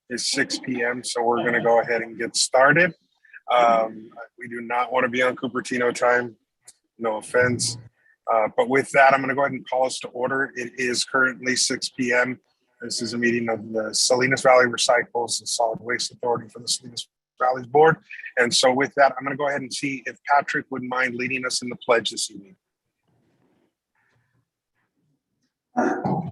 is 6 p.m. So we're going to go ahead and get started. We do not want to be on Cupertino time. No offense. But with that, I'm going to go ahead and call us to order. It is currently 6 p.m. This is a meeting of the Salinas Valley Recycles and Solid Waste Authority for the Salinas Valley's Board. And so with that, I'm going to go ahead and see if Patrick would mind leading us in the pledge this evening. I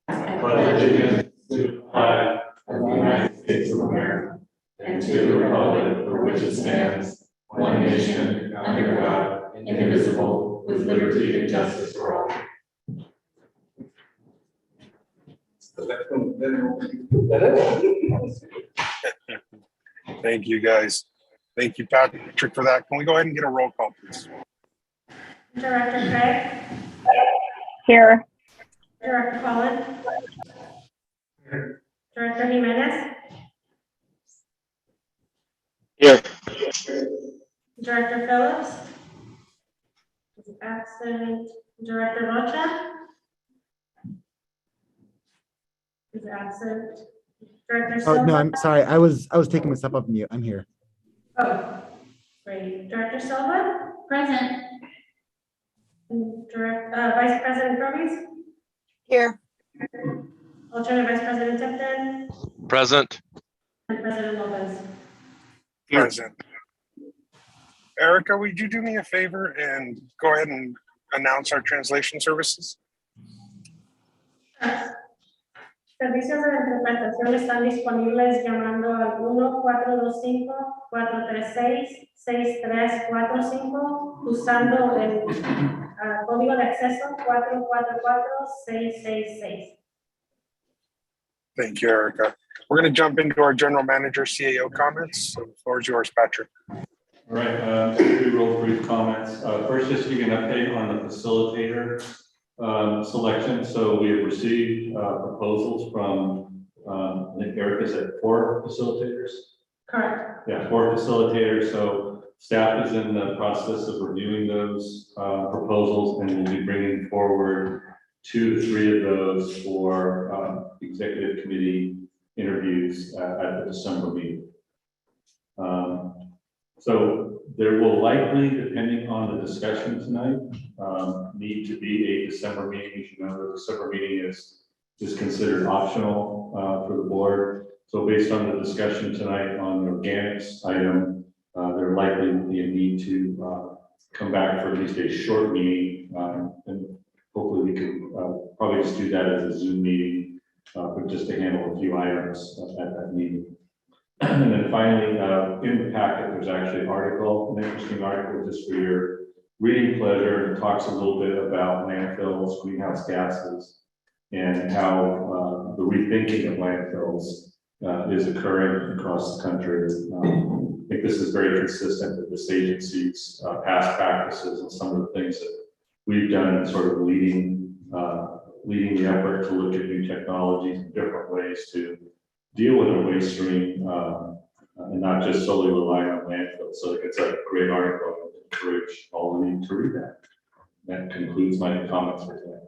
pledge allegiance to the flag of the United States of America and to the republic for which it stands, one nation, under God, indivisible, with liberty and justice for all. Thank you, guys. Thank you, Patrick, for that. Can we go ahead and get a roll call, please? Director Craig? Here. Director Collins? Here. Director Jimenez? Here. Director Phillips? Is absent. Director Rocha? Is absent. Director Silva? Oh no, I'm sorry. I was taking myself off mute. I'm here. Oh, great. Director Silva? Present. Vice President Purvis? Here. Alternate Vice President Tipton? Present. And President Lopez? Present. Erica, would you do me a favor and go ahead and announce our translation services? Servicios de interpretación están disponibles llamando al 1-425-436-6345 usando el código de acceso 444-666. Thank you, Erica. We're going to jump into our general manager CAO comments. So the floor is yours, Patrick. All right, 2 real brief comments. First, just to give you an update on the facilitator selection. So we have received proposals from, I think Erica said 4 facilitators. Correct. Yeah, 4 facilitators. So staff is in the process of reviewing those proposals, and we'll be bringing forward 2 to 3 of those for executive committee interviews at the December meeting. So there will likely, depending on the discussion tonight, need to be a December meeting. As you know, the December meeting is considered optional for the board. So based on the discussion tonight on the organics item, there likely will be a need to come back for at least a short meeting, and hopefully we can probably just do that as a Zoom meeting, but just to handle a few items at that meeting. And then finally, in the packet, there's actually an article, an interesting article just for your reading pleasure. It talks a little bit about landfills, greenhouse gases, and how the rethinking of landfills is occurring across the country. I think this is very consistent with this agency's past practices and some of the things that we've done in sort of leading the effort to look at new technologies and different ways to deal with a waste stream and not just solely rely on landfills. So it's a great article. I would encourage all of you to read that. That concludes my comments for today.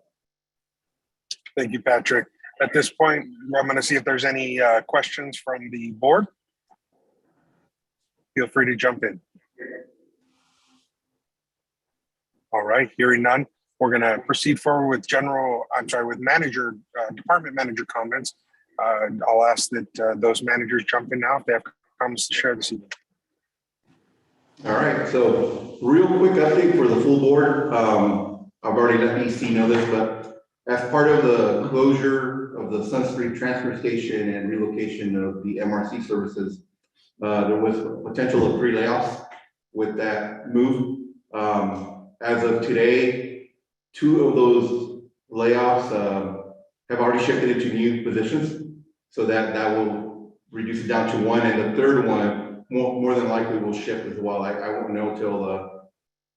Thank you, Patrick. At this point, I'm going to see if there's any questions from the board. Feel free to jump in. All right, hearing none, we're going to proceed forward with manager, department manager comments. I'll ask that those managers jump in now if they have comments to share this evening. All right, so real quick update for the full board. I've already let EC know this, but as part of the closure of the Sun Street transfer station and relocation of the MRC services, there was potential of 3 layoffs with that move. As of today, 2 of those layoffs have already shifted into new positions. So that will reduce it down to 1, and the third one more than likely will shift as well. I won't know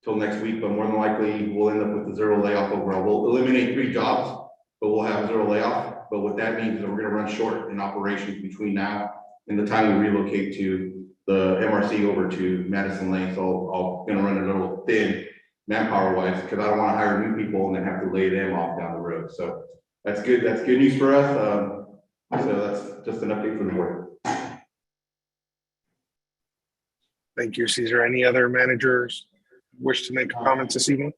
till next week, but more than likely we'll end up with a 0 layoff overall. We'll eliminate 3 jobs, but we'll have 0 layoff. But what that means is that we're going to run short in operations between now and the time we relocate to the MRC over to Madison Lane. So I'm going to run a little thin manpower wise because I don't want to hire new people and then have to lay them off down the road. So that's good. That's good news for us. So that's just an update from the board. Thank you. Caesar. Any other managers wish to make comments this evening?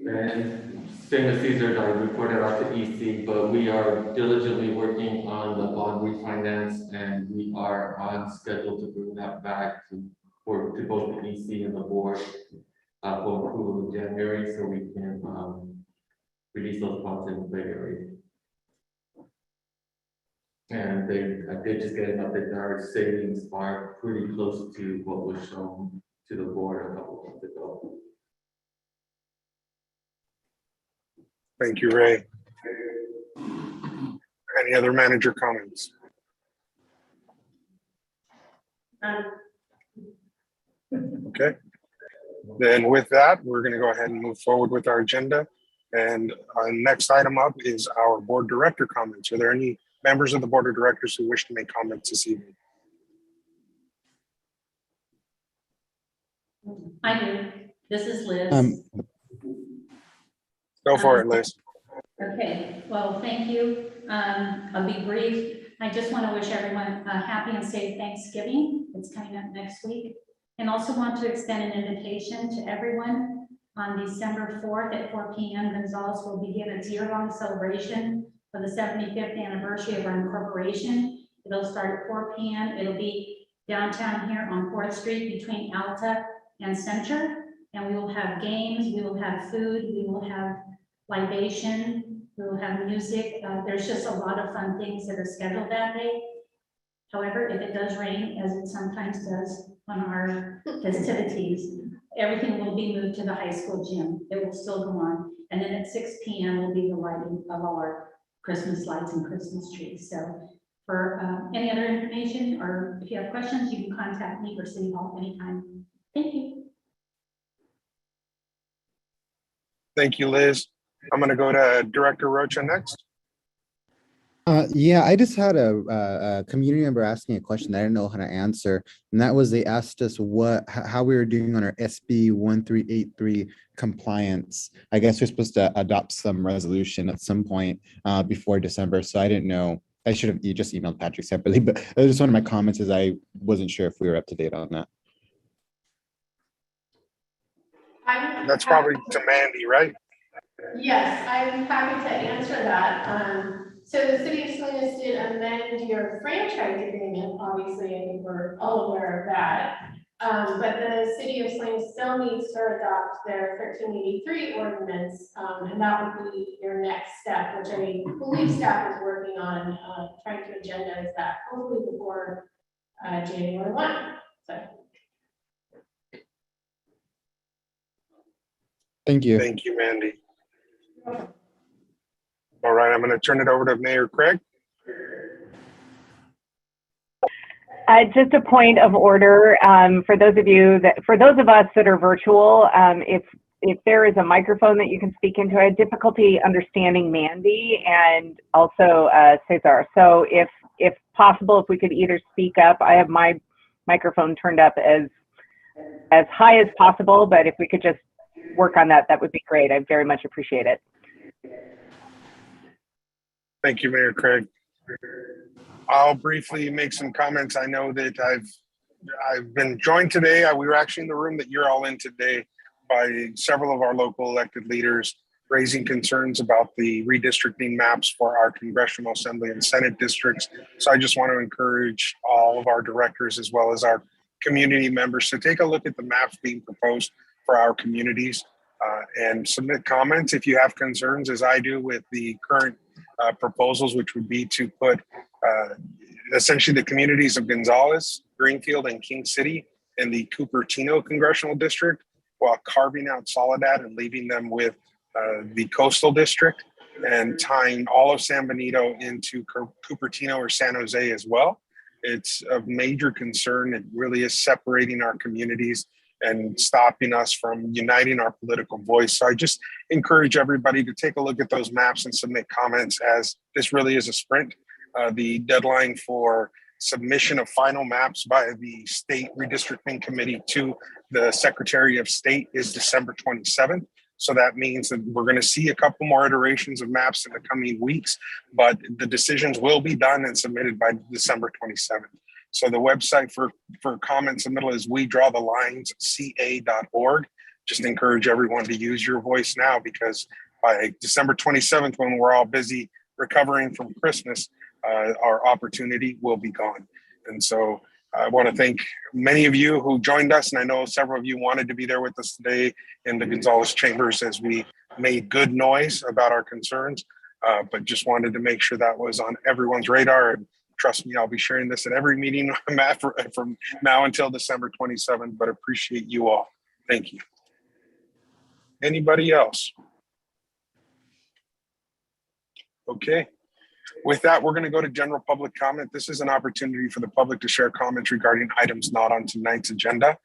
And same as Caesar, I reported out to EC, but we are diligently working on the bond refinance, and we are on schedule to bring that back to both the EC and the board for approval in January, so we can release those funds in February. And I did just get an update that our savings are pretty close to what was shown to the board a couple months ago. Thank you, Ray. Any other manager comments? Okay. Then with that, we're going to go ahead and move forward with our agenda. And our next item up is our board director comments. Are there any members of the board of directors who wish to make comments this evening? I do. This is Liz. Go for it, Liz. Okay, well, thank you. I'll be brief. I just want to wish everyone a happy and safe Thanksgiving. It's coming up next week. And also want to extend an invitation to everyone on December 4th at 4 p.m. Gonzales will begin a year-long celebration for the 75th anniversary of our incorporation. It'll start at 4 p.m. It'll be downtown here on 4th Street between Alta and Center. And we will have games, we will have food, we will have libation, we will have music. There's just a lot of fun things that are scheduled that day. However, if it does rain, as it sometimes does on our festivities, everything will be moved to the high school gym. It will still go on. And then at 6 p.m. will be the lighting of all our Christmas lights and Christmas trees. So for any other information, or if you have questions, you can contact me or City Hall anytime. Thank you. Thank you, Liz. I'm going to go to Director Rocha next. Yeah, I just had a community member asking a question that I didn't know how to answer, and that was they asked us how we were doing on our SB 1383 compliance. I guess we're supposed to adopt some resolution at some point before December, so I didn't know. I should have just emailed Patrick separately, but that was just one of my comments is I wasn't sure if we were up to date on that. That's probably to Mandy, right? Yes, I'm happy to answer that. So the city of Salinas did amend your franchise agreement. Obviously, I think we're all aware of that. But the city of Salinas still needs to adopt their 1383 ordinance, and that would be your next step, which I believe staff is working on, trying to agendize that hopefully before January 1. So. Thank you. Thank you, Mandy. All right, I'm going to turn it over to Mayor Craig. Just a point of order for those of us that are virtual. If there is a microphone that you can speak into, I had difficulty understanding Mandy and also Cesar. So if possible, if we could either speak up, I have my microphone turned up as high as possible, but if we could just work on that, that would be great. I very much appreciate it. Thank you, Mayor Craig. I'll briefly make some comments. I know that I've been joined today. We were actually in the room that you're all in today by several of our local elected leaders raising concerns about the redistricting maps for our congressional assembly and Senate districts. So I just want to encourage all of our directors as well as our community members to take a look at the maps being proposed for our communities and submit comments if you have concerns, as I do with the current proposals, which would be to put essentially the communities of Gonzales, Greenfield, and King City in the Cupertino congressional district, while carving out Soledad and leaving them with the coastal district, and tying all of San Benito into Cupertino or San Jose as well. It's of major concern. It really is separating our communities and stopping us from uniting our political voice. So I just encourage everybody to take a look at those maps and submit comments, as this really is a sprint. The deadline for submission of final maps by the state redistricting committee to the Secretary of State is December 27th. So that means that we're going to see a couple more iterations of maps in the coming weeks, but the decisions will be done and submitted by December 27th. So the website for comment submittal is wedrawthelinesca.org. Just encourage everyone to use your voice now, because by December 27th, when we're all busy recovering from Christmas, our opportunity will be gone. And so I want to thank many of you who joined us, and I know several of you wanted to be there with us today in the Gonzalez chambers as we made good noise about our concerns, but just wanted to make sure that was on everyone's radar. And trust me, I'll be sharing this at every meeting from now until December 27th, but appreciate you all. Thank you. Anybody else? Okay. With that, we're going to go to general public comment. This is an opportunity for the public to share comments regarding items not on tonight's agenda.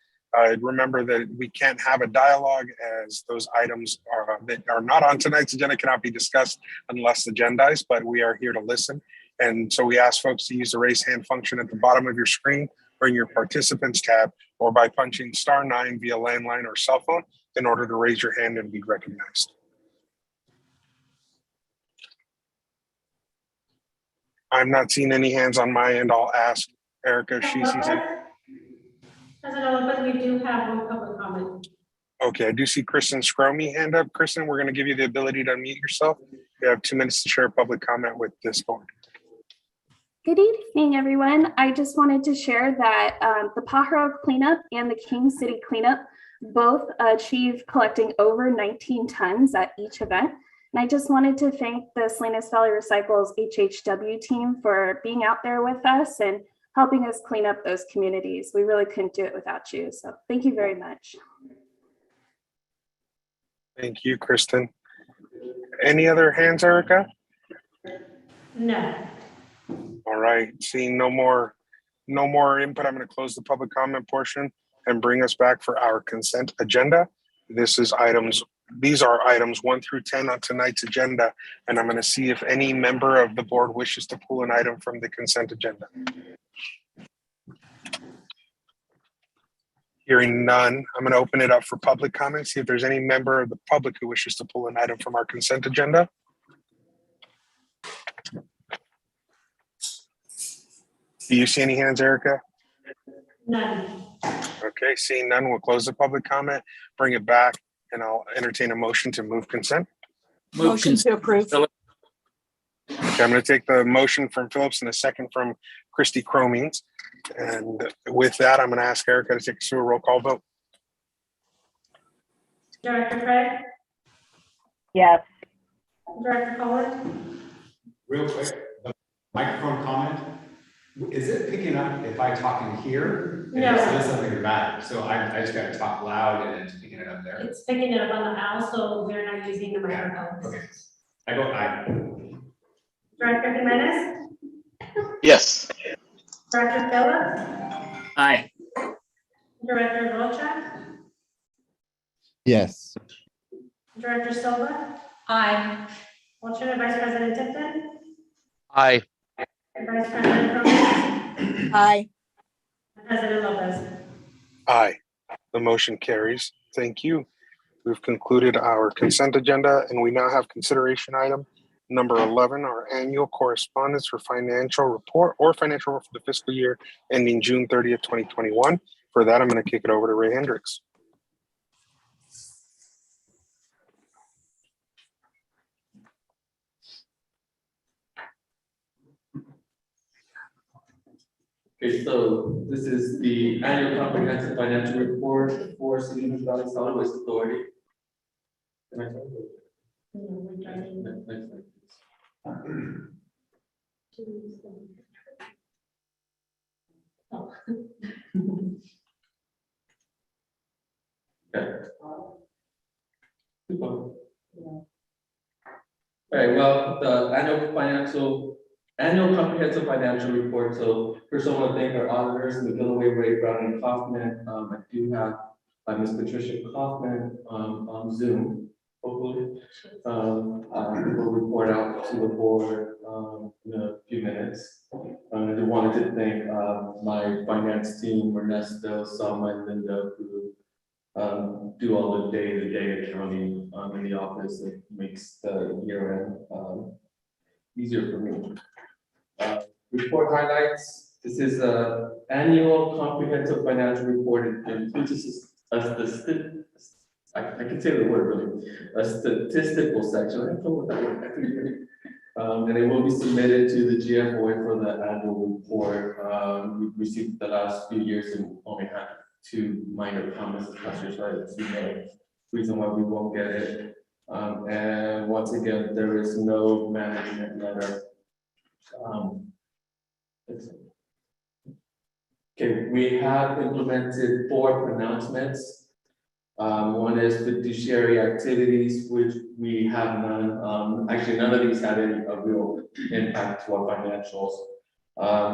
Remember that we can't have a dialogue, as those items that are not on tonight's agenda cannot be discussed unless agendized, but we are here to listen. And so we ask folks to use the raise hand function at the bottom of your screen or in your participants tab, or by punching *9 via landline or cell phone in order to raise your hand and be recognized. I'm not seeing any hands on my end. I'll ask Erica if she sees it. But we do have one public comment. Okay, I do see Kristen Scromey hand up. Kristen, we're going to give you the ability to unmute yourself. You have 2 minutes to share public comment with this board. Good evening, everyone. I just wanted to share that the Pajaro cleanup and the King City cleanup both achieved collecting over 19 tons at each event. And I just wanted to thank the Salinas Valley Recycles HHW team for being out there with us and helping us clean up those communities. We really couldn't do it without you. So thank you very much. Thank you, Kristen. Any other hands, Erica? No. All right, seeing no more input, I'm going to close the public comment portion and bring us back for our consent agenda. These are items 1 through 10 on tonight's agenda, and I'm going to see if any member of the board wishes to pull an item from the consent agenda. Hearing none, I'm going to open it up for public comments, see if there's any member of the public who wishes to pull an item from our consent agenda. Do you see any hands, Erica? None. Okay, seeing none, we'll close the public comment, bring it back, and I'll entertain a motion to move consent. Motion to approve. Okay, I'm going to take the motion from Phillips and a second from Christy Cromings. And with that, I'm going to ask Erica to take us through a roll call vote. Director Craig? Yes. Director Cullen? Real quick, the microphone comment, is it picking up if I talk in here? No. It says something dramatic, so I just gotta talk loud and it's picking it up there. It's picking it up on the owl, so we're not using the microphones. Okay, I. Director Jimenez? Yes. Director Phillips? Aye. Director Rocha? Yes. Director Silva? Aye. Alternate Vice President Tipton? Aye. Vice President Crowell? Aye. President Lopez? Aye. The motion carries. Thank you. We've concluded our consent agenda, and we now have consideration item number 11, our annual correspondence for financial report for the fiscal year ending June 30th, 2021. For that, I'm going to kick it over to Ray Hendricks. Okay, so this is the annual comprehensive financial report for Salinas Valley Solid Waste Authority. Can I tell you? Next slide, please. Okay. Okay, well, the annual comprehensive financial report. So first I want to thank our auditors, McGilloway, Ray, Brown, and Kaufman. I do have Ms. Patricia Kaufman on Zoom. Hopefully, will report out to the board in a few minutes. I just wanted to thank my finance team, Ernesto, Selma, and Linda, who do all the day-to-day accounting in the office. It makes the year end easier for me. Report highlights. This is a annual comprehensive financial report. It includes I can say the word really, a statistical section. I don't know what that word is. And it will be submitted to the GFOA for the annual report. We've received the last few years and only had 2 minor comments and questions, right? That's the reason why we won't get it. And once again, there is no management letter. Okay, we have implemented 4 pronouncements. One is fiduciary activities, which we have none. Actually, none of these had any real impact to our financials.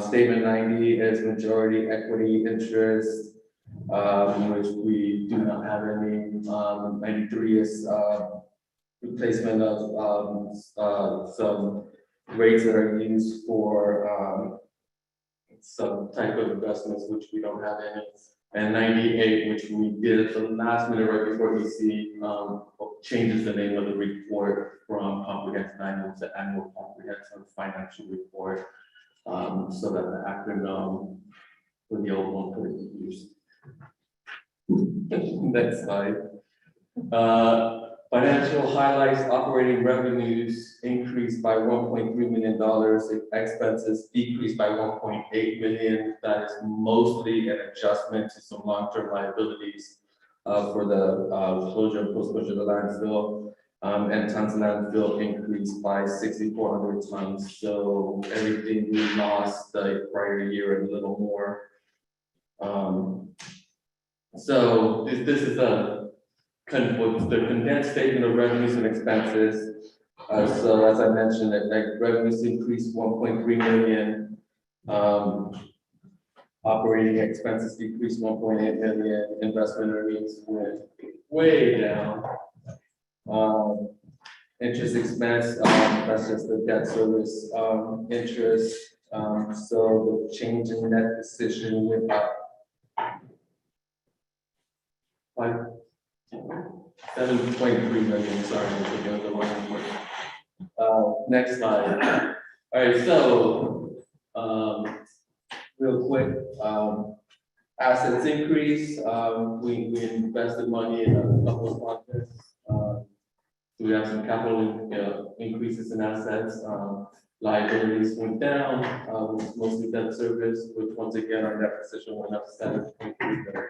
Statement 90 is majority equity interest, which we do not have any. 93 is replacement of some rates that are used for some type of investments, which we don't have any. And 98, which we did at the last minute right before EC, changes the name of the report from comprehensive annual to annual comprehensive financial report, so that the acronym for the old one could be used. Next slide. Financial highlights: operating revenues increased by $1.3 million. Expenses decreased by $1.8 million. That is mostly an adjustment to some long-term liabilities for the closure and post-closure of the landfill. And tons of landfill increased by 6,400 tons. So everything we lost the prior year and a little more. So this is the condensed statement of revenues and expenses. So as I mentioned, revenues increased 1.3 million. Operating expenses decreased 1.8 million. Investment earnings went way down. Interest expense, that's just the debt service interest. So the change in net position went up by 7.3 million, sorry, I'm looking at the wrong word. Next slide. All right, so real quick, assets increase. We invested money in a couple of projects. We have some capital increases in assets. Liabilities went down, mostly debt service, which once again our net position went up 7.3 million.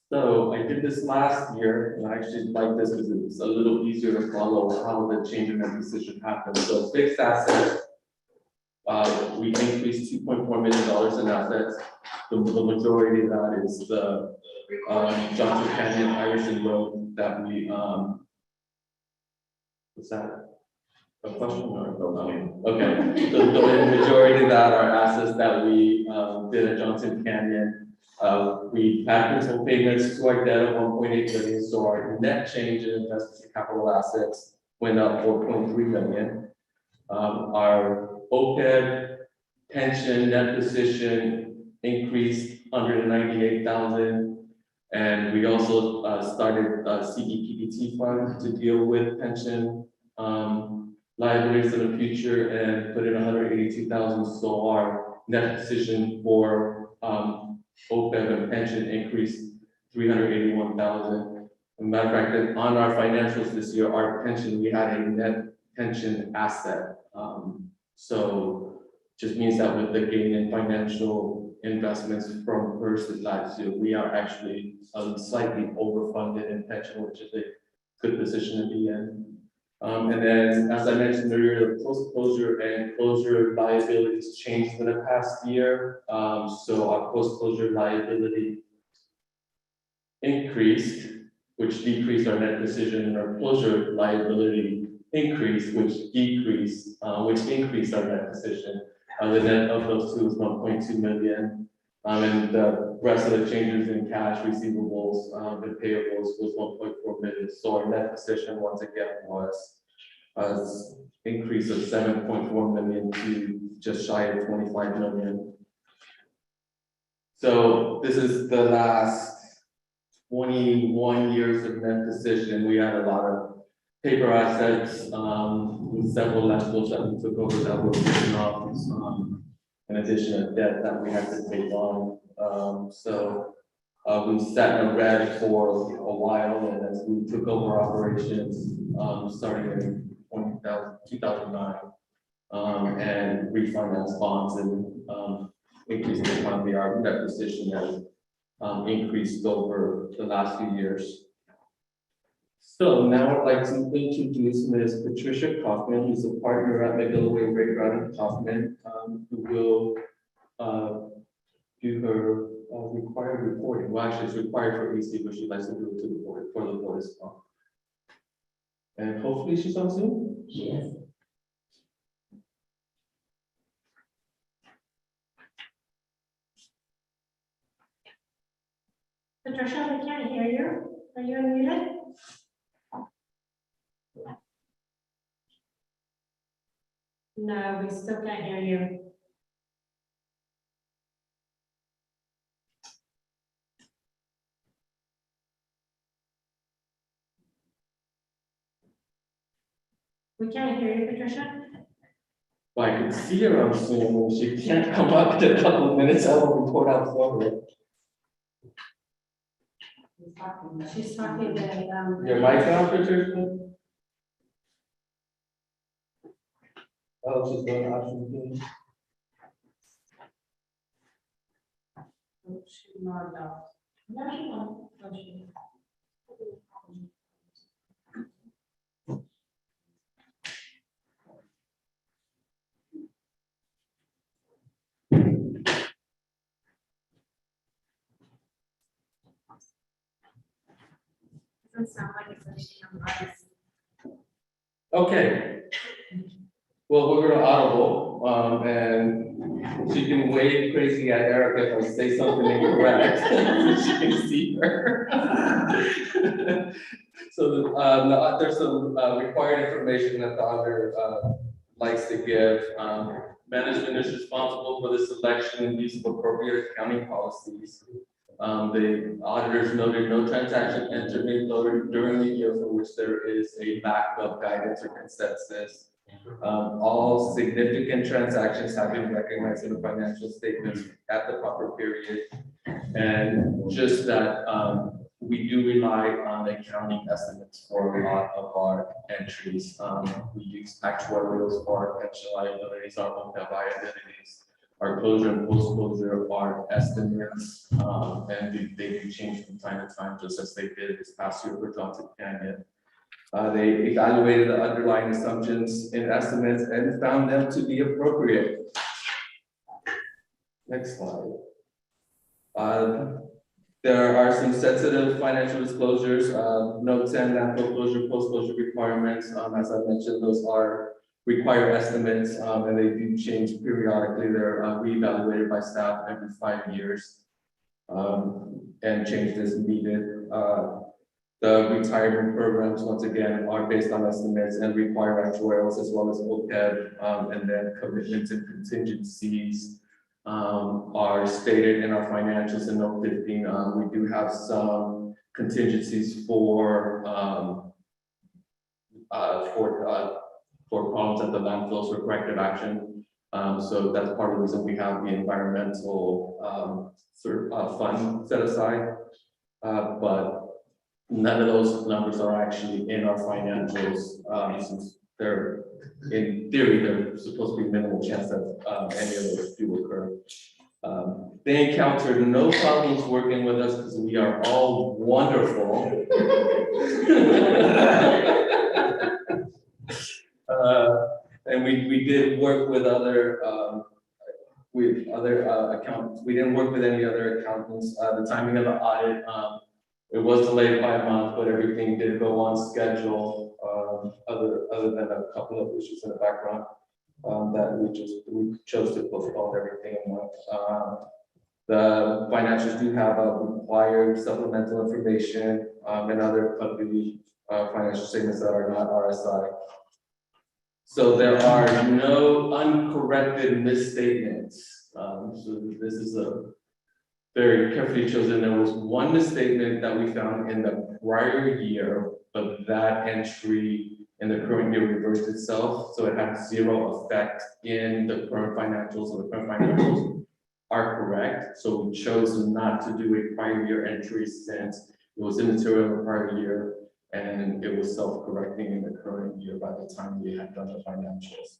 So I did this last year, and I actually like this because it's a little easier to follow how the change in that position happened. So fixed assets, we increased $2.4 million in assets. The majority of that is the Johnson Canyon Iverson Road that we what's that? A question or no? Okay, so the majority of that are assets that we did at Johnson Canyon. We had principal payments to our debt of 1.8 million, so our net change in investments in capital assets went up 4.3 million. Our OPEB pension net position increased 198,000, and we also started a CEPBT fund to deal with pension liabilities in the future, and put in 182,000. So our net position for OPEB and pension increased 381,000. As a matter of fact, on our financials this year, our pension, we had a net pension asset. So just means that with the gain in financial investments from versus last year, we are actually slightly overfunded in pension, which is a good position to be in. And then, as I mentioned earlier, the post-closure and closure liabilities changed in the past year. So our post-closure liability increased, which decreased our net position, and our closure liability increased, which increased our net position. The net of those two is 1.2 million. And the rest of the changes in cash, receivables, and payables was 1.4 million. So our net position once again was an increase of 7.4 million to just shy of 25 million. So this is the last 21 years in that position, we had a lot of paper assets, with several landfills that we took over that were written off, in addition to debt that we had to take on. We sat in a red for a while, and as we took over operations, starting in 2009, and refinanced bonds and increased the economy, our net position has increased over the last few years. So now I'd like to introduce Ms. Patricia Kaufman, who's a partner at McGilloway Ray Kaufman, who will do her required reporting. Well, actually, it's required for EC, but she'd like to do it to the board, for the board as well. And hopefully she's on Zoom. She is. Patricia, we can't hear you. Are you unmuted? No, we still can't hear you. We can't hear you, Patricia. Well, I can see her on Zoom, and she can't come up in a couple of minutes. I will report out for her. She's talking to, Your mic on, Patricia? Oh, she's going to option key. She logged off. No, she won't. No, she won't. Doesn't sound like it's anything on the rise. Okay. Well, we're gonna audible, and she can wave crazy at Erica if I say something incorrect, so she can see her. So, there's some required information that the auditor likes to give. Management is responsible for the selection and use of appropriate accounting policies. The auditors noted no transaction entered into during the year for which there is a lack of guidance or consensus. All significant transactions have been recognized in the financial statements at the proper period. And just that we do rely on accounting estimates for a lot of our entries. We use actuarials for our pension liabilities, our OPEB liabilities. Our closure and post-closure are estimates, and they do change from time to time, just as they did this past year for Johnson Canyon. They evaluated the underlying assumptions in estimates and found them to be appropriate. Next slide. There are some sensitive financial disclosures, note 10, landfill closure, post-closure requirements. As I mentioned, those are required estimates, and they do change periodically. They're reevaluated by staff every 5 years, and changed as needed. The retirement programs, once again, are based on estimates and require actuarials as well as OPEB, and then commitments and contingencies are stated in our financials in note 15. We do have some contingencies for problems at the landfills for corrective action. So that's part of the reason we have the environmental fund set aside. But none of those numbers are actually in our financials, since they're, in theory, they're supposed to be minimal chance that any of those do occur. They encountered no problems working with us because we are all wonderful. And we did work with other accountants. We didn't work with any other accountants. The timing of the audit, it was delayed by a month, but everything did go on schedule. Other than a couple of issues in the background that we chose to postpone everything a month. The financials do have a required supplemental information and other publicly financial statements that are not RSI. So there are no uncorrected misstatements. So this is a very carefully chosen. There was one misstatement that we found in the prior year, but that entry in the current year reversed itself, so it had zero effect in the current financials. So the current financials are correct. So we chose not to do a prior year entry since it was immaterial in the prior year, and it was self-correcting in the current year by the time we had done the financials.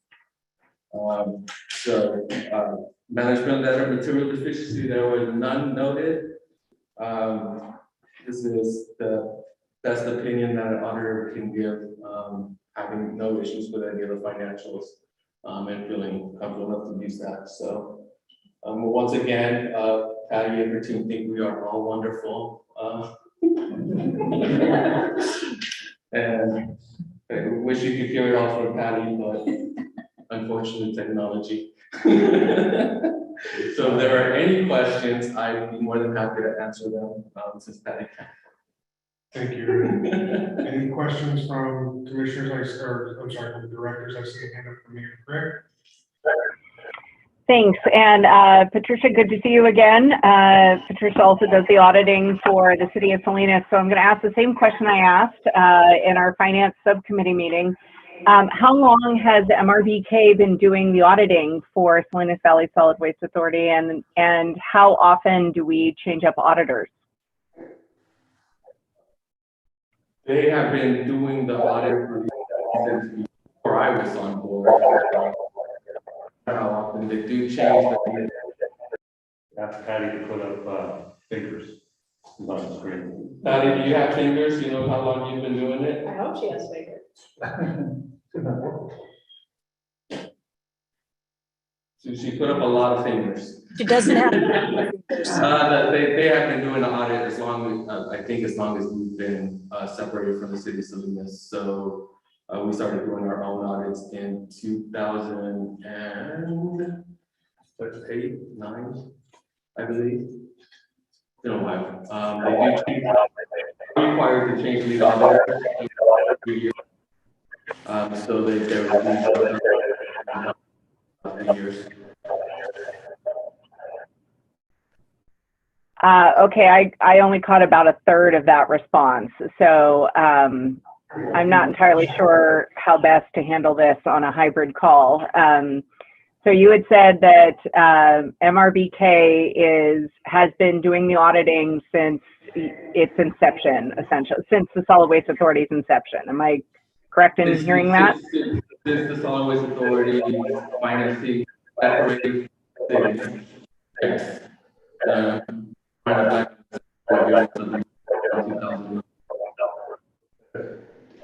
Management letter material deficiency, there was none noted. This is the best opinion that an auditor can give, having no issues with any of the financials, and feeling comfortable enough to use that. So once again, Patty and her team think we are all wonderful. And I wish you could hear it all from Patty, but unfortunately technology. So if there are any questions, I would be more than happy to answer them, since Patty can. Thank you. Any questions from commissioners? I'm sorry, from the directors? I see a hand up from Mayor Craig. Thanks. And Patricia, good to see you again. Patricia also does the auditing for the city of Salinas. So I'm going to ask the same question I asked in our finance subcommittee meeting. How long has MRBK been doing the auditing for Salinas Valley Solid Waste Authority, and how often do we change up auditors? They have been doing the audit since before I was on board. How often they do change the. That's Patty to put up fingers on the screen. Patty, do you have fingers? You know how long you've been doing it? I hope she has fingers. So she put up a lot of fingers. She doesn't have fingers. They have been doing the audit as long as, I think as long as we've been separated from the city of Salinas. So we started doing our own audits in 2008, 9, I believe. It's been a while. They do required to change the auditor every year. So they're years. Okay, I only caught about a third of that response. So I'm not entirely sure how best to handle this on a hybrid call. So you had said that MRBK has been doing the auditing since its inception, essentially, since the Solid Waste Authority's inception. Am I correct in hearing that? Since the Solid Waste Authority financing separated cities. Yes.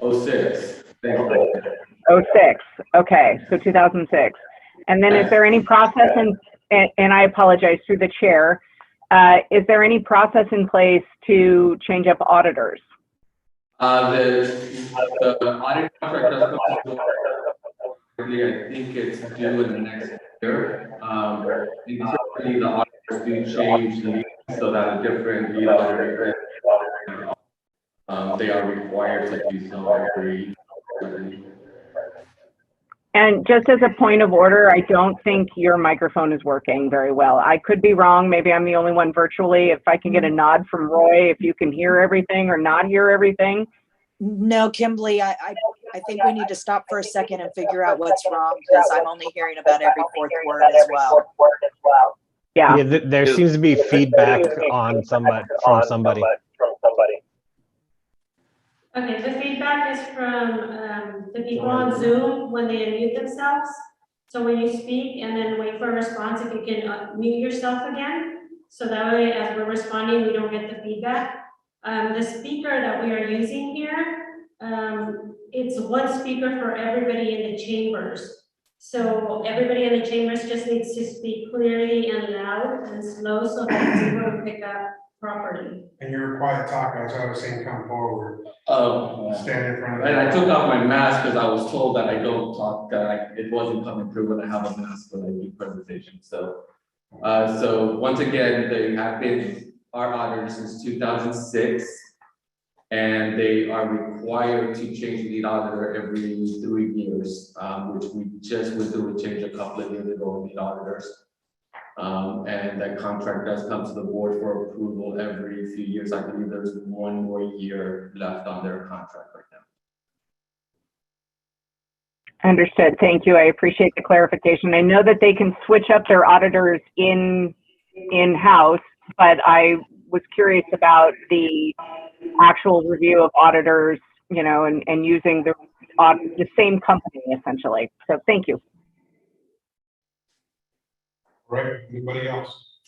06. 06. Okay, so 2006. And then is there any process and I apologize through the chair, is there any process in place to change up auditors? The audit contract does come. I think it's due in the next year. Typically the auditors do change leads so that a different lead auditor, they are required to do so every. And just as a point of order, I don't think your microphone is working very well. I could be wrong. Maybe I'm the only one virtually. If I can get a nod from Roy, if you can hear everything or not hear everything. No, Kimberly, I think we need to stop for a second and figure out what's wrong, because I'm only hearing about every fourth word as well. Yeah. There seems to be feedback on somebody from somebody. Okay, the feedback is from the people on Zoom when they unmute themselves. So when you speak and then wait for a response, if you can mute yourself again. So that way, as we're responding, we don't get the feedback. The speaker that we are using here, it's one speaker for everybody in the chambers. So everybody in the chambers just needs to speak clearly and loud and slow so that Zoom will pick up properly. And you're a quiet talker, so I was saying come forward. Stand in front of And I took off my mask because I was told that I don't talk, it wasn't coming through when I have a mask when I do presentation. So, so once again, they have been our auditors since 2006, and they are required to change lead auditor every 3 years, which we just went through a change a couple of years ago in lead auditors. And that contract does come to the board for approval every few years. I believe there's 1 more year left on their contract right now. Understood. Thank you. I appreciate the clarification. I know that they can switch up their auditors in-house, but I was curious about the actual review of auditors, you know, and using the same company essentially. So thank you. All right, anybody else?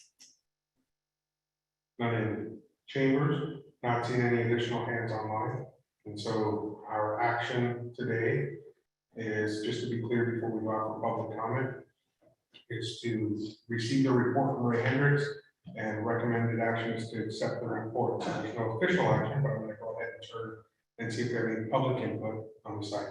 Not in chambers, not seeing any additional hands online. And so our action today is, just to be clear before we go out for public comment, is to receive the report from Ray Hendricks, and recommended action is to accept the report. So there's no official action, but I'm going to go ahead and turn and see if we have any public input on the site.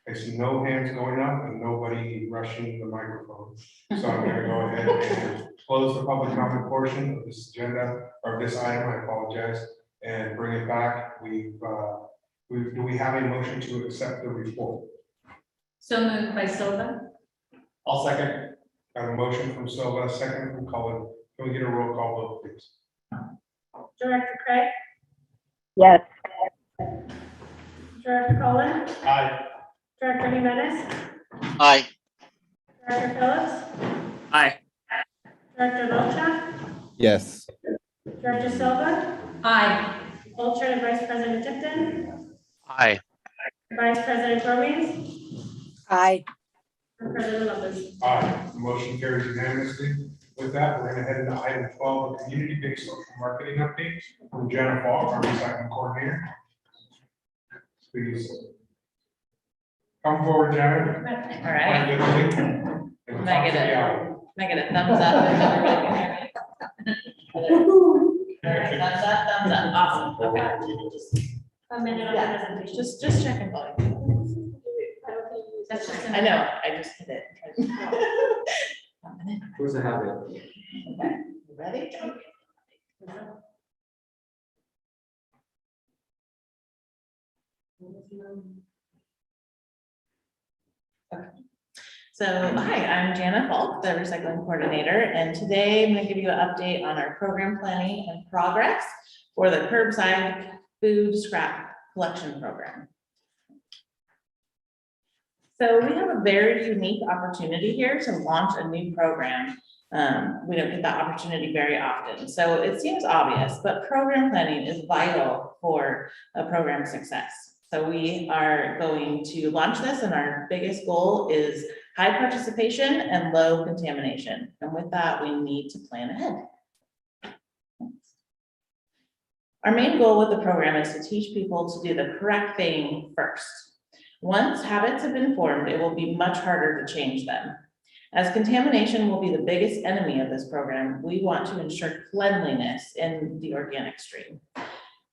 I see no hands going up and nobody rushing the microphone. So I'm going to go ahead and close the public comment portion of this agenda, or this item, I apologize, and bring it back. Do we have a motion to accept the report? So moved by Silva. I'll second. Got a motion from Silva, second from Cullen. Can we get a roll call vote, please? Director Craig? Yes. Director Cullen? Aye. Director Jimenez? Aye. Director Phillips? Aye. Director Wilczek? Yes. Director Silva? Aye. Alternate Vice President Tipton? Aye. Vice President Torres? Aye. And President Lopez? Aye, the motion carries unanimously. With that, we're going to head into item 12, a community-based social marketing update from Jenna Falk, our recycling coordinator. Please come forward, Jenna. All right. Can I get a thumbs up if everybody can hear me? All right, thumbs up, thumbs up. Awesome. Okay. A minute on the presentation. Just checking volume. That's just I know, I just hit it. Where's the habit? Okay, you ready? Okay. So, hi, I'm Jana Falk, the recycling coordinator, and today I'm going to give you an update on our program planning and progress for the curbside food scrap collection program. So we have a very unique opportunity here to launch a new program. We don't get that opportunity very often. So it seems obvious, but program planning is vital for a program success. So we are going to launch this, and our biggest goal is high participation and low contamination. And with that, we need to plan ahead. Our main goal with the program is to teach people to do the correct thing first. Once habits have been formed, it will be much harder to change them. As contamination will be the biggest enemy of this program, we want to ensure cleanliness in the organic stream.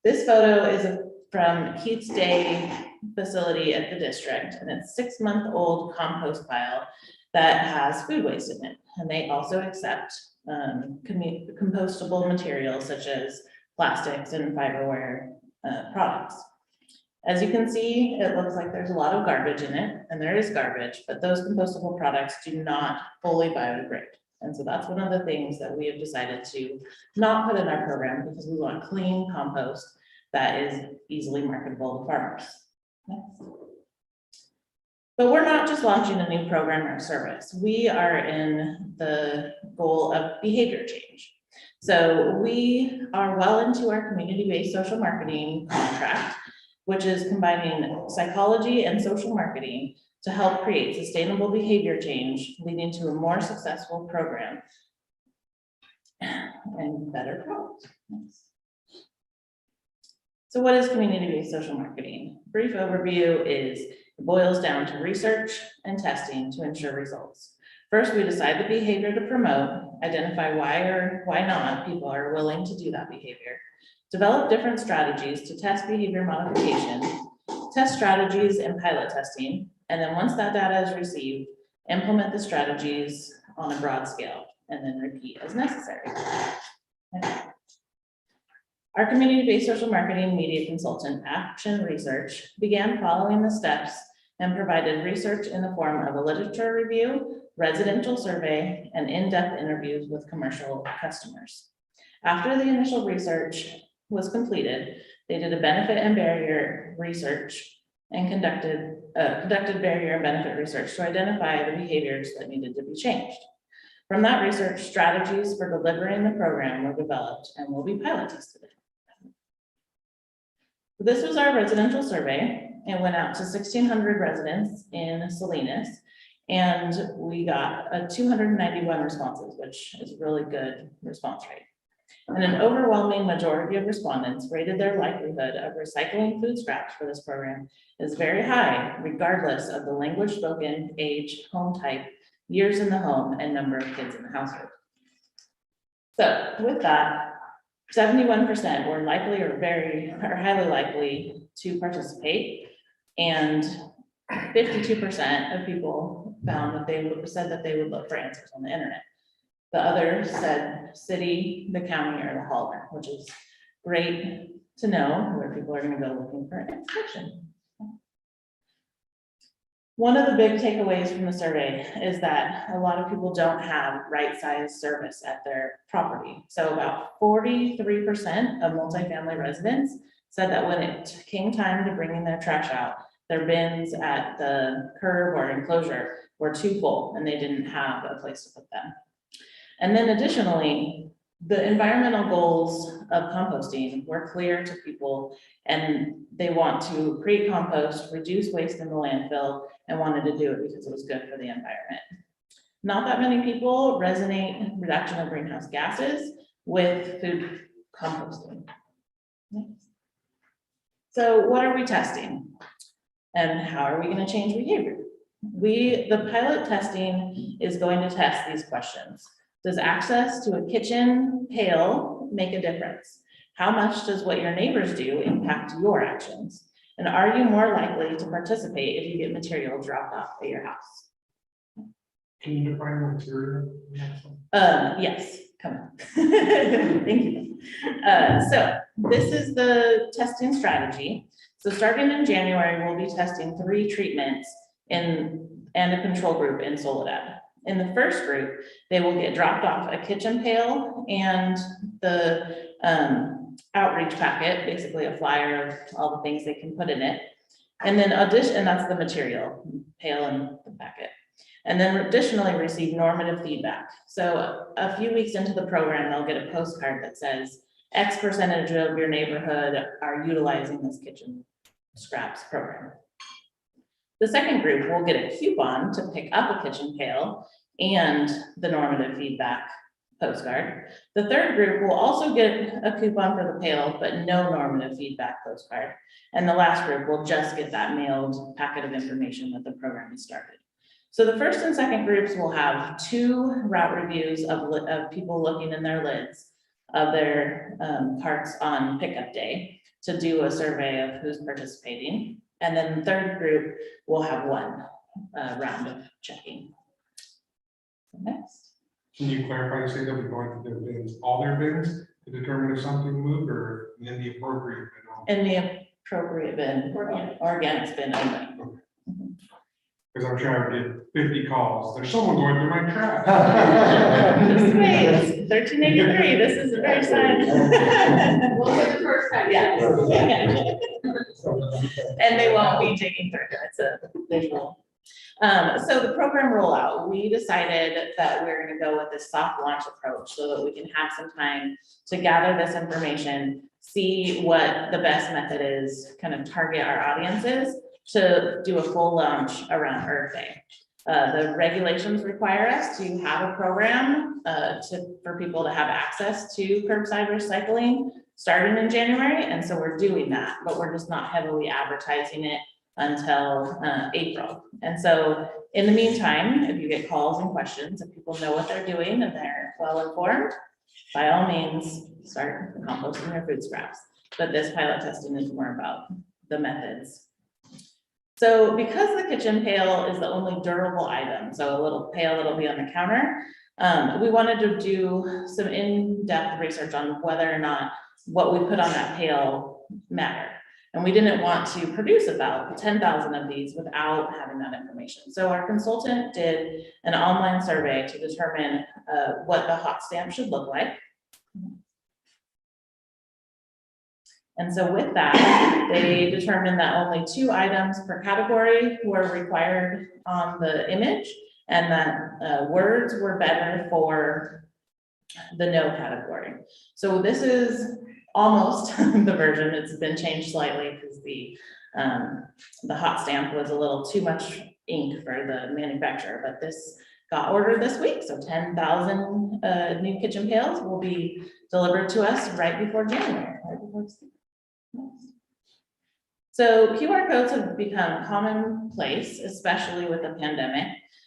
This photo is from Keith's Day facility at the district, and it's a 6-month-old compost pile that has food waste in it. And they also accept compostable materials such as plastics and fiberware products. As you can see, it looks like there's a lot of garbage in it, and there is garbage, but those compostable products do not fully biodegrade. And so that's one of the things that we have decided to not put in our program, because we want clean compost that is easily marketable to farmers. Next. But we're not just launching a new program or service. We are in the goal of behavior change. So we are well into our community-based social marketing contract, which is combining psychology and social marketing to help create sustainable behavior change, leading to a more successful program and better products. So what is community-based social marketing? Brief overview is, it boils down to research and testing to ensure results. First, we decide the behavior to promote, identify why or why not people are willing to do that behavior. Develop different strategies to test behavior modification, test strategies and pilot testing, and then once that data is received, implement the strategies on a broad scale, and then repeat as necessary. Our community-based social marketing media consultant, Action Research, began following the steps and provided research in the form of a literature review, residential survey, and in-depth interviews with commercial customers. After the initial research was completed, they did a benefit and barrier research and conducted barrier and benefit research to identify the behaviors that needed to be changed. From that research, strategies for delivering the program were developed and will be pilot tested. This was our residential survey. It went out to 1,600 residents in Salinas, and we got 291 responses, which is a really good response rate. And an overwhelming majority of respondents rated their likelihood of recycling food scraps for this program is very high, regardless of the language spoken, age, home type, years in the home, and number of kids in the household. So with that, 71% were likely or highly likely to participate, and 52% of people found that said that they would look for answers on the internet. The others said city, the county, or the hauler, which is great to know where people are going to go looking for information. One of the big takeaways from the survey is that a lot of people don't have right-sized service at their property. So about 43% of multifamily residents said that when it came time to bringing their trash out, their bins at the curb or enclosure were too full and they didn't have a place to put them. And then additionally, the environmental goals of composting were clear to people, and they want to create compost, reduce waste in the landfill, and wanted to do it because it was good for the environment. Not that many people resonate reduction of greenhouse gases with food composting. So what are we testing? And how are we going to change behavior? The pilot testing is going to test these questions. Does access to a kitchen pail make a difference? How much does what your neighbors do impact your actions? And are you more likely to participate if you get material dropped off at your house? Can you define material? Yes, come on. Thank you. So this is the testing strategy. So starting in January, we'll be testing 3 treatments and a control group in Soledad. In the first group, they will get dropped off a kitchen pail and the outreach packet, basically a flyer of all the things they can put in it. And then and that's the material, pail and the packet. And then additionally receive normative feedback. So a few weeks into the program, they'll get a postcard that says X percentage of your neighborhood are utilizing this kitchen scraps program. The second group will get a coupon to pick up a kitchen pail and the normative feedback postcard. The third group will also get a coupon for the pail, but no normative feedback postcard. And the last group will just get that mailed packet of information that the program has started. So the first and second groups will have 2 route reviews of people looking in their lids of their carts on pickup day to do a survey of who's participating. And then the third group will have 1 round of checking. Next. Can you clarify, you say they'll be going through their bins, all their bins, to determine if something moved, or in the appropriate bin? In the appropriate bin, organic bin only. Because I'm sure I would get 50 calls. There's someone going through my trash. Just wait, it's 1383. This is a very sign. Well, for the first time, Yeah. And they won't be digging through it. It's a visual. So the program rollout, we decided that we're going to go with this soft launch approach so that we can have some time to gather this information, see what the best method is, kind of target our audiences to do a full launch around Earth Day. The regulations require us to have a program for people to have access to curbside recycling starting in January. And so we're doing that, but we're just not heavily advertising it until April. And so in the meantime, if you get calls and questions, if people know what they're doing and they're well informed, by all means, start composting their food scraps. But this pilot testing is more about the methods. So because the kitchen pail is the only durable item, so a little pail that'll be on the counter, we wanted to do some in-depth research on whether or not what we put on that pail mattered. And we didn't want to produce about 10,000 of these without having that information. So our consultant did an online survey to determine what the hot stamp should look like. And so with that, they determined that only 2 items per category were required on the image, and that words were better for the no category. So this is almost the version. It's been changed slightly because the hot stamp was a little too much ink for the manufacturer, but this got ordered this week. So 10,000 new kitchen pails will be delivered to us right before January. So QR codes have become commonplace, especially with the pandemic.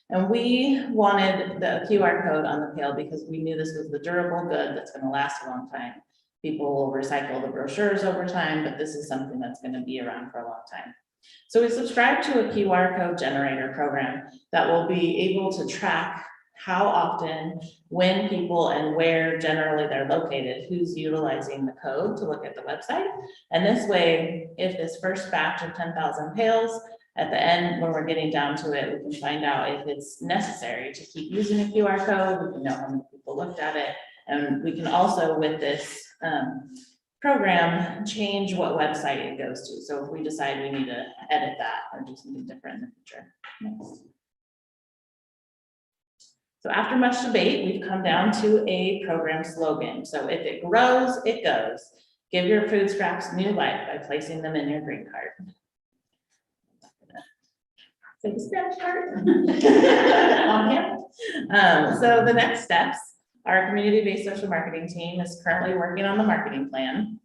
And we wanted the QR code on the pail because we knew this was the durable good that's going to last a long time. People will recycle the brochures over time, but this is something that's going to be around for a long time. So we subscribe to a QR code generator program that will be able to track how often, when people, and where generally they're located, who's utilizing the code to look at the website. And this way, if this first batch of 10,000 pails, at the end, when we're getting down to it, we can find out if it's necessary to keep using a QR code. We can know how many people looked at it. And we can also, with this program, change what website it goes to. So if we decide we need to edit that or do something different in the future. Next. So after much debate, we've come down to a program slogan. So if it grows, it goes. Give your food scraps new life by placing them in your green cart. Take a scratch cart. On camera. So the next steps, our community-based social marketing team is currently working on the marketing plan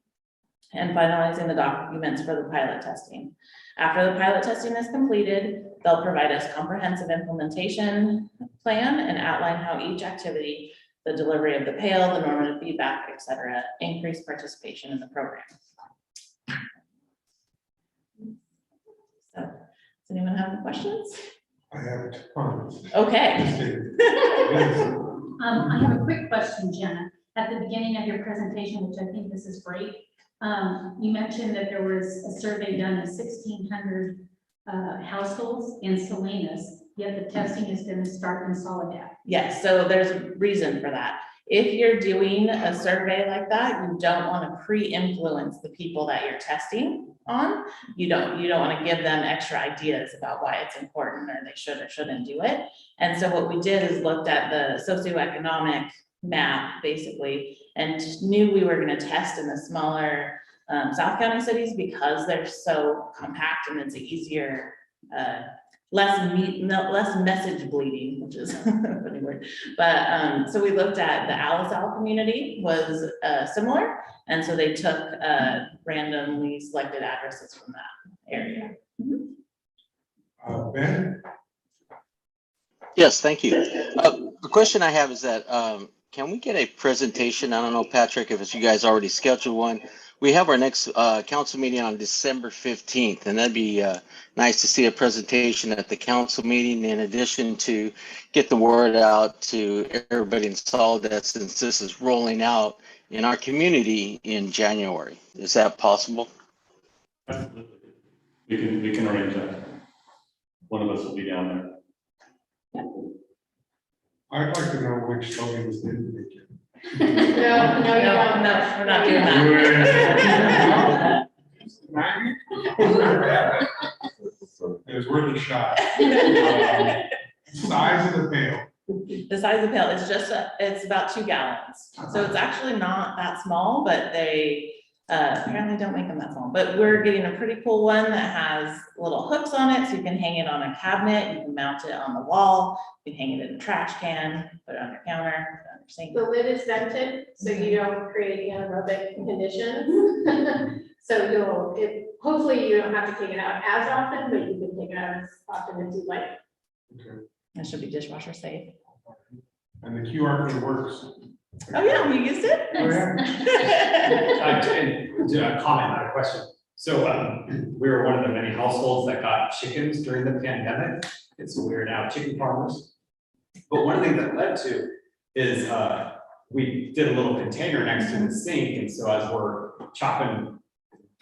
and finalizing the documents for the pilot testing. After the pilot testing is completed, they'll provide us comprehensive implementation plan and outline how each activity, the delivery of the pail, the normative feedback, et cetera, increase participation in the program. So, does anyone have any questions? I have tons. Okay. I have a quick question, Jenna. At the beginning of your presentation, which I think this is great, you mentioned that there was a survey done of 1,600 households in Salinas, yet the testing is going to start in Soledad. Yes, so there's a reason for that. If you're doing a survey like that, you don't want to pre-influence the people that you're testing on. You don't want to give them extra ideas about why it's important or they should or shouldn't do it. And so what we did is looked at the socioeconomic map basically and knew we were going to test in the smaller South County cities because they're so compact and it's easier, less message bleeding, which is a funny word. But so we looked at the Alizal community was similar. And so they took randomly selected addresses from that area. Ben? Yes, thank you. The question I have is that, can we get a presentation? I don't know, Patrick, if you guys already scheduled one. We have our next council meeting on December 15th, and that'd be nice to see a presentation at the council meeting in addition to get the word out to everybody in Soledad since this is rolling out in our community in January. Is that possible? Absolutely. We can arrange that. One of us will be down there. I'd like to know which slogans didn't make it. No, you don't. No, we're not doing that. It was worth a shot. Size of the pail. The size of the pail is it's about 2 gallons. So it's actually not that small, but they apparently don't make them that small. But we're getting a pretty cool one that has little hooks on it, so you can hang it on a cabinet, you can mount it on the wall, you can hang it in a trash can, put it on your counter, put it on your sink. The lid is vented, so you don't create anaerobic conditions. So hopefully you don't have to take it out as often, but you can take it out as often as you like. Okay. That should be dishwasher safe. And the QR code works. Oh yeah, we used it. Oh, yeah. To comment, not a question. So we were one of the many households that got chickens during the pandemic. And so we are now chicken farmers. But one thing that led to is we did a little container next to the sink. And so as we're chopping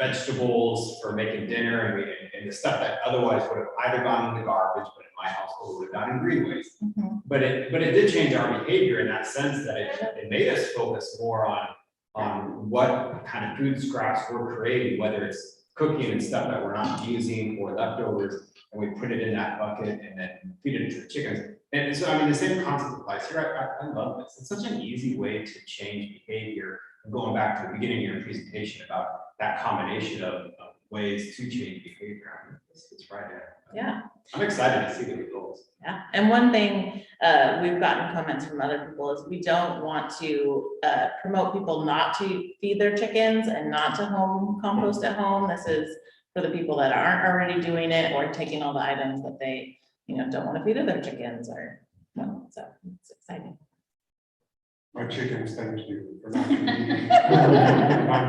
vegetables for making dinner and the stuff that otherwise would have either gone in the garbage, but in my household would have gone in green waste. But it did change our behavior in that sense that it made us focus more on what kind of food scraps we're creating, whether it's cooking and stuff that we're not using or leftovers, and we put it in that bucket and then feed it to the chickens. And so, I mean, the same concept applies here. I love this. It's such an easy way to change behavior. And going back to the beginning of your presentation about that combination of ways to change behavior. It's right there. Yeah. I'm excited to see the results. Yeah, and one thing we've gotten comments from other people is we don't want to promote people not to feed their chickens and not to home compost at home. This is for the people that aren't already doing it or taking all the items that they, don't want to feed to their chickens or, so it's exciting. My chickens, thank you for not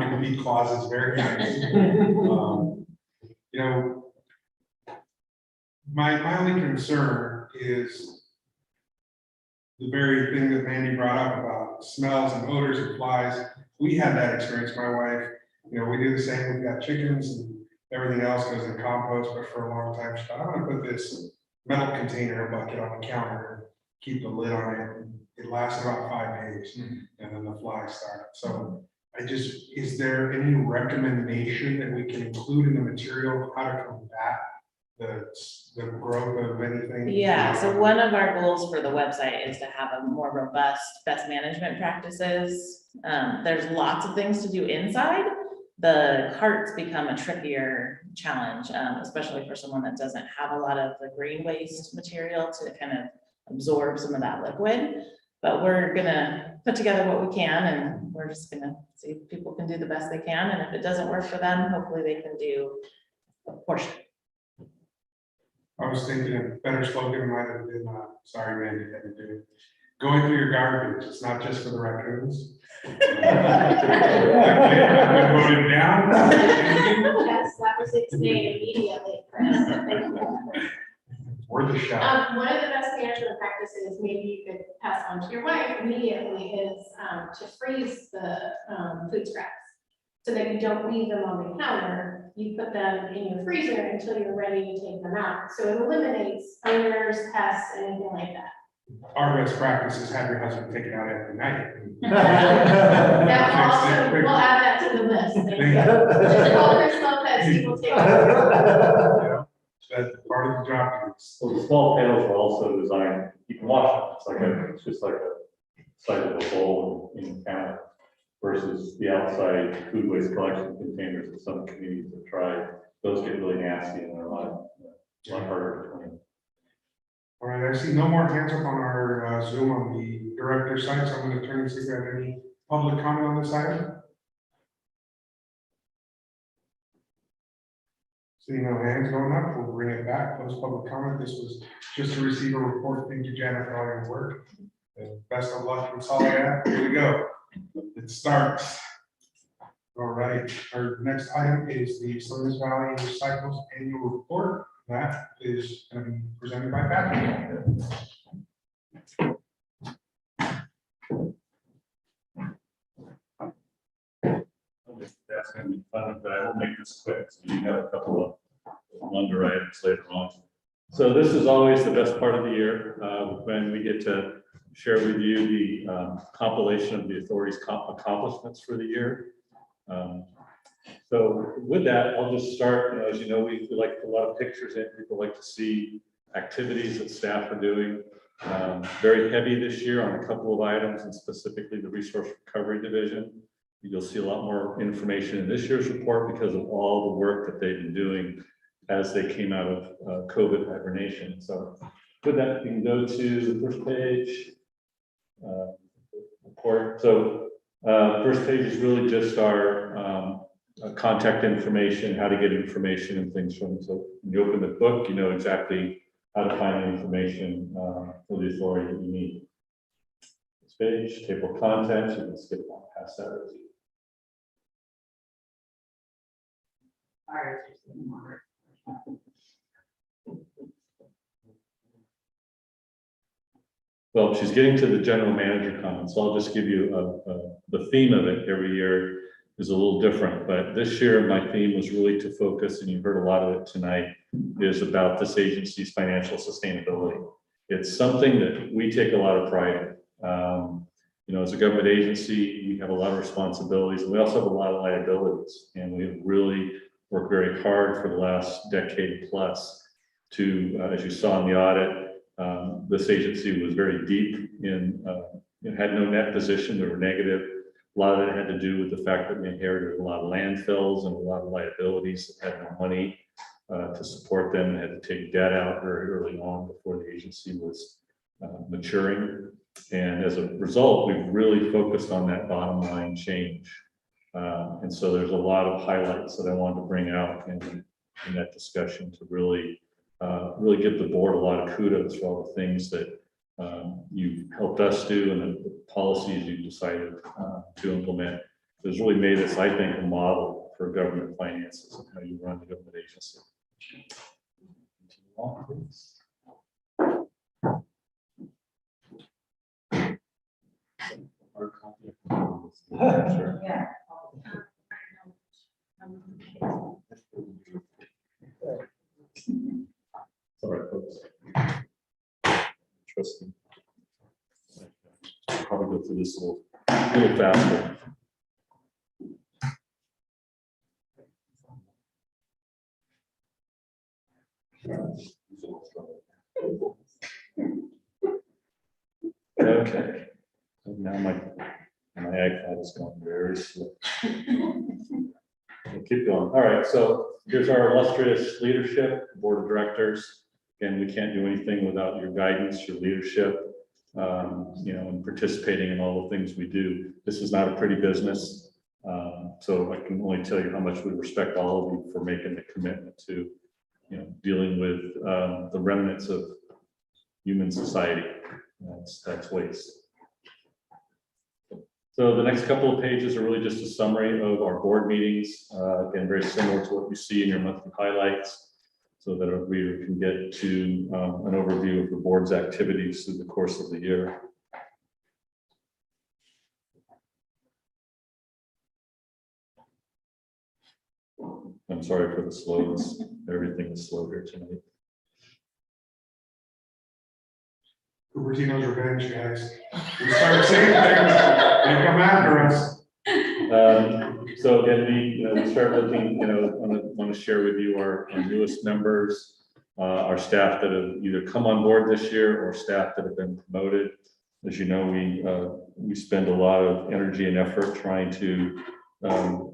non-compete clause is very nice. My only concern is the very thing that Mandy brought up about smells and odors and flies. We had that experience, my wife. We do the same. We've got chickens and everything else goes in compost, but for a long time, she thought, I'm gonna put this metal container bucket on the counter and keep the lid on it. It lasted about 5 days, and then the flies started. So is there any recommendation that we can include in the material how to combat the growth of anything? Yeah, so one of our goals for the website is to have a more robust best management practices. There's lots of things to do inside. The carts become a trickier challenge, especially for someone that doesn't have a lot of the green waste material to kind of absorb some of that liquid. But we're gonna put together what we can, and we're just gonna see if people can do the best they can. And if it doesn't work for them, hopefully they can do a portion. I was thinking a better slogan might have been, sorry, Mandy, had to do it. Going through your garbage, it's not just for the raccoons. Voted down. Yes, that was explained immediately, Chris. Thank you. Worth a shot. One of the best management practices, maybe you could pass on to your wife immediately, is to freeze the food scraps so that you don't leave them on the counter. You put them in your freezer until you're ready to take them out. So it eliminates odors, pests, anything like that. Our best practice is have your husband take it out every night. That also, we'll add that to the list. Thank you. All Chris Lopez, he will take it. That's part of the job. So the small panels are also designed, you can wash them. It's just like a side of a bowl in the counter versus the outside food waste collection containers that some communities have tried. Those get really nasty and they're a lot harder to clean. All right, I see no more hands up on our Zoom on the director side, so I'm going to turn and see if we have any public comment on this item. Seeing no hands going up, we'll bring it back. Close public comment. This was just to receive a report. Thank you, Janet, for all your work. And best of luck with all that. Here we go. It starts. All right. Our next item is the Salinas Valley Recycles Annual Report. That is going to be presented by Patrick. That's going to be fun, but I will make this quick. So you have a couple of longer items later on. So this is always the best part of the year when we get to share with you the compilation of the authority's accomplishments for the year. So with that, I'll just start. As you know, we like a lot of pictures in. People like to see activities that staff are doing. Very heavy this year on a couple of items, and specifically the Resource Recovery Division. You'll see a lot more information in this year's report because of all the work that they've been doing as they came out of COVID hibernation. So with that, you can go to the first page. Report. So first page is really just our contact information, how to get information and things from. So when you open the book, you know exactly how to find the information for the authority that you need. This page, table of contents, you can skip on past that. Well, she's getting to the general manager comments, so I'll just give you the theme of it every year is a little different, but this year my theme was really to focus, and you heard a lot of it tonight, is about this agency's financial sustainability. It's something that we take a lot of pride in. You know, as a government agency, we have a lot of responsibilities, and we also have a lot of liabilities, and we've really worked very hard for the last decade plus to, as you saw in the audit, this agency was very deep in, it had no net position, there were negative. A lot of it had to do with the fact that we inherited a lot of landfills and a lot of liabilities that had no money to support them, and had to take debt out very early on before the agency was maturing. And as a result, we've really focused on that bottom line change. And so there's a lot of highlights that I wanted to bring out in that discussion to really give the board a lot of kudos for all the things that you've helped us do, and the policies you've decided to implement. It's really made us, I think, a model for government finances and how you run the government agency. Yeah. All right, folks. Trust me. I'll probably go through this a little faster. Okay. Now my iPad is going very slow. We'll keep going. All right, so here's our illustrious leadership, board of directors. Again, we can't do anything without your guidance, your leadership, you know, and participating in all the things we do. This is not a pretty business. So I can only tell you how much we respect all of you for making the commitment to, you know, dealing with the remnants of human society. That's waste. So the next couple of pages are really just a summary of our board meetings. Again, very similar to what you see in your monthly highlights, so that a reader can get to an overview of the board's activities through the course of the year. I'm sorry for the slowness. Everything is slow here tonight. Cupertino's revenge, guys. We start saying things, they come after us. So again, we start looking, want to share with you our newest members, our staff that have either come on board this year or staff that have been promoted. As you know, we spend a lot of energy and effort trying to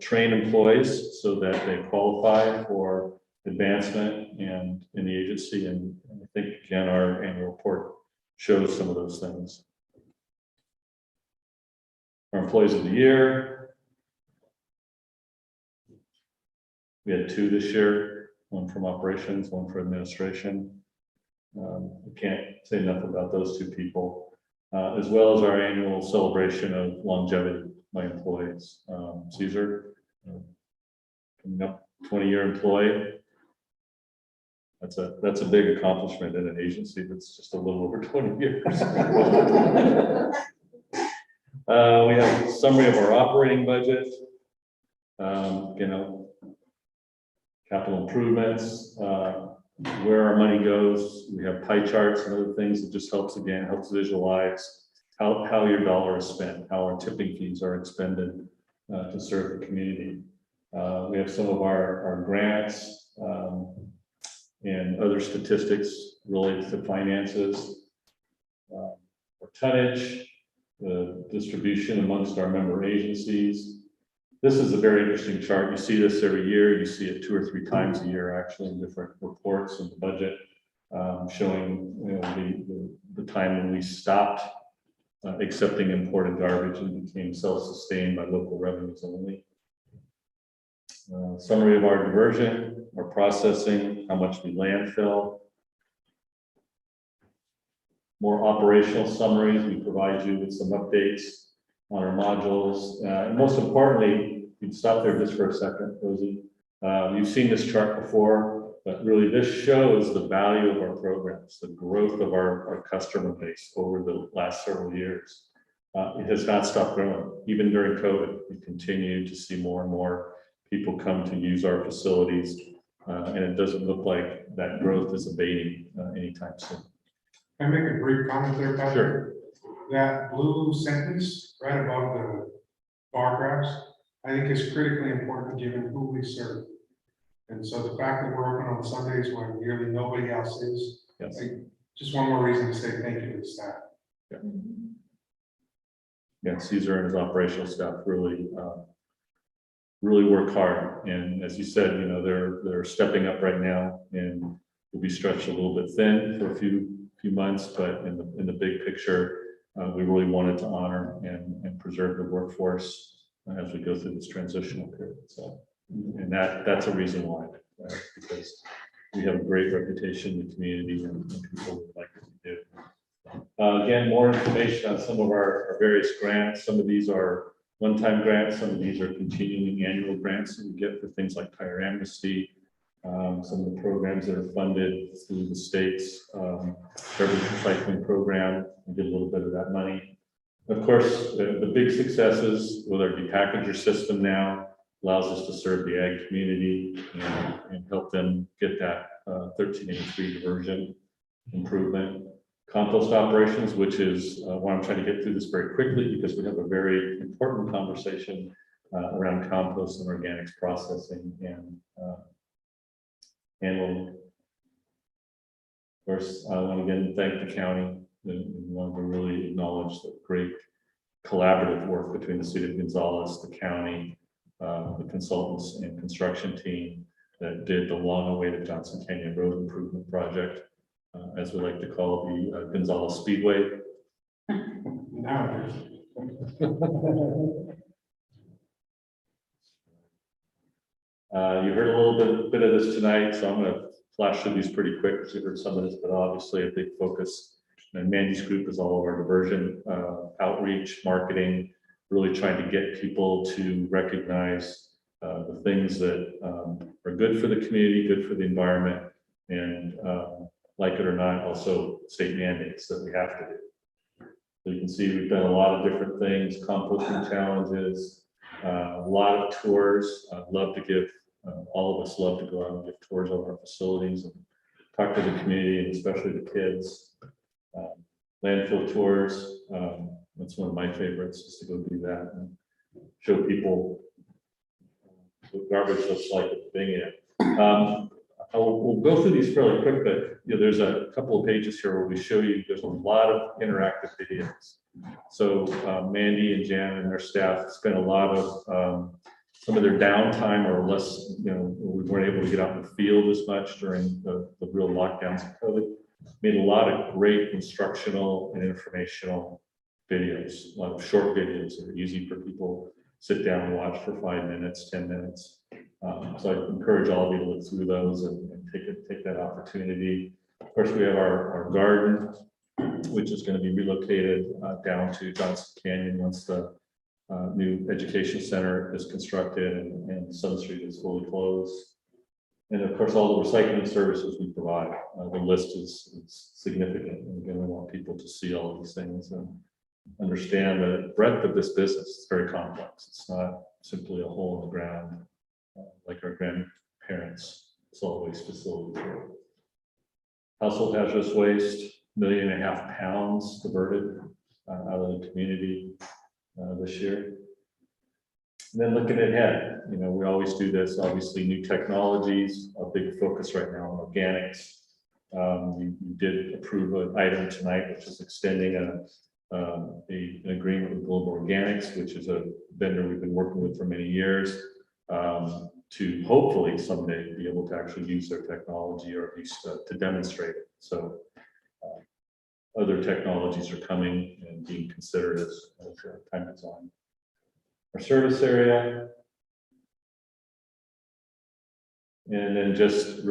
train employees so that they qualify for advancement and in the agency. And I think, again, our annual report shows some of those things. Our employees of the year. We had 2 this year, one from operations, one for administration. We can't say enough about those 2 people, as well as our annual celebration of longevity by employees. Caesar, coming up 20-year employee. That's a big accomplishment in an agency that's just a little over 20 years. We have a summary of our operating budget. Capital improvements, where our money goes. We have pie charts and other things that just helps visualize how your dollar is spent, how our tipping fees are expended to serve the community. We have some of our grants and other statistics related to finances, our tonnage, the distribution amongst our member agencies. This is a very interesting chart. You see this every year. You see it 2 or 3 times a year, actually, in different reports in the budget, showing the time when we stopped accepting imported garbage and became self-sustained by local revenues only. Summary of our diversion, our processing, how much we landfill. More operational summaries. We provide you with some updates on our modules. And most importantly, you can stop there just for a second, Rosie. You've seen this chart before, but really this shows the value of our programs, the growth of our customer base over the last several years. it has not stopped growing. Even during COVID, we continue to see more and more people come to use our facilities. And it doesn't look like that growth is abating anytime soon. Can I make a brief comment there, Patrick? Sure. That blue sentence right above the bar graphs, I think is critically important given who we serve. And so the fact that we're open on Sundays when nearly nobody else is, Yes. just one more reason to say thank you to the staff. Yeah, Caesar and his operational staff really, really work hard. And as you said, you know, they're stepping up right now, and will be stretched a little bit thin for a few months, but in the big picture, we really wanted to honor and preserve the workforce as we go through this transitional period. So, and that's a reason why, right? Because we have a great reputation in the community, and people like what we do. Again, more information on some of our various grants. Some of these are one-time grants. Some of these are continuing annual grants that we get for things like tire amnesty. Some of the programs that are funded through the state's garbage recycling program. We get a little bit of that money. Of course, the big successes with our depackager system now allows us to serve the ag community and help them get that 1383 diversion improvement. Compost operations, which is why I'm trying to get through this very quickly, because we have a very important conversation around compost and organics processing and handling. Of course, I want to again thank the county. We want to really acknowledge the great collaborative work between the city of Gonzales, the county, the consultants and construction team that did the long-awaited Johnson Canyon Road Improvement Project, as we like to call the Gonzales Speedway. You heard a little bit of this tonight, so I'm going to flash through these pretty quick because you heard some of this, but obviously a big focus. And Mandy's group is all of our diversion outreach, marketing, really trying to get people to recognize the things that are good for the community, good for the environment, and like it or not, also state mandates that we have to do. So you can see we've done a lot of different things, composting challenges, a lot of tours. I'd love to give, all of us love to go out and give tours of our facilities and talk to the community, and especially the kids. Landfill tours, that's one of my favorites, is to go do that and show people what garbage looks like at the thing in. We'll go through these fairly quick, but you know, there's a couple of pages here where we show you, there's a lot of interactive videos. So Mandy and Jan and their staff spent a lot of some of their downtime, or less, you know, we weren't able to get out in the field as much during the real lockdowns of COVID. Made a lot of great instructional and informational videos, a lot of short videos that are easy for people to sit down and watch for 5 minutes, 10 minutes. So I encourage all of you to look through those and take that opportunity. Of course, we have our garden, which is going to be relocated down to Johnson Canyon once the new education center is constructed and Sun Street is fully closed. And of course, all the recycling services we provide. The list is significant. And again, we want people to see all of these things and understand the breadth of this business. It's very complex. It's not simply a hole in the ground like our grandparents' solid waste facilities were. Household hazardous waste, 1.5 million pounds diverted out of the community this year. And then looking ahead, you know, we always do this, obviously new technologies, a big focus right now on organics. We did approve an item tonight, which is extending an agreement with Global Organics, which is a vendor we've been working with for many years, to hopefully someday be able to actually use their technology, or at least to demonstrate it. So other technologies are coming and being considered as time goes on. Our service area, and then just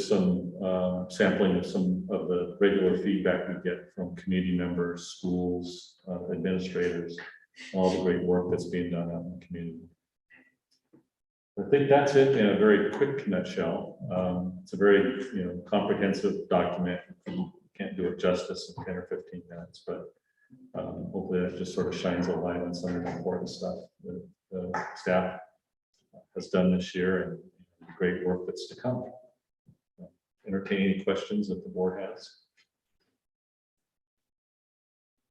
some sampling of some of the regular feedback we get from community members, schools, administrators, all the great work that's being done out in the community. I think that's it in a very quick nutshell. It's a very comprehensive document. Can't do it justice in 10 or 15 minutes, but Hopefully that just sort of shines a light on some of the important stuff that the staff has done this year and the great work that's to come. Entertain any questions that the board has.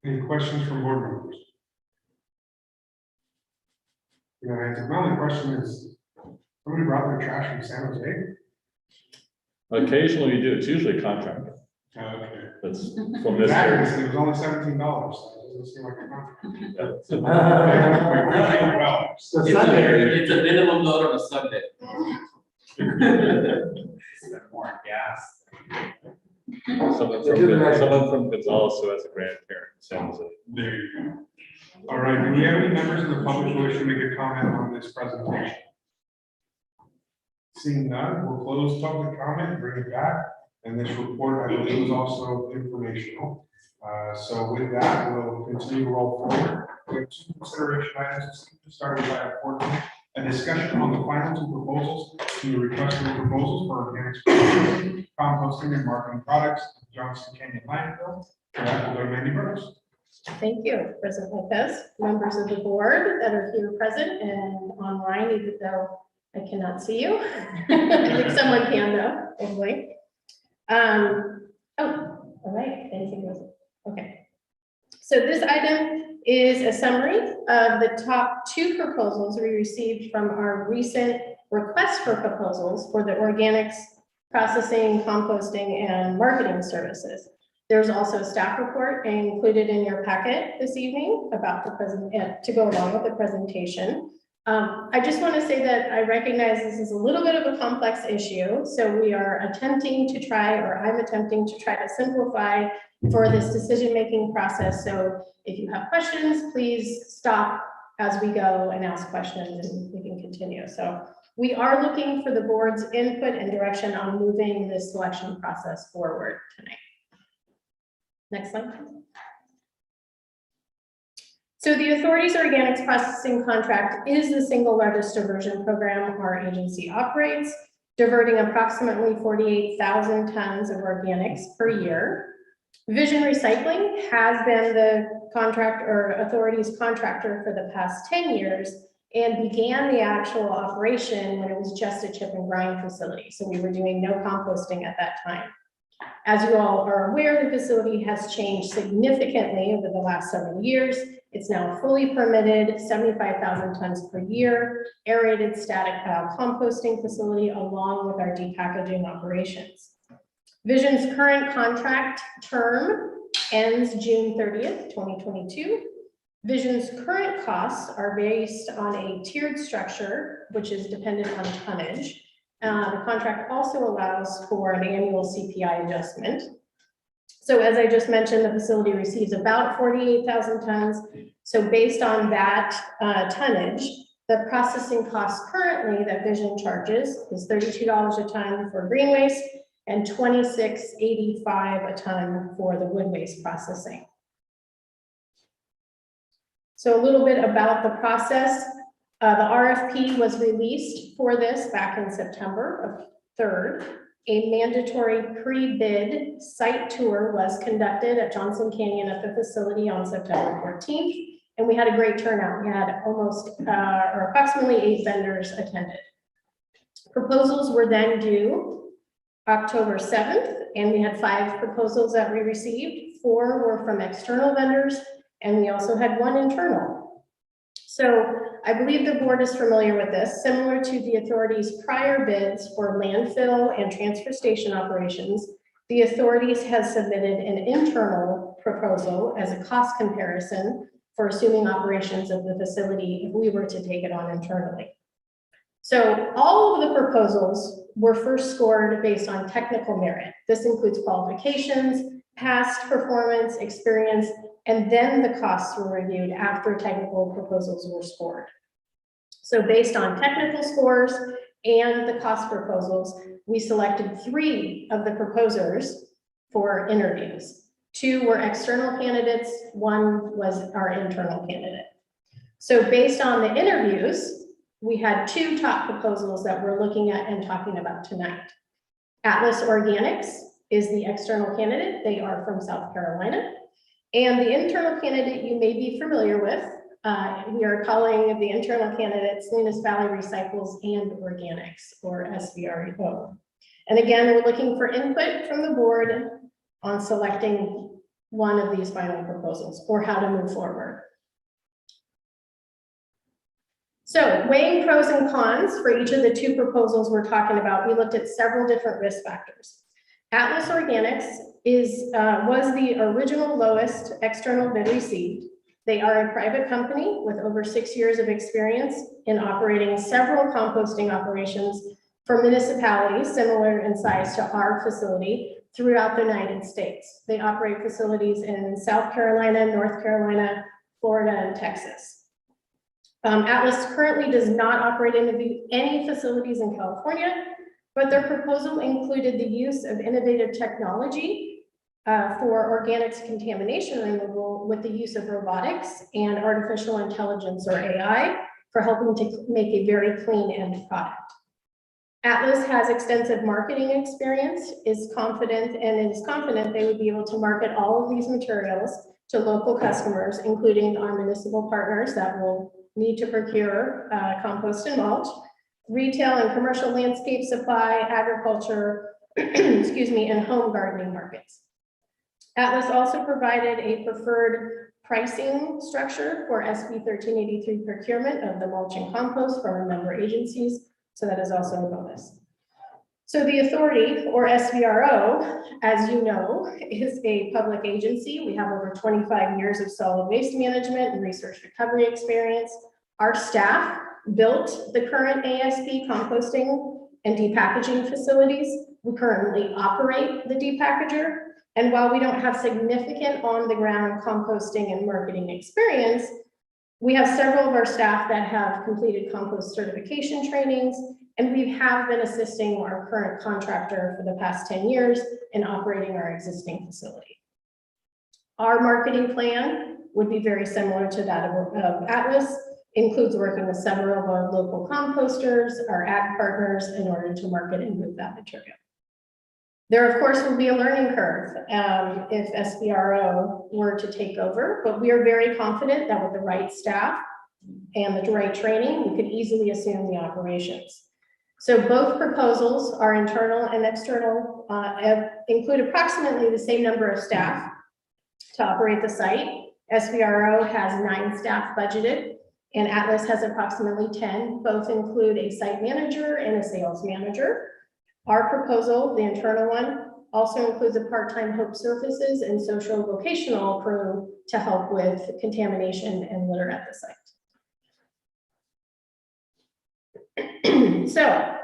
Any questions from board members? My only question is, somebody brought their trash from San Jose? Occasionally you do, it's usually a contractor. Okay. That's from this. It was only $17. So it doesn't seem like a contract. It's a minimum load on a Sunday. More gas. Someone from Gonzales who has a grandparent. Sounds like. There you go. All right, do we have any members of the public who wish to make a comment on this presentation? Seeing none, we'll close public comment, bring it back, and this report, I believe, is also informational. So with that, we'll continue to roll forward. We have two consideration items, starting by important. A discussion on the final two proposals to the request for proposals for organic composting and marketing products, Johnson Canyon Landfill. And that will go to Mandy Brooks. Thank you, President Lopez, members of the board that are here present and online, even though I cannot see you. I think someone can though, hopefully. All right, thank you. Okay. So this item is a summary of the top two proposals we received from our recent request for proposals for the organics processing, composting, and marketing services. There's also a staff report included in your packet this evening about the to go along with the presentation. I just want to say that I recognize this is a little bit of a complex issue, so we are attempting to try, or I'm attempting to try to simplify for this decision-making process. So if you have questions, please stop as we go and ask questions and we can continue. So we are looking for the board's input and direction on moving this selection process forward tonight. Next slide. So the authority's organics processing contract is the single largest diversion program our agency operates, diverting approximately 48,000 tons of organics per year. Vision Recycling has been the contract or authority's contractor for the past 10 years and began the actual operation when it was just a chip and grind facility. So we were doing no composting at that time. As you all are aware, the facility has changed significantly over the last several years. It's now a fully permitted 75,000 tons per year, aerated static pile composting facility along with our depackaging operations. Vision's current contract term ends June 30th, 2022. Vision's current costs are based on a tiered structure, which is dependent on tonnage. The contract also allows for an annual CPI adjustment. So as I just mentioned, the facility receives about 48,000 tons. So based on that tonnage, the processing cost currently that Vision charges is $32 a ton for green waste and $26.85 a ton for the wood waste processing. So a little bit about the process. The RFP was released for this back in September 3rd. A mandatory pre-bid site tour was conducted at Johnson Canyon at the facility on September 14th, and we had a great turnout. We had almost or approximately 8 vendors attended. Proposals were then due October 7th, and we had 5 proposals that we received. 4 were from external vendors, and we also had 1 internal. So I believe the board is familiar with this. Similar to the authority's prior bids for landfill and transfer station operations, the authorities has submitted an internal proposal as a cost comparison for assuming operations of the facility if we were to take it on internally. So all of the proposals were first scored based on technical merit. This includes qualifications, past performance, experience, and then the costs were reviewed after technical proposals were scored. So based on technical scores and the cost proposals, we selected 3 of the proposers for interviews. 2 were external candidates, 1 was our internal candidate. So based on the interviews, we had 2 top proposals that we're looking at and talking about tonight. Atlas Organics is the external candidate. They are from South Carolina. And the internal candidate you may be familiar with, we are calling the internal candidate Salinas Valley Recycles and Organics, or SVREO. And again, we're looking for input from the board on selecting one of these final proposals or how to move forward. So weighing pros and cons for each of the two proposals we're talking about, we looked at several different risk factors. Atlas Organics was the original lowest external bid received. They are a private company with over 6 years of experience in operating several composting operations for municipalities similar in size to our facility throughout the United States. They operate facilities in South Carolina, North Carolina, Florida, and Texas. Atlas currently does not operate any facilities in California, but their proposal included the use of innovative technology for organics contamination removal with the use of robotics and artificial intelligence, or AI, for helping to make a very clean end product. Atlas has extensive marketing experience, is confident they would be able to market all of these materials to local customers, including our municipal partners that will need to procure compost and mulch, retail and commercial landscape supply, agriculture, excuse me, and home gardening markets. Atlas also provided a preferred pricing structure for SB 1383 procurement of the mulch and compost from our member agencies, so that is also a bonus. So the authority, or SVRO, as you know, is a public agency. We have over 25 years of solid waste management and research recovery experience. Our staff built the current ASP composting and depackaging facilities. We currently operate the depackager. And while we don't have significant on-the-ground composting and marketing experience, we have several of our staff that have completed compost certification trainings, and we have been assisting our current contractor for the past 10 years in operating our existing facility. Our marketing plan would be very similar to that of Atlas, includes working with several of our local composters, our ag partners, in order to market and move that material. There, of course, will be a learning curve if SVRO were to take over, but we are very confident that with the right staff and the right training, we could easily assume the operations. So both proposals, our internal and external, include approximately the same number of staff to operate the site. SVRO has 9 staff budgeted, and Atlas has approximately 10. Both include a site manager and a sales manager. Our proposal, the internal one, also includes a part-time Hope Services and social vocational crew to help with contamination and litter at the site. So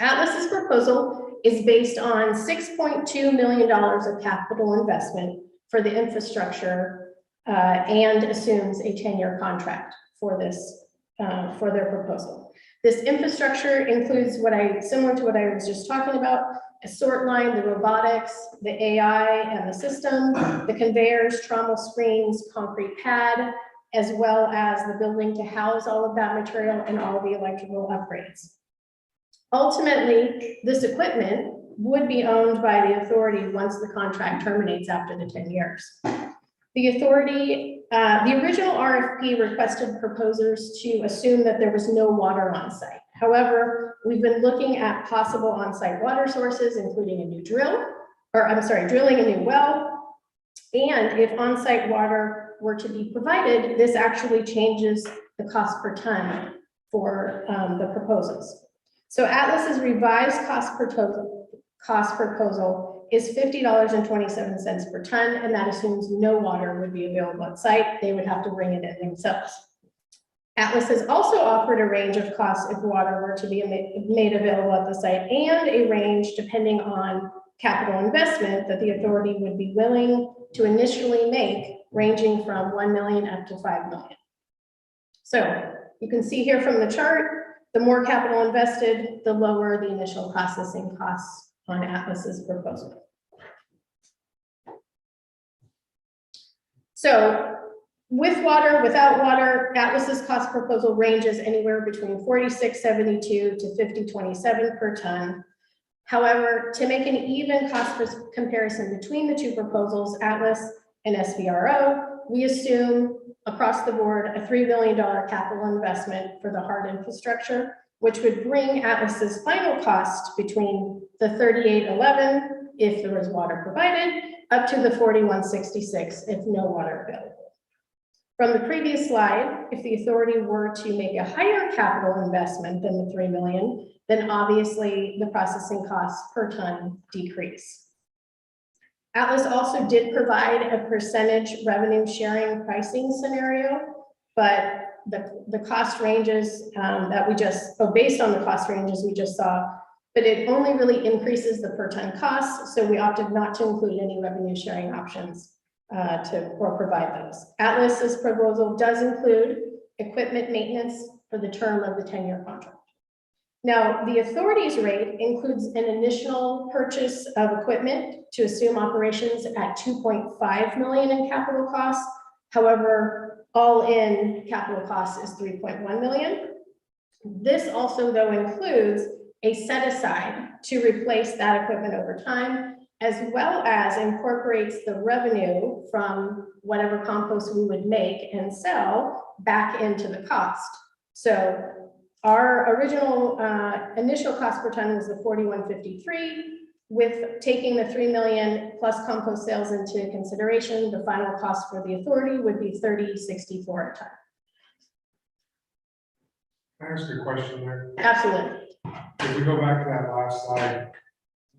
Atlas's proposal is based on $6.2 million of capital investment for the infrastructure and assumes a 10-year contract for this, for their proposal. This infrastructure includes similar to what I was just talking about: a sort line, the robotics, the AI and the system, the conveyors, trommel screens, concrete pad, as well as the building to house all of that material and all of the electrical upgrades. Ultimately, this equipment would be owned by the authority once the contract terminates after the 10 years. The authority, the original RFP requested proposers to assume that there was no water on site. However, we've been looking at possible on-site water sources, including a new drilling a new well. And if on-site water were to be provided, this actually changes the cost per ton for the proposals. So Atlas's revised cost proposal is $50.27 per ton, and that assumes no water would be available on site. They would have to bring it in themselves. Atlas has also offered a range of costs if water were to be made available at the site, and a range depending on capital investment that the authority would be willing to initially make, ranging from $1 million up to $5 million. So you can see here from the chart, the more capital invested, the lower the initial processing costs on Atlas's proposal. So with water, without water, Atlas's cost proposal ranges anywhere between $46.72 to $50.27 per ton. However, to make an even cost comparison between the two proposals, Atlas and SVRO, we assume across the board a $3 billion capital investment for the hard infrastructure, which would bring Atlas's final cost between the 3811 if there was water provided, up to the 4166 if no water available. From the previous slide, if the authority were to make a higher capital investment than the $3 million, then obviously the processing costs per ton decrease. Atlas also did provide a percentage revenue sharing pricing scenario, but the cost ranges that we just, based on the cost ranges we just saw, but it only really increases the per ton cost, so we opted not to include any revenue sharing options or provide those. Atlas's proposal does include equipment maintenance for the term of the 10-year contract. Now, the authority's rate includes an initial purchase of equipment to assume operations at $2.5 million in capital costs. However, all in capital costs is $3.1 million. This also, though, includes a set aside to replace that equipment over time, as well as incorporates the revenue from whatever compost we would make and sell back into the cost. So our original initial cost per ton was the 4153. With taking the 3 million plus compost sales into consideration, the final cost for the authority would be 3064 a ton. Can I ask a question there? Absolutely. If we go back to that last slide,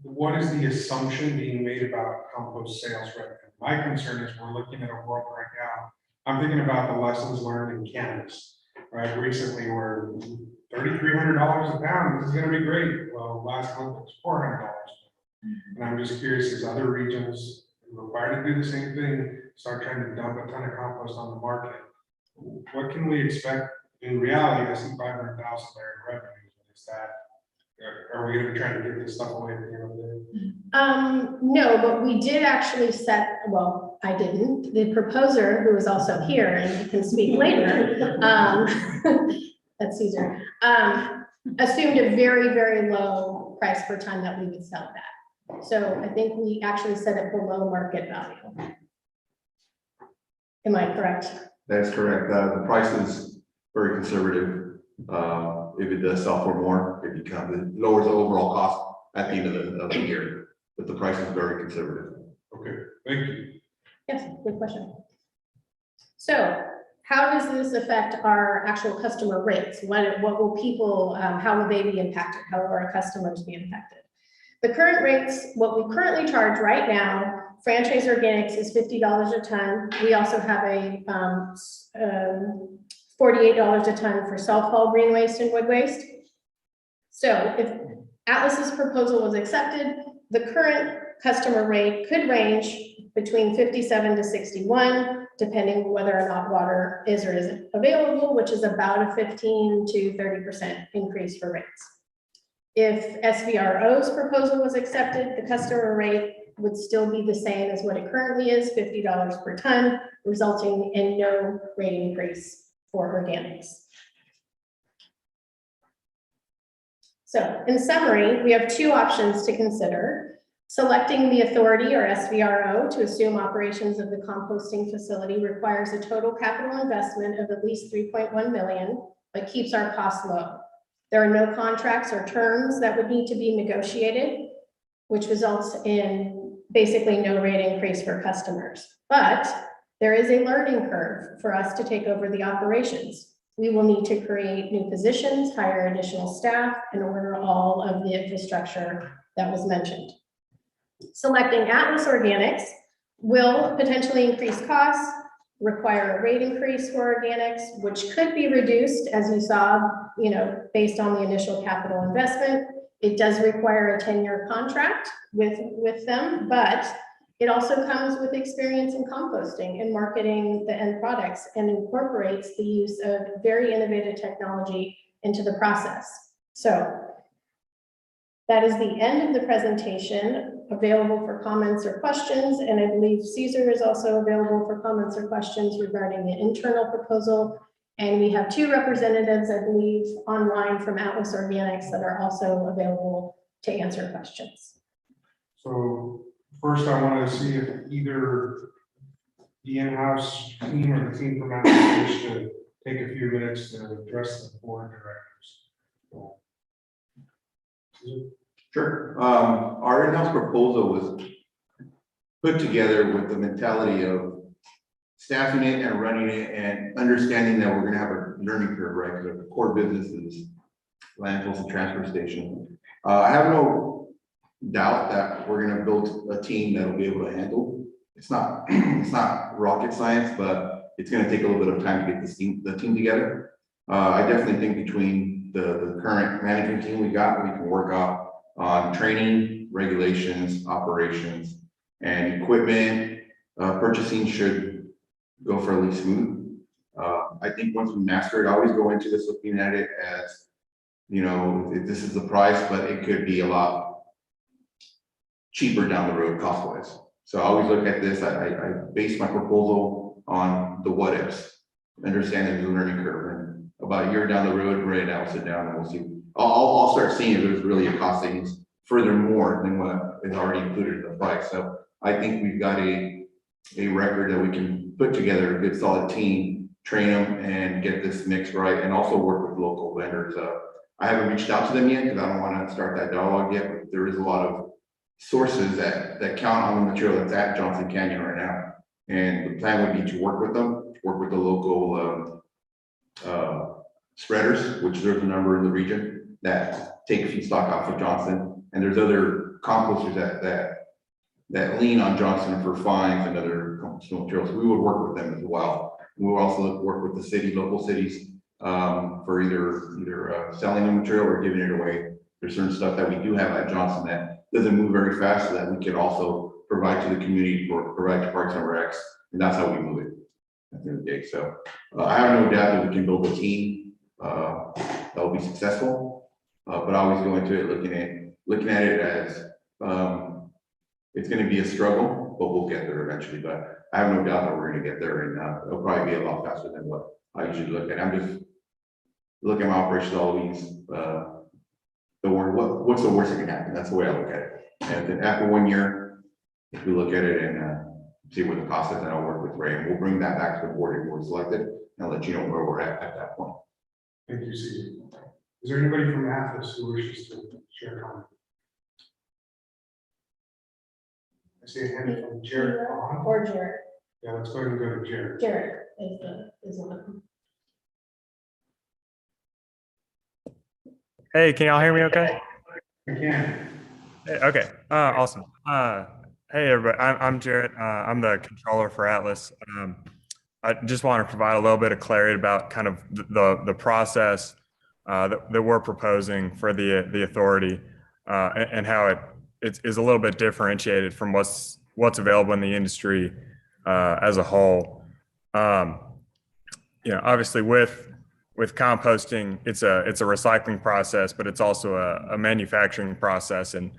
what is the assumption being made about compost sales revenue? My concern is we're looking at a world right now. I'm thinking about the lessons learned in cannabis, right? Recently, we're $3,300 a pound. This is going to be great. Well, last month it was $400. And I'm just curious, as other regions required to do the same thing, start trying to dump a ton of compost on the market, what can we expect? In reality, I see 500,000 there in revenue. Is that, are we going to be trying to get this stuff away at the end of the day? No, but we did actually set, well, I didn't. The proposer, who is also here and can speak later, that's Caesar, assumed a very, very low price per ton that we would sell it at. So I think we actually set it below market value. Am I correct? That's correct. The price is very conservative. If it does sell for more, it lowers the overall cost at the end of the year. But the price is very conservative. Okay, thank you. Yes, good question. So how does this affect our actual customer rates? What will people, how will they be impacted? How will our customers be impacted? The current rates, what we currently charge right now, franchise organics is $50 a ton. We also have a $48 a ton for self-haul green waste and wood waste. So if Atlas's proposal was accepted, the current customer rate could range between 57 to 61, depending whether or not water is or isn't available, which is about a 15 to 30% increase for rates. If SVRO's proposal was accepted, the customer rate would still be the same as what it currently is, $50 per ton, resulting in no rate increase for organics. So in summary, we have two options to consider. Selecting the authority or SVRO to assume operations of the composting facility requires a total capital investment of at least 3.1 million, but keeps our costs low. There are no contracts or terms that would need to be negotiated, which results in basically no rate increase for customers. But there is a learning curve for us to take over the operations. We will need to create new positions, hire additional staff, and order all of the infrastructure that was mentioned. Selecting Atlas Organics will potentially increase costs, require a rate increase for organics, which could be reduced, as you saw, based on the initial capital investment. It does require a 10-year contract with them, but it also comes with experience in composting and marketing the end products and incorporates the use of very innovative technology into the process. So that is the end of the presentation, available for comments or questions. And I believe Caesar is also available for comments or questions regarding the internal proposal. And we have two representatives, I believe, online from Atlas Organics that are also available to answer questions. So first, I want to see if either the in-house team or the team from Massachusetts to take a few minutes to address the board directors. Sure. Our in-house proposal was put together with the mentality of staffing it and running it and understanding that we're gonna have a learning curve, right? Because the core business is landfills and transfer station. I have no doubt that we're gonna build a team that'll be able to handle. It's not rocket science, but it's gonna take a little bit of time to get the team together. I definitely think between the current management team we got, we can work out on training, regulations, operations, and equipment. Purchasing should go fairly smooth. I think once we master it, I always go into this looking at it as, you know, this is the price, but it could be a lot cheaper down the road cost-wise. So I always look at this, I base my proposal on the what ifs, understanding the learning curve, and about a year down the road, Ray, I'll sit down and we'll see. I'll start seeing if there's really a cost savings furthermore than what is already included in the price. So I think we've got a record that we can put together a good solid team, train them and get this mix right, and also work with local vendors. I haven't reached out to them yet because I don't want to start that dialogue yet, but there is a lot of sources that count on the material that's at Johnson Canyon right now. And the plan would be to work with them, work with the local spreaders, which there's a number in the region that take feedstock off of Johnson. And there's other composters that lean on Johnson for fines and other compostal materials. We would work with them as well. We would also work with the local cities for either selling the material or giving it away. There's certain stuff that we do have at Johnson that doesn't move very fast, so that we can also provide to the community or provide to Parks and Recs, and that's how we move it at the end of the day. So I have no doubt that we can build a team that will be successful, but I always go into it looking at it as it's going to be a struggle, but we'll get there eventually. But I have no doubt that we're going to get there, and it'll probably be a lot faster than what I usually look at. I'm just looking at my operations always. What's the worst that can happen? That's the way I look at it. And then after 1 year, if we look at it and see what the cost is, then I'll work with Ray, and we'll bring that back to the board if we're selected, and I'll let you know where we're at that point. Thank you, Caesar. Is there anybody from Athos who wishes to share a comment? I see a hand from Jared. Or Jared. Yeah, let's go ahead and go to Jared. Jared is one of them. Hey, can y'all hear me okay? I can. Hey, okay, awesome. Hey, everybody, I'm Jarrett. I'm the controller for Atlas. I just want to provide a little bit of clarity about kind of the process that we're proposing for the authority and how it is a little bit differentiated from what's available in the industry as a whole. You know, obviously with composting, it's a recycling process, but it's also a manufacturing process, and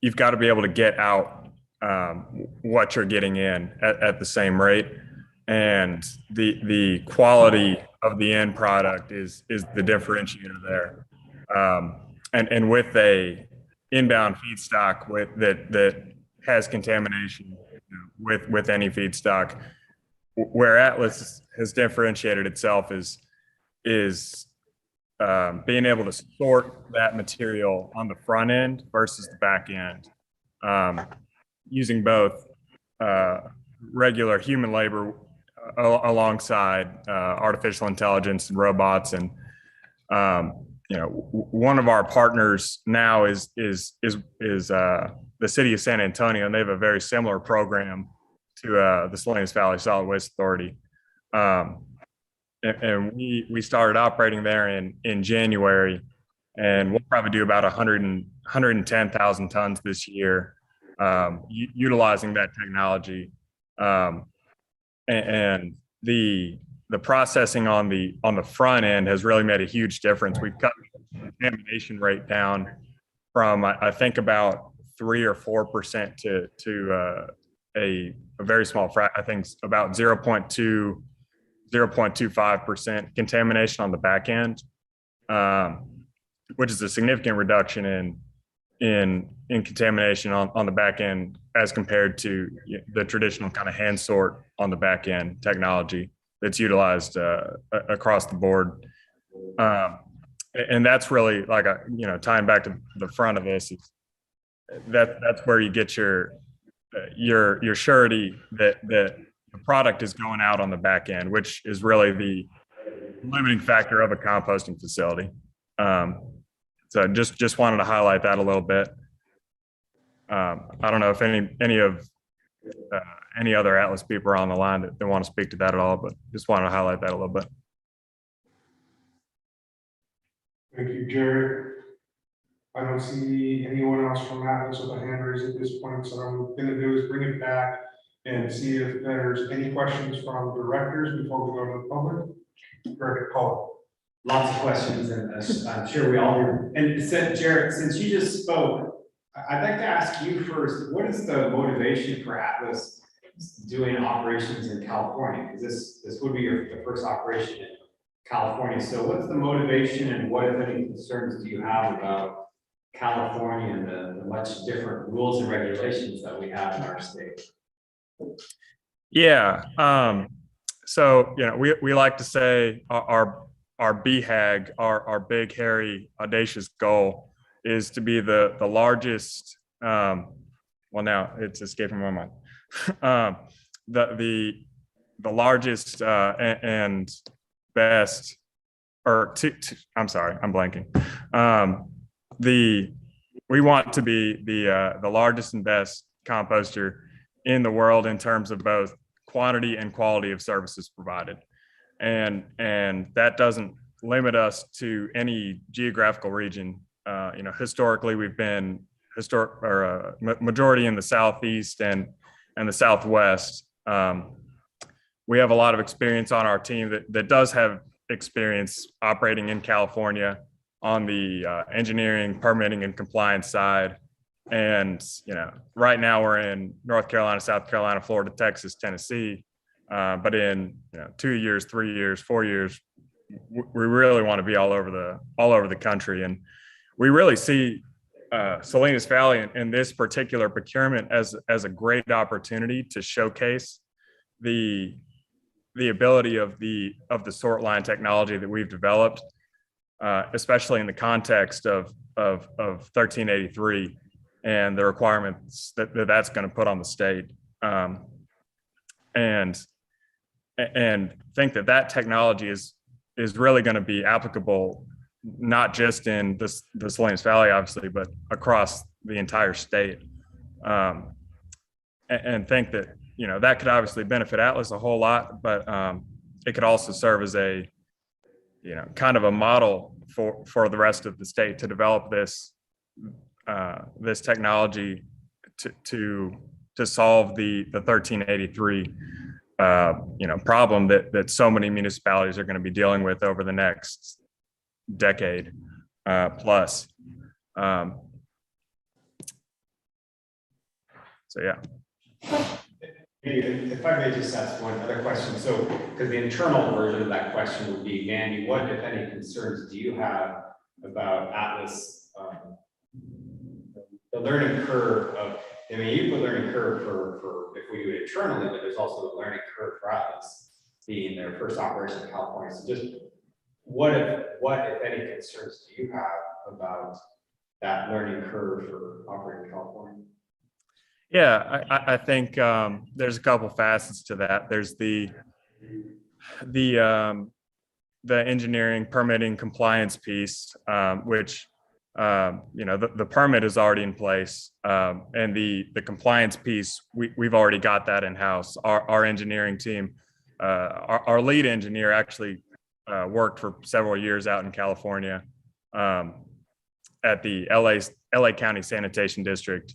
you've got to be able to get out what you're getting in at the same rate, and the quality of the end product is the differentiator there. And with a inbound feedstock that has contamination, you know, with any feedstock, where Atlas has differentiated itself is being able to sort that material on the front end versus the back end, using both regular human labor alongside artificial intelligence and robots. And you know, one of our partners now is the city of San Antonio, and they have a very similar program to the Salinas Valley Solid Waste Authority. And we started operating there in January, and we'll probably do about 110,000 tons this year, utilizing that technology. And the processing on the front end has really made a huge difference. We've cut the contamination rate down from I think about 3 or 4% to a very small I think about 0.25% contamination on the back end, which is a significant reduction in contamination on the back end as compared to the traditional kind of hand sort on the back end technology that's utilized across the board. And that's really like tying back to the front of this, that's where you get your surety that the product is going out on the back end, which is really the limiting factor of a composting facility. So just wanted to highlight that a little bit. I don't know if any other Atlas people are on the line that want to speak to that at all, but just wanted to highlight that a little bit. Thank you, Jared. I don't see anyone else from Atlas with a hand raised at this point, so what I'm gonna do is bring it back and see if there's any questions from directors before we go to the public. Director Cole. Lots of questions, and I'm sure we all do. And Jared, since you just spoke, I'd like to ask you first, what is the motivation for Atlas doing operations in California? Because this would be the first operation in California. So what's the motivation, and what, if any, concerns do you have about California and the much different rules and regulations that we have in our state? Yeah. So, we like to say our BHAG, our big, hairy, audacious goal is to be the largest, well, now it's escaping my mind. The largest and best, or I'm sorry, I'm blanking. We want to be the largest and best composter in the world in terms of both quantity and quality of services provided. And that doesn't limit us to any geographical region. Historically, we've been majority in the Southeast and the Southwest. We have a lot of experience on our team that does have experience operating in California on the engineering, permitting, and compliance side. And, right now we're in North Carolina, South Carolina, Florida, Texas, Tennessee. But in 2 years, 3 years, 4 years, we really want to be all over the country. And we really see Salinas Valley in this particular procurement as a great opportunity to showcase the ability of the sort line technology that we've developed, especially in the context of 1383 and the requirements that's going to put on the state, and think that technology is really going to be applicable not just in the Salinas Valley, obviously, but across the entire state, and think that that could obviously benefit Atlas a whole lot, but it could also serve as a kind of a model for the rest of the state to develop this technology to solve the 1383 problem that so many municipalities are going to be dealing with over the next decade plus. So yeah. If I may just ask one other question. So, because the internal version of that question would be, Mandy, what, if any, concerns do you have about Atlas, the learning curve of, you put learning curve for if we do it internally, but there's also the learning curve for Atlas being their first operation in California. So just what if any concerns do you have about that learning curve for operating in California? Yeah, I think there's a couple facets to that. There's the engineering, permitting, compliance piece, which the permit is already in place, and the compliance piece we've already got that in house. Our engineering team, our lead engineer actually worked for several years out in California at the LA County Sanitation District.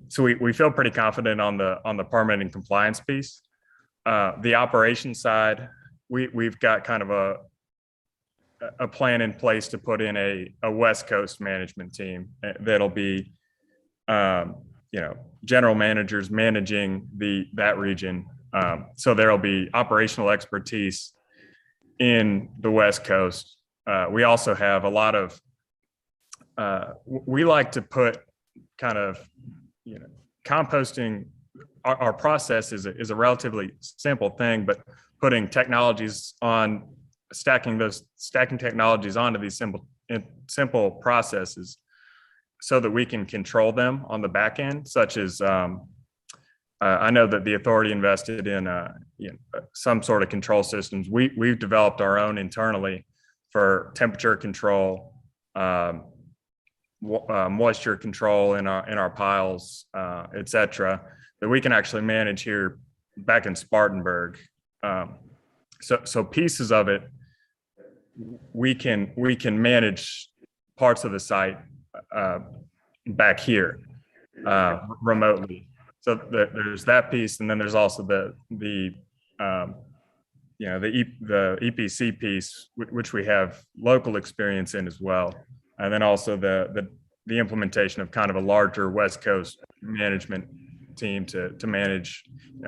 So we feel pretty confident on the permitting compliance piece. The operations side, we've got kind of a plan in place to put in a West Coast management team that'll be, general managers managing that region. So there'll be operational expertise in the West Coast. We also have a lot of we like to put kind of, composting, our process is a relatively simple thing, but putting technologies on, stacking technologies onto these simple processes so that we can control them on the back end, such as, I know that the authority invested in some sort of control systems. We've developed our own internally for temperature control, moisture control in our piles, et cetera, that we can actually manage here back in Spartanburg. So pieces of it, we can manage parts of the site back here remotely. So there's that piece, and then there's also the EPC piece, which we have local experience in as well, and then also the implementation of kind of a larger West Coast management team to manage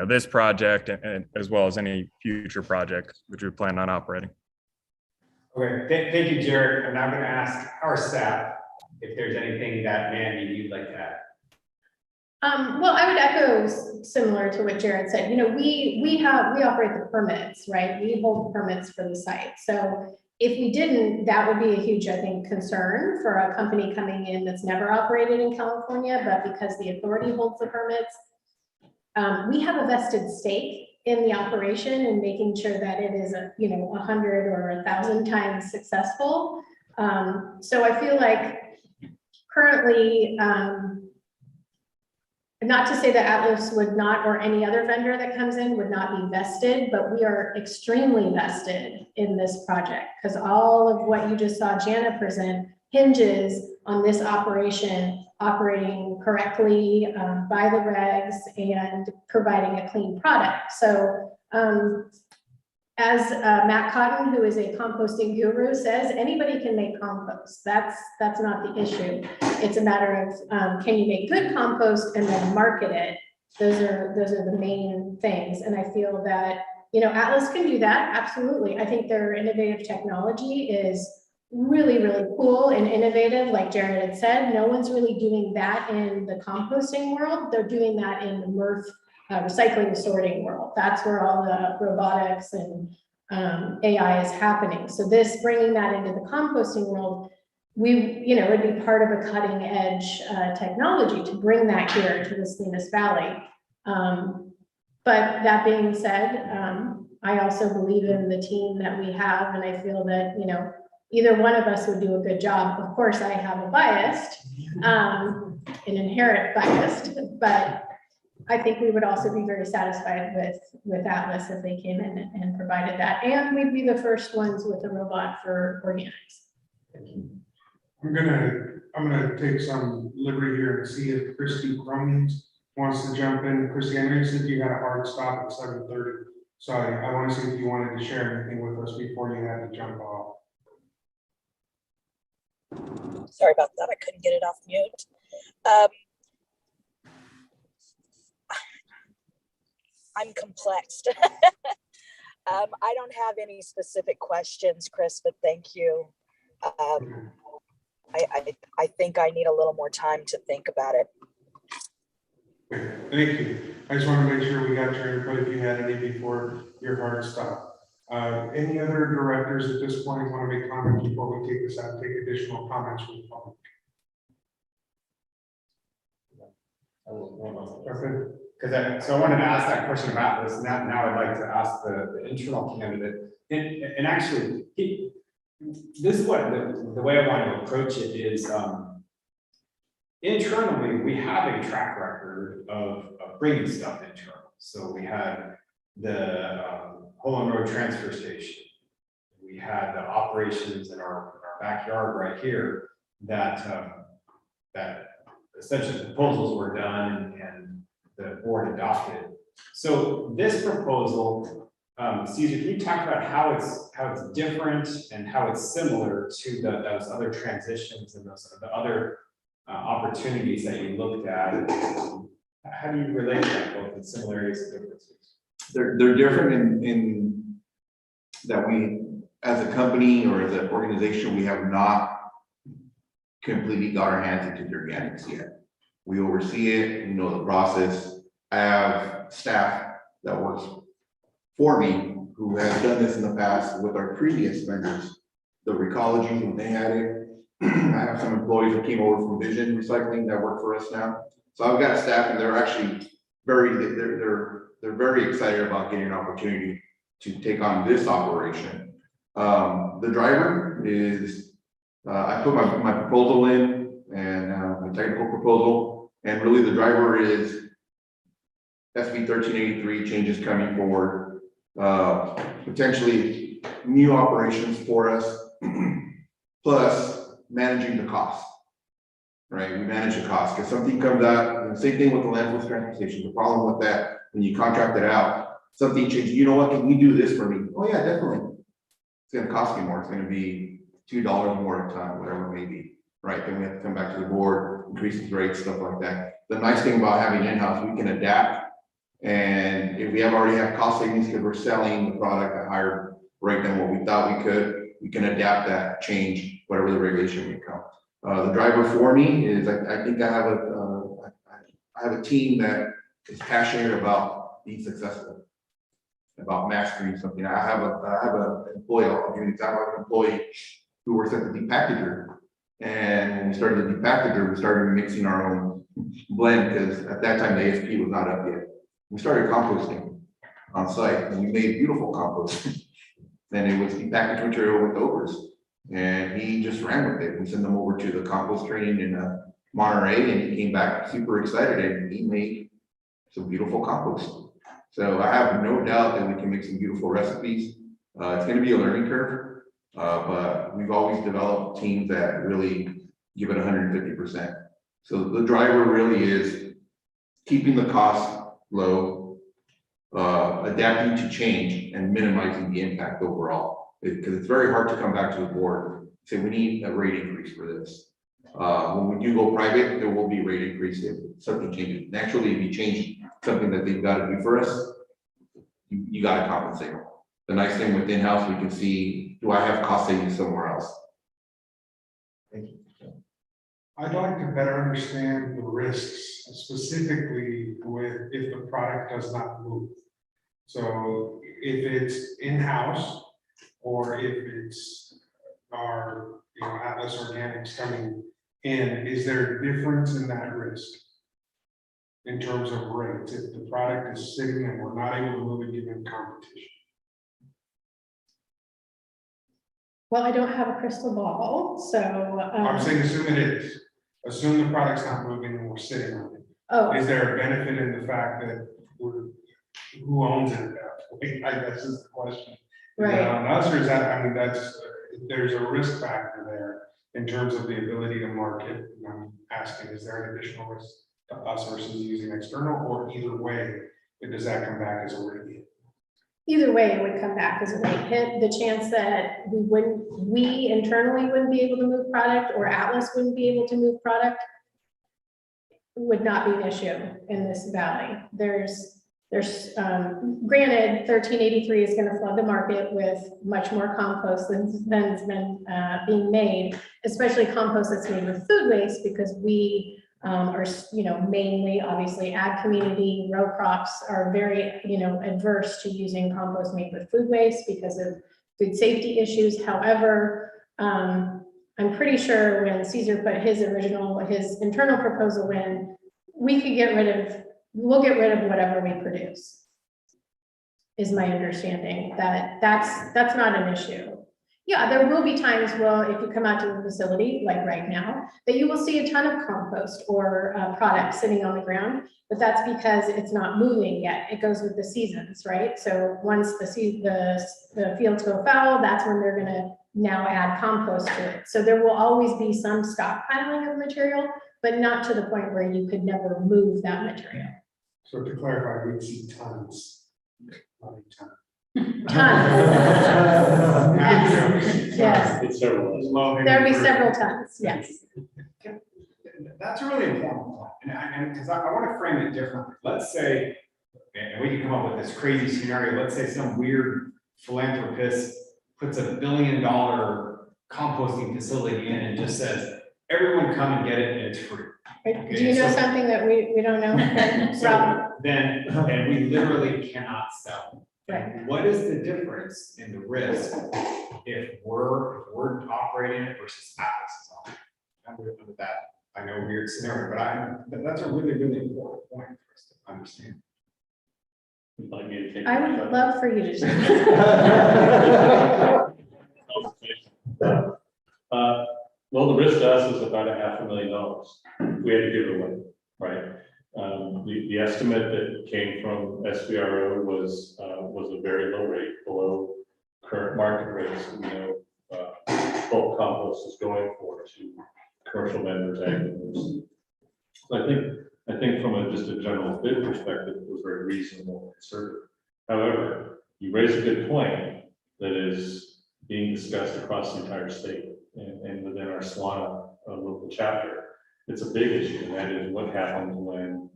this project and as well as any future projects which we plan on operating. Okay, thank you, Jared. I'm now going to ask our staff if there's anything that Mandy you'd like to add. Well, I would echo similar to what Jared said. We operate the permits, right? We hold permits for the site. So if we didn't, that would be a huge, I think, concern for a company coming in that's never operated in California, but because the authority holds the permits, we have a vested stake in the operation and making sure that it is 100 or 1,000 times successful. So I feel like currently, not to say that Atlas would not, or any other vendor that comes in would not be vested, but we are extremely vested in this project because all of what you just saw Jana present hinges on this operation operating correctly by the regs and providing a clean product. So as Matt Cotton, who is a composting guru, says, anybody can make compost. That's not the issue. It's a matter of can you make good compost and then market it. Those are the main things. And I feel that Atlas can do that, absolutely. I think their innovative technology is really, really cool and innovative. Like Jared had said, no one's really doing that in the composting world. They're doing that in the MRF recycling and sorting world. That's where all the robotics and AI is happening. So this, bringing that into the composting world, it'd be part of a cutting edge technology to bring that here to the Salinas Valley. But that being said, I also believe in the team that we have, and I feel that, either one of us would do a good job. Of course, I have a bias, an inherent bias, but I think we would also be very satisfied with Atlas if they came in and provided that. And we'd be the first ones with a robot for organics. I'm gonna take some liberty here and see if Christy Cronin wants to jump in. Christy, I know you said you had a hard stop at 7:30. So I want to see if you wanted to share anything with us before you had to jump off. Sorry about that. I couldn't get it off mute. I'm complexed. I don't have any specific questions, Chris, but thank you. I think I need a little more time to think about it. Thank you. I just want to make sure we got your input if you had any before your hard stop. Any other directors at this point want to make comments before we take this out, take additional comments from the public? Okay. So I wanted to ask that question about this. Now I'd like to ask the internal candidate. And actually, this is what the way I want to approach it is, internally, we have a track record of bringing stuff internal. So we had the Holland Road transfer station. We had the operations in our backyard right here that essentially proposals were done and the board adopted. So this proposal, Caesar, can you talk about how it's different and how it's similar to those other transitions and the other opportunities that you looked at? How do you relate to that, both the similarities and differences? They're different in that we, as a company or as an organization, we have not completely got our hands into the organics yet. We oversee it, we know the process. I have staff that works for me who have done this in the past with our previous vendors. The Recology, when they had it. I have some employees that came over from Vision Recycling that work for us now. So I've got staff and they're actually they're very excited about getting an opportunity to take on this operation. The driver is, I put my proposal in and my technical proposal, and really the driver is SB 1383 changes coming forward, potentially new operations for us, plus managing the cost. Right, we manage the cost because something comes out, and same thing with the landfill transportation. The problem with that, when you contract it out, something changes. You know what? Can you do this for me? Oh yeah, definitely. It's going to cost me more. It's going to be $2 more a ton, whatever it may be. Right, then we have to come back to the board, increase the rates, stuff like that. The nice thing about having in-house, we can adapt, and if we already have cost savings because we're selling the product at a higher rate than what we thought we could, we can adapt that, change whatever the regulation may come. The driver for me is, I think I have a team that is passionate about being successful, about mastering something. I have an employee, I'll give you an example, I have an employee who works at the depackager. And when we started the depackager, we started mixing our own blend because at that time the ASP was not up yet. We started composting on site and we made beautiful compost. Then it was depackaged material with overs. And he just ran with it. We sent them over to the compost training in Monterey, and he came back super excited, and he made some beautiful compost. So I have no doubt that we can make some beautiful recipes. It's going to be a learning curve, but we've always developed teams that really give it 150%. So the driver really is keeping the cost low, adapting to change, and minimizing the impact overall. Because it's very hard to come back to the board and say we need a rate increase for this. When we do go private, there will be rate increase if something changes. Naturally, if you change something that they've got to do for us, you got to compensate them. The nice thing with in-house, we can see, do I have cost savings somewhere else? Thank you. I'd like to better understand the risks, specifically with if the product does not move. So if it's in-house, or if it's our, Atlas Organics coming in, is there a difference in that risk in terms of rates if the product is sitting and we're not able to move it given competition? Well, I don't have a crystal ball, so. I'm saying assume it is. Assume the product's not moving and we're sitting on it. Oh. Is there a benefit in the fact that who owns it at that point? I guess is the question. Is that on us, or is that, there's a risk factor there in terms of the ability to market. And I'm asking, is there an additional risk to us versus using external, or either way, does that come back as a rate hit? Either way, it would come back as a rate hit. The chance that we internally wouldn't be able to move product, or Atlas wouldn't be able to move product, would not be an issue in this valley. There's granted, 1383 is going to flood the market with much more compost than's been being made, especially compost that's made with food waste, because we are, mainly obviously ag community, row crops are very, adverse to using compost made with food waste because of food safety issues. However, I'm pretty sure when Caesar put his internal proposal in, we'll get rid of whatever we produce, is my understanding. That's not an issue. Yeah, there will be times, if you come out to the facility, like right now, that you will see a ton of compost or product sitting on the ground, but that's because it's not moving yet. It goes with the seasons, right? So once the fields go fallow, that's when they're gonna now add compost to it. So there will always be some stockpiling of material, but not to the point where you could never move that material. So to clarify, we'd see tons. Tons. Yes. There'll be several tons, yes. That's a really important point. And because I want to frame it differently. Let's say, and we can come up with this crazy scenario. Let's say some weird philanthropist puts $1 billion composting facility in and just says, everyone come and get it and it's free. Do you know something that we don't know? Rob? So then we literally cannot sell. Right. What is the difference in the risk if we're operating it versus Atlas is operating? I'm with that. I know weird scenario, but that's a really, really important point for us to understand. I would love for you to do Well, the risk to us is about $500,000. We had to give it away, right? The estimate that came from SBRO was a very low rate, below current market rates. You know, bulk compost is going for to commercial vendors, ag vendors. So I think from just a general bid perspective, it was very reasonable and conservative. However, you raise a good point that is being discussed across the entire state and within our Solana local chapter. It's a big issue, and that is what happens when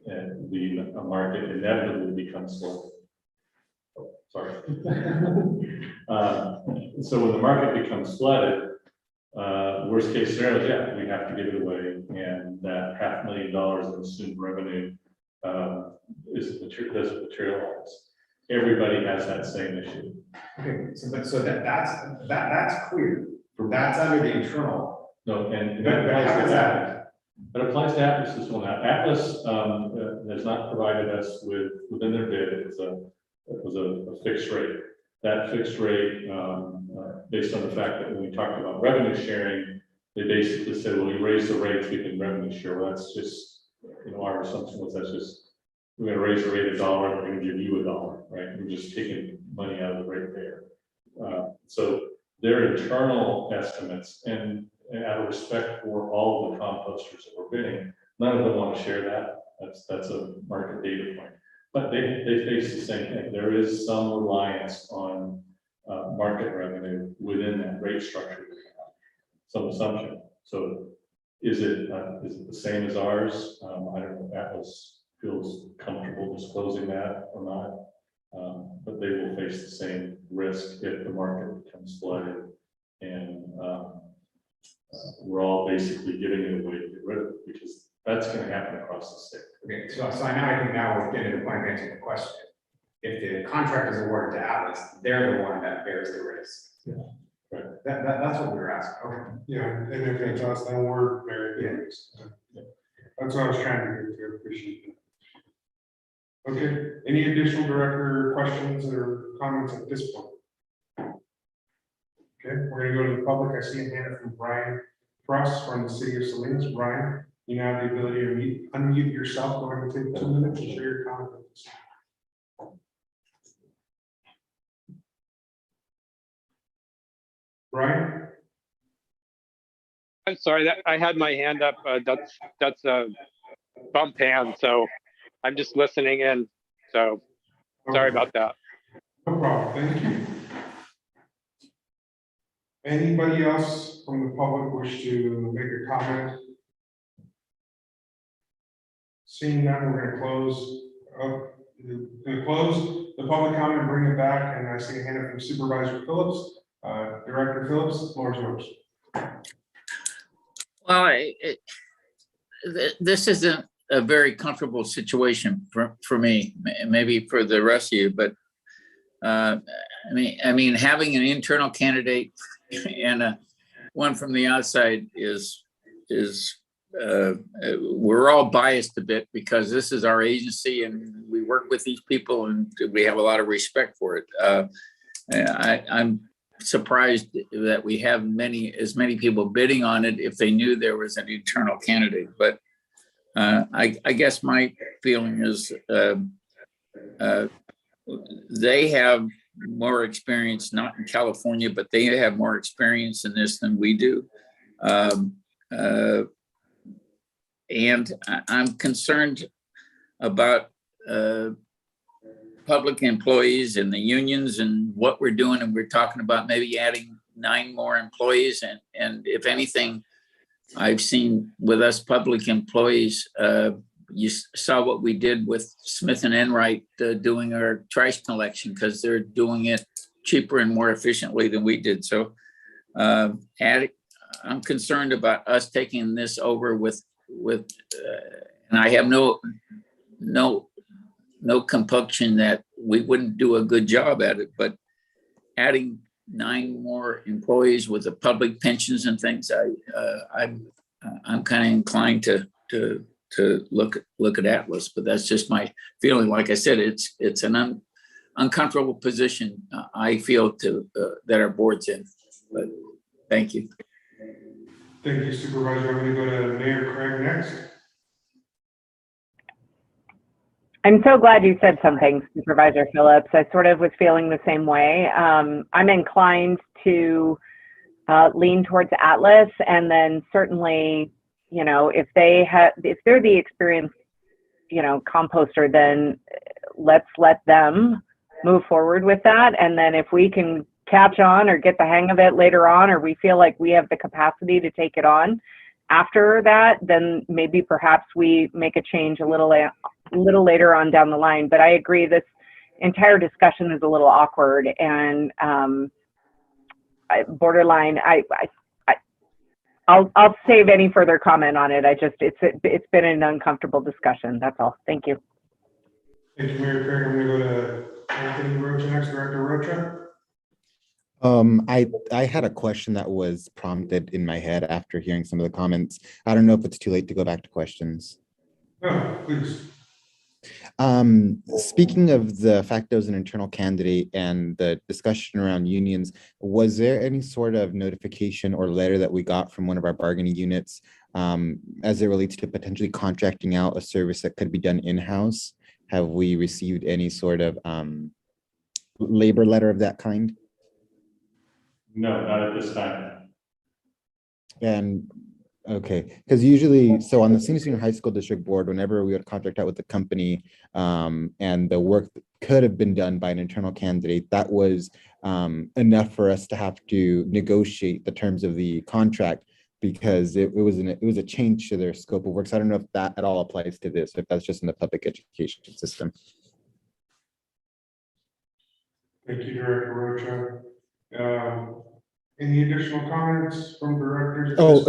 the market inevitably becomes slow. Oh, sorry. So when the market becomes flooded, worst case scenario, yeah, we have to give it away, and that $500,000 in assumed revenue doesn't materialize. Everybody has that same issue. Okay, so that's clear. That's under the internal. No, and But how does that? That applies to Atlas as well. Now, Atlas has not provided us within their bid, it was a fixed rate. That fixed rate, based on the fact that when we talked about revenue sharing, they basically said, well, you raise the rates, we can revenue share. Well, that's just, our assumption was that's just, we're going to raise the rate $1, and we're going to give you $1, right? We're just taking money out of the rate there. So their internal estimates, and out of respect for all of the composters that we're bidding, none of them want to share that. That's a market data point. But they face the same thing. There is some reliance on market revenue within that rate structure. Some assumption. So is it the same as ours? I don't know if Atlas feels comfortable disclosing that or not. But they will face the same risk if the market becomes flooded, and we're all basically giving it away to get rid of it, because that's going to happen across the state. Okay, so I think now we're getting to the point of answering the question. If the contract is awarded to Atlas, they're the one that bears the risk. Yeah. Right. That's what we were asking. Okay. Yeah, and if it's us, then we're very good. Yeah. That's what I was trying to get to. Appreciate that. Okay, any additional director questions or comments at this point? Okay, we're gonna go to the public. I see a hand from Brian Frost from the city of Salinas. Brian, you now have the ability to unmute yourself. Go ahead and take 2 minutes and share your comments. Brian? I'm sorry that I had my hand up. That's a bump hand, so I'm just listening in. So sorry about that. No problem. Thank you. Anybody else from the public wish to make a comment? Seeing none, we're gonna close the public comment and bring it back. And I see a hand up from Supervisor Phillips. Director Phillips, the floor is yours. Well, this isn't a very comfortable situation for me, maybe for the rest of you, but I mean, having an internal candidate and one from the outside is we're all biased a bit, because this is our agency and we work with these people and we have a lot of respect for it. I'm surprised that we have as many people bidding on it if they knew there was an internal candidate. But I guess my feeling is they have more experience, not in California, but they have more experience in this than we do. And I'm concerned about public employees and the unions and what we're doing. And we're talking about maybe adding 9 more employees. And if anything, I've seen with us public employees, you saw what we did with Smith and Enright doing our trash collection, because they're doing it cheaper and more efficiently than we did. So I'm concerned about us taking this over with, and I have no compunction that we wouldn't do a good job at it, but adding 9 more employees with the public pensions and things, I'm kind of inclined to look at Atlas, but that's just my feeling. Like I said, it's an uncomfortable position I feel that our board's in. But thank you. Thank you, Supervisor. I'm going to go to Mayor Craig next. I'm so glad you said something, Supervisor Phillips. I sort of was feeling the same way. I'm inclined to lean towards Atlas, and then certainly, you know, if they're the experienced, you know, composter, then let's let them move forward with that. And then if we can catch on or get the hang of it later on, or we feel like we have the capacity to take it on after that, then maybe perhaps we make a change a little later on down the line. But I agree, this entire discussion is a little awkward and borderline. I'll save any further comment on it. It's been an uncomfortable discussion. That's all. Thank you. Thank you, Mayor Craig. I'm going to go to Anthony Rocha next. Director Rocha. I had a question that was prompted in my head after hearing some of the comments. I don't know if it's too late to go back to questions. No, please. Speaking of the fact that it was an internal candidate and the discussion around unions, was there any sort of notification or letter that we got from one of our bargaining units as it relates to potentially contracting out a service that could be done in-house? Have we received any sort of labor letter of that kind? No, not at this time. And okay, because usually, so on the senior high school district board, whenever we would contract out with the company and the work could have been done by an internal candidate, that was enough for us to have to negotiate the terms of the contract because it was a change to their scope of work. So I don't know if that at all applies to this, if that's just in the public education system. Thank you, Director Rocha. Any additional comments from directors? Oh,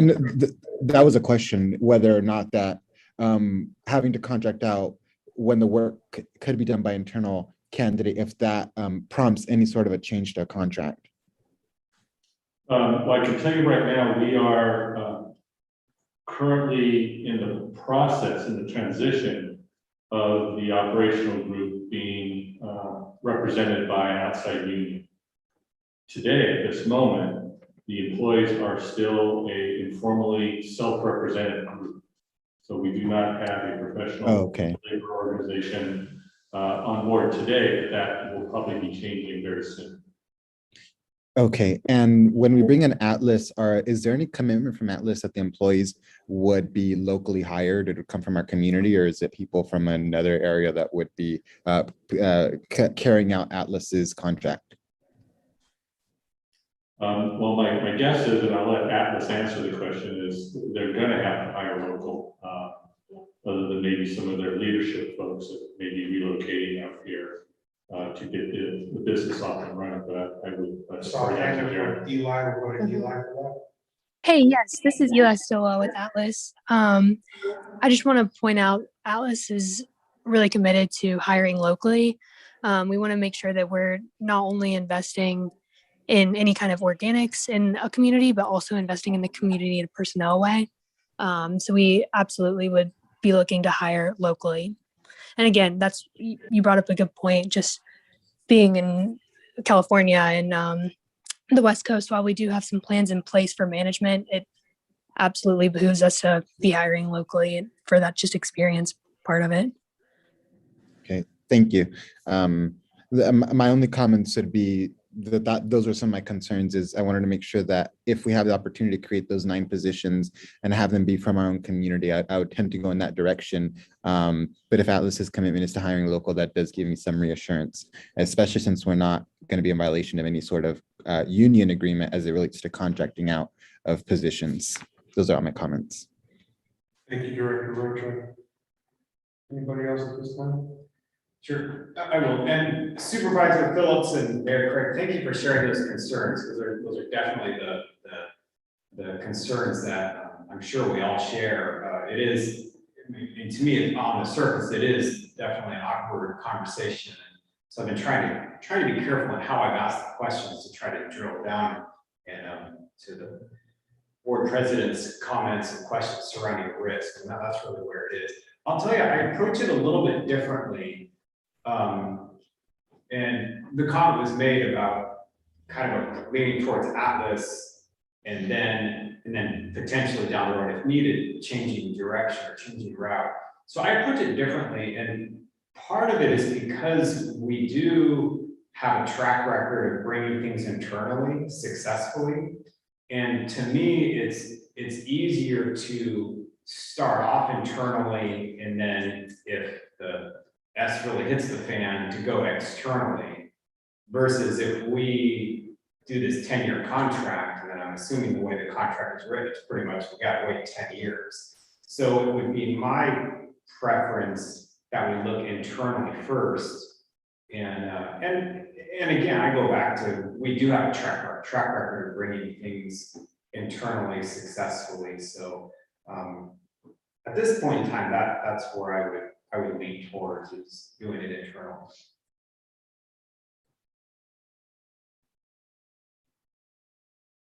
that was a question, whether or not that having to contract out when the work could be done by internal candidate, if that prompts any sort of a change to a contract. Well, I can tell you right now, we are currently in the process, in the transition of the operational group being represented by an outside union. Today, at this moment, the employees are still a informally self-represented group. So we do not have a professional labor organization on board today, but that will probably be changing very soon. Okay, and when we bring in Atlas, is there any commitment from Atlas that the employees would be locally hired or to come from our community, or is it people from another area that would be carrying out Atlas's contract? Well, my guess is, and I'll let Atlas answer the question, is they're going to have to hire local, other than maybe some of their leadership folks that may be relocating out here to get the business off and running. But I would. Eli, we're going to Eli for that. Hey, yes, this is Eli Stillwell with Atlas. I just want to point out Atlas is really committed to hiring locally. We want to make sure that we're not only investing in any kind of organics in a community, but also investing in the community in a personnel way. So we absolutely would be looking to hire locally. And again, you brought up a good point, just being in California and the West Coast, while we do have some plans in place for management, it absolutely behooves us to be hiring locally for that just experience part of it. Okay, thank you. My only comments would be that those are some of my concerns. Is I wanted to make sure that if we have the opportunity to create those 9 positions and have them be from our own community, I would tend to go in that direction. But if Atlas's commitment is to hiring local, that does give me some reassurance, especially since we're not going to be in violation of any sort of union agreement as it relates to contracting out of positions. Those are all my comments. Thank you, Director Rocha. Anybody else at this time? Sure, I will. And Supervisor Phillips and Mayor Craig, thank you for sharing those concerns, because those are definitely the concerns that I'm sure we all share. It is, I mean, to me, on the surface, it is definitely an awkward conversation. So I've been trying to be careful in how I've asked the questions to try to drill down and to the board president's comments and questions surrounding risk, and that's really where it is. I'll tell you, I approach it a little bit differently. And the comment was made about kind of leaning towards Atlas and then potentially down the road, if needed, changing direction or changing route. So I approach it differently, and part of it is because we do have a track record of bringing things internally successfully. And to me, it's easier to start off internally, and then if the S really hits the fan, to go externally, versus if we do this 10-year contract, and then I'm assuming the way the contract is written, it's pretty much we gotta wait 10 years. So it would be my preference that we look internally first. And again, I go back to, we do have a track record of bringing things internally successfully. So at this point in time, that's where I would lean towards, is doing it internal.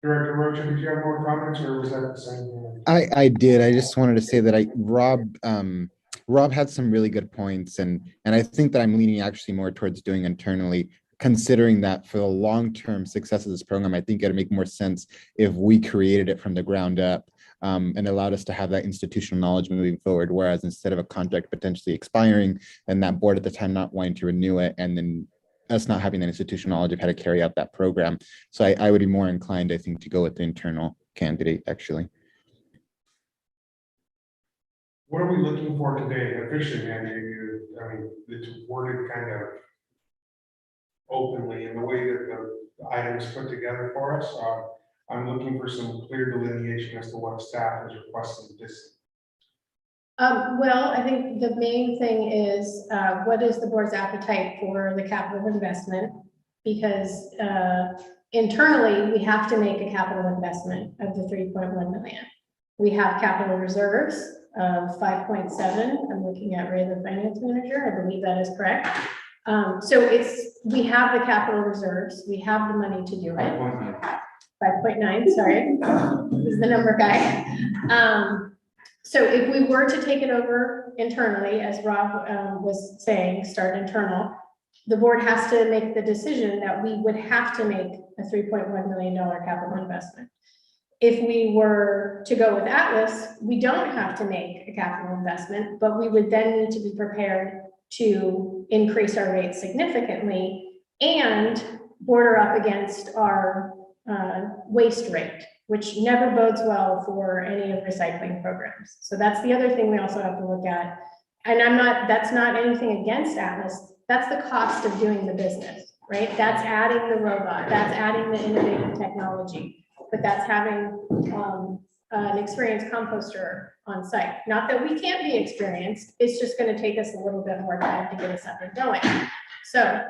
Director Rocha, did you have more comments, or was that the same? I did. I just wanted to say that Rob had some really good points, and I think that I'm leaning actually more towards doing internally, considering that for the long-term success of this program, I think it'd make more sense if we created it from the ground up, and allowed us to have that institutional knowledge moving forward. Whereas instead of a contract potentially expiring and that board at the time not wanting to renew it, and then us not having that institutional knowledge of how to carry out that program. So I would be more inclined, I think, to go with the internal candidate, actually. What are we looking for today? Officially, Mandy, I mean, it's worded kind of openly in the way that the items put together for us. I'm looking for some clear delineation as to what staff is requesting this. Well, I think the main thing is, what is the board's appetite for the capital investment? Because internally, we have to make a capital investment of the 3.1 million. We have capital reserves of 5.7. I'm looking at Ray, the finance manager. I believe that is correct. So we have the capital reserves. We have the money to do it. 5.9, sorry, he's the number guy. So if we were to take it over internally, as Rob was saying, start internal, the board has to make the decision that we would have to make a $3.1 million capital investment. If we were to go with Atlas, we don't have to make a capital investment, but we would then need to be prepared to increase our rates significantly and border up against our waste rate, which never bodes well for any of recycling programs. So that's the other thing we also have to look at. And that's not anything against Atlas. That's the cost of doing the business, right? That's adding the robot, that's adding the innovative technology, but that's having an experienced composter on site. Not that we can't be experienced, it's just gonna take us a little bit more time to get us up and going. So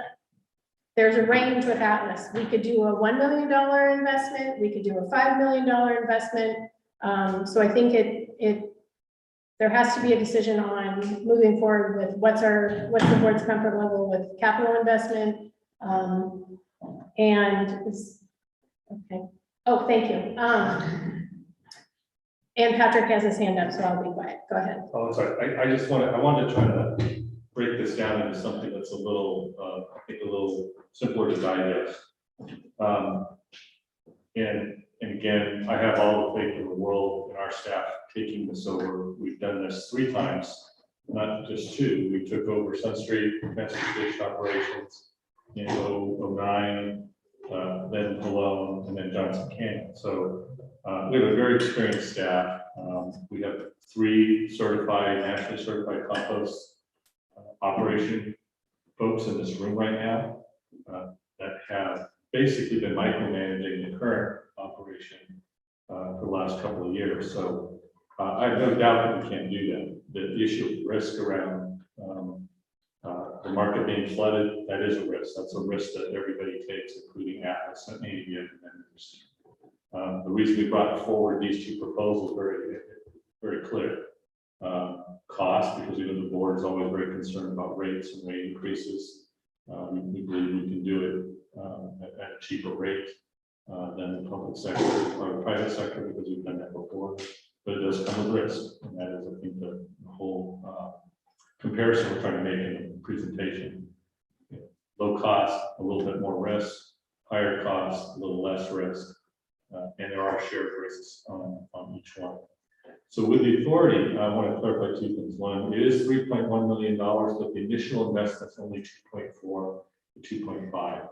there's a range with Atlas. We could do a $1 million investment. We could do a $5 million investment. So I think there has to be a decision on moving forward with what's the board's comfort level with capital investment. Okay. Oh, thank you. And Patrick has his hand up, so I'll be quiet. Go ahead. Oh, sorry. I wanted to try to break this down into something that's a little, I think a little simpler to digest. And again, I have all the faith in the world in our staff taking this over. We've done this 3 times, not just 2. We took over Sun Street transportation operations in 2009, then Malone, and then Johnson Canyon. So we have a very experienced staff. We have 3 nationally certified compost operation folks in this room right now that have basically been micromanaging the current operation for the last couple of years. So I have no doubt that we can't do that. The issue of risk around the market being flooded, that is a risk. That's a risk that everybody takes, including Atlas and any of the other vendors. The reason we brought forward these two proposals very clear. Cost, because the board is always very concerned about rates and rate increases. We believe we can do it at a cheaper rate than the public sector or the private sector, because we've done that before. But it does come with risk, and that is, I think, the whole comparison we're trying to make in the presentation. Low cost, a little bit more risk; higher cost, a little less risk, and there are shared risks on each one. So with the authority, I want to clarify two things. One, it is $3.1 million, but the initial investment is only 2.4 to 2.5.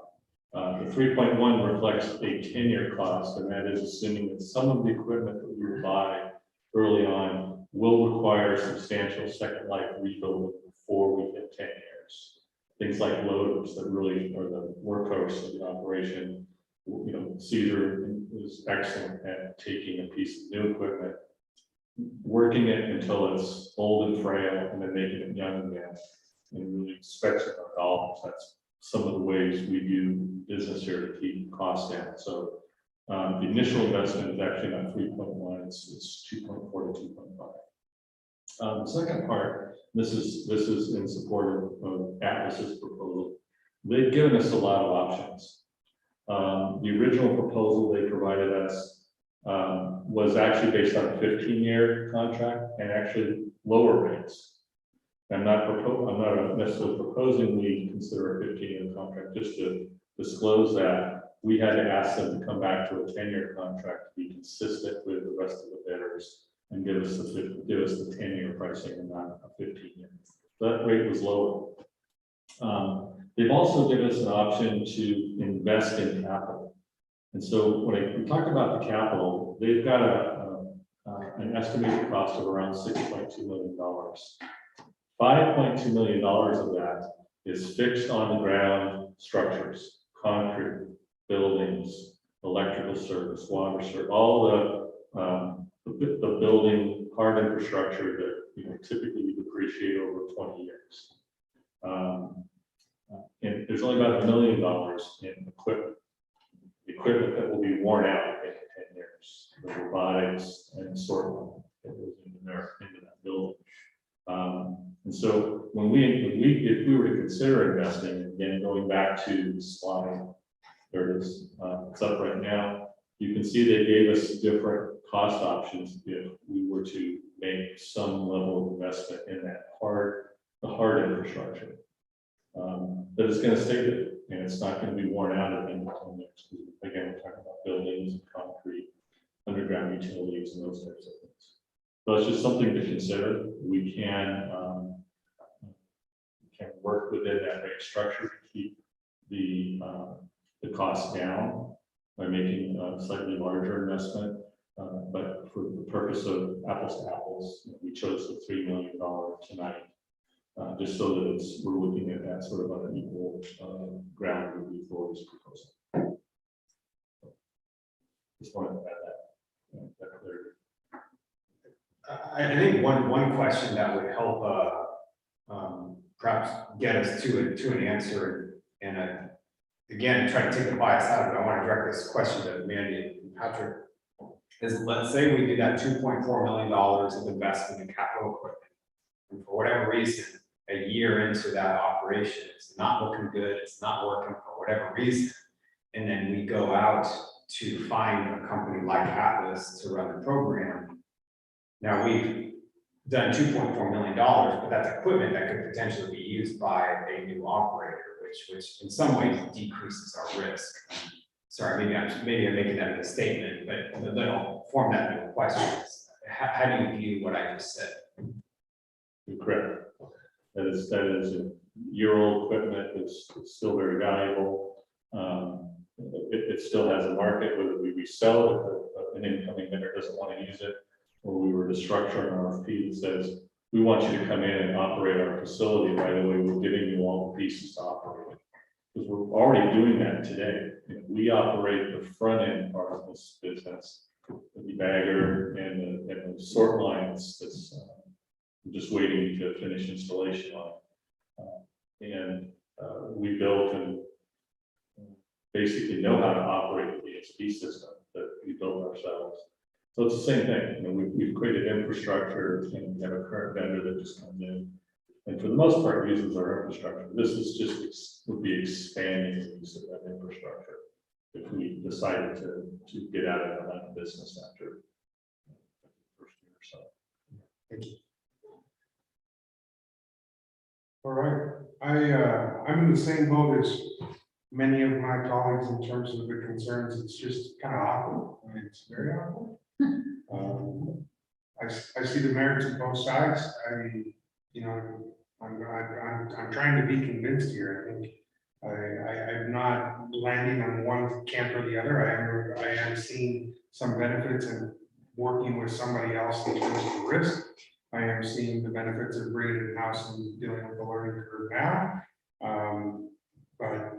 The 3.1 reflects a 10-year cost, and that is assuming that some of the equipment that we will buy early on will require substantial second life rebuilding before we hit 10 years. Things like loaders that really are the workhorse of the operation. Caesar is excellent at taking a piece of new equipment, working it until it's old and frail, and then making it young again, and really stretching our dollars. That's some of the ways we do business here to keep costs down. So the initial investment is actually not 3.1; it's 2.4 to 2.5. The second part, this is in support of Atlas's proposal. They've given us a lot of options. The original proposal they provided us was actually based on a 15-year contract and actually lower rates. I'm not necessarily proposing we consider a 15-year contract. Just to disclose that, we had to ask them to come back to a 10-year contract to be consistent with the rest of the bidders and give us the 10-year pricing and not a 15-year. That rate was lower. They've also given us an option to invest in capital. And so when we talk about the capital, they've got an estimated cost of around $6.2 million. $5.2 million of that is fixed on the ground structures, concrete, buildings, electrical service, water service, all the building hard infrastructure that typically we depreciate over 20 years. And there's only about $1 million in equipment that will be worn out in 10 years. The robotics and sort of that goes into that building. And so if we were to consider investing, again, going back to the slide, there it is, it's up right now. You can see they gave us different cost options if we were to make some level of investment in the hard infrastructure. But it's going to stay there, and it's not going to be worn out at the end of 10 years. Again, we're talking about buildings, concrete, underground utilities, and those types of things. So it's just something to consider. We can work within that rate structure to keep the costs down by making a slightly larger investment. But for the purpose of apples to apples, we chose the $3 million tonight, just so that we're looking at that sort of on an equal ground with the authority's proposal. Just wanted to add that clarity. I think one question that would help perhaps get us to an answer, and again, try to take the bias out of it. I want to direct this question to Mandy and Patrick. Is, let's say we do that $2.4 million of investment in capital equipment, and for whatever reason, a year into that operation, it's not looking good, it's not working for whatever reason, and then we go out to find a company like Atlas to run the program. Now, we've done $2.4 million, but that's equipment that could potentially be used by a new operator, which in some ways decreases our risk. Sorry, maybe I'm making that as a statement, but that'll form that into a question. How do you view what I just said? You're correct. That is a year-old equipment. It's still very valuable. It still has a market, whether we resell it if an incoming vendor doesn't want to use it, or we were to structure an RFP that says, we want you to come in and operate our facility. By the way, we're giving you all the pieces to operate it. Because we're already doing that today. We operate the front end part of this business, the bagger and the sort lines that's just waiting to finish installation on. We built and basically know how to operate the ESP system that we built ourselves. So it's the same thing, you know, we've created infrastructure and we have a current vendor that just comes in. And for the most part, uses our infrastructure. This is just, would be expanding the use of that infrastructure if we decided to get out of the line of business after the first year or so. Thank you. All right, I'm in the same boat as many of my colleagues in terms of the concerns. It's just kind of awkward. I mean, it's very awkward. I see the merits of both sides. I'm trying to be convinced here. I think I'm not landing on one camp or the other. I am seeing some benefits in working with somebody else in terms of risk. I am seeing the benefits of bringing it in-house and dealing with the learning curve now. But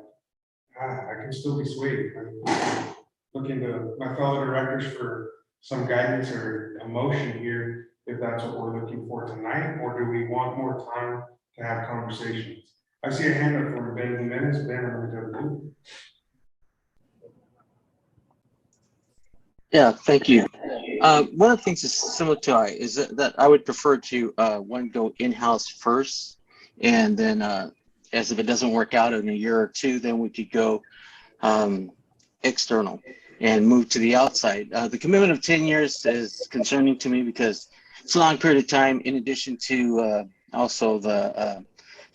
I can still be swayed. I'm looking to my fellow directors for some guidance or a motion here, if that's what we're looking for tonight, or do we want more time to have conversations? I see a hand up from Ben Jimenez. Ben, I'm going to go. Yeah, thank you. One of the things is similar to is that I would prefer to one go in-house first, and then as if it doesn't work out in a year or two, then we could go external and move to the outside. The commitment of 10 years is concerning to me because it's a long period of time, in addition to also the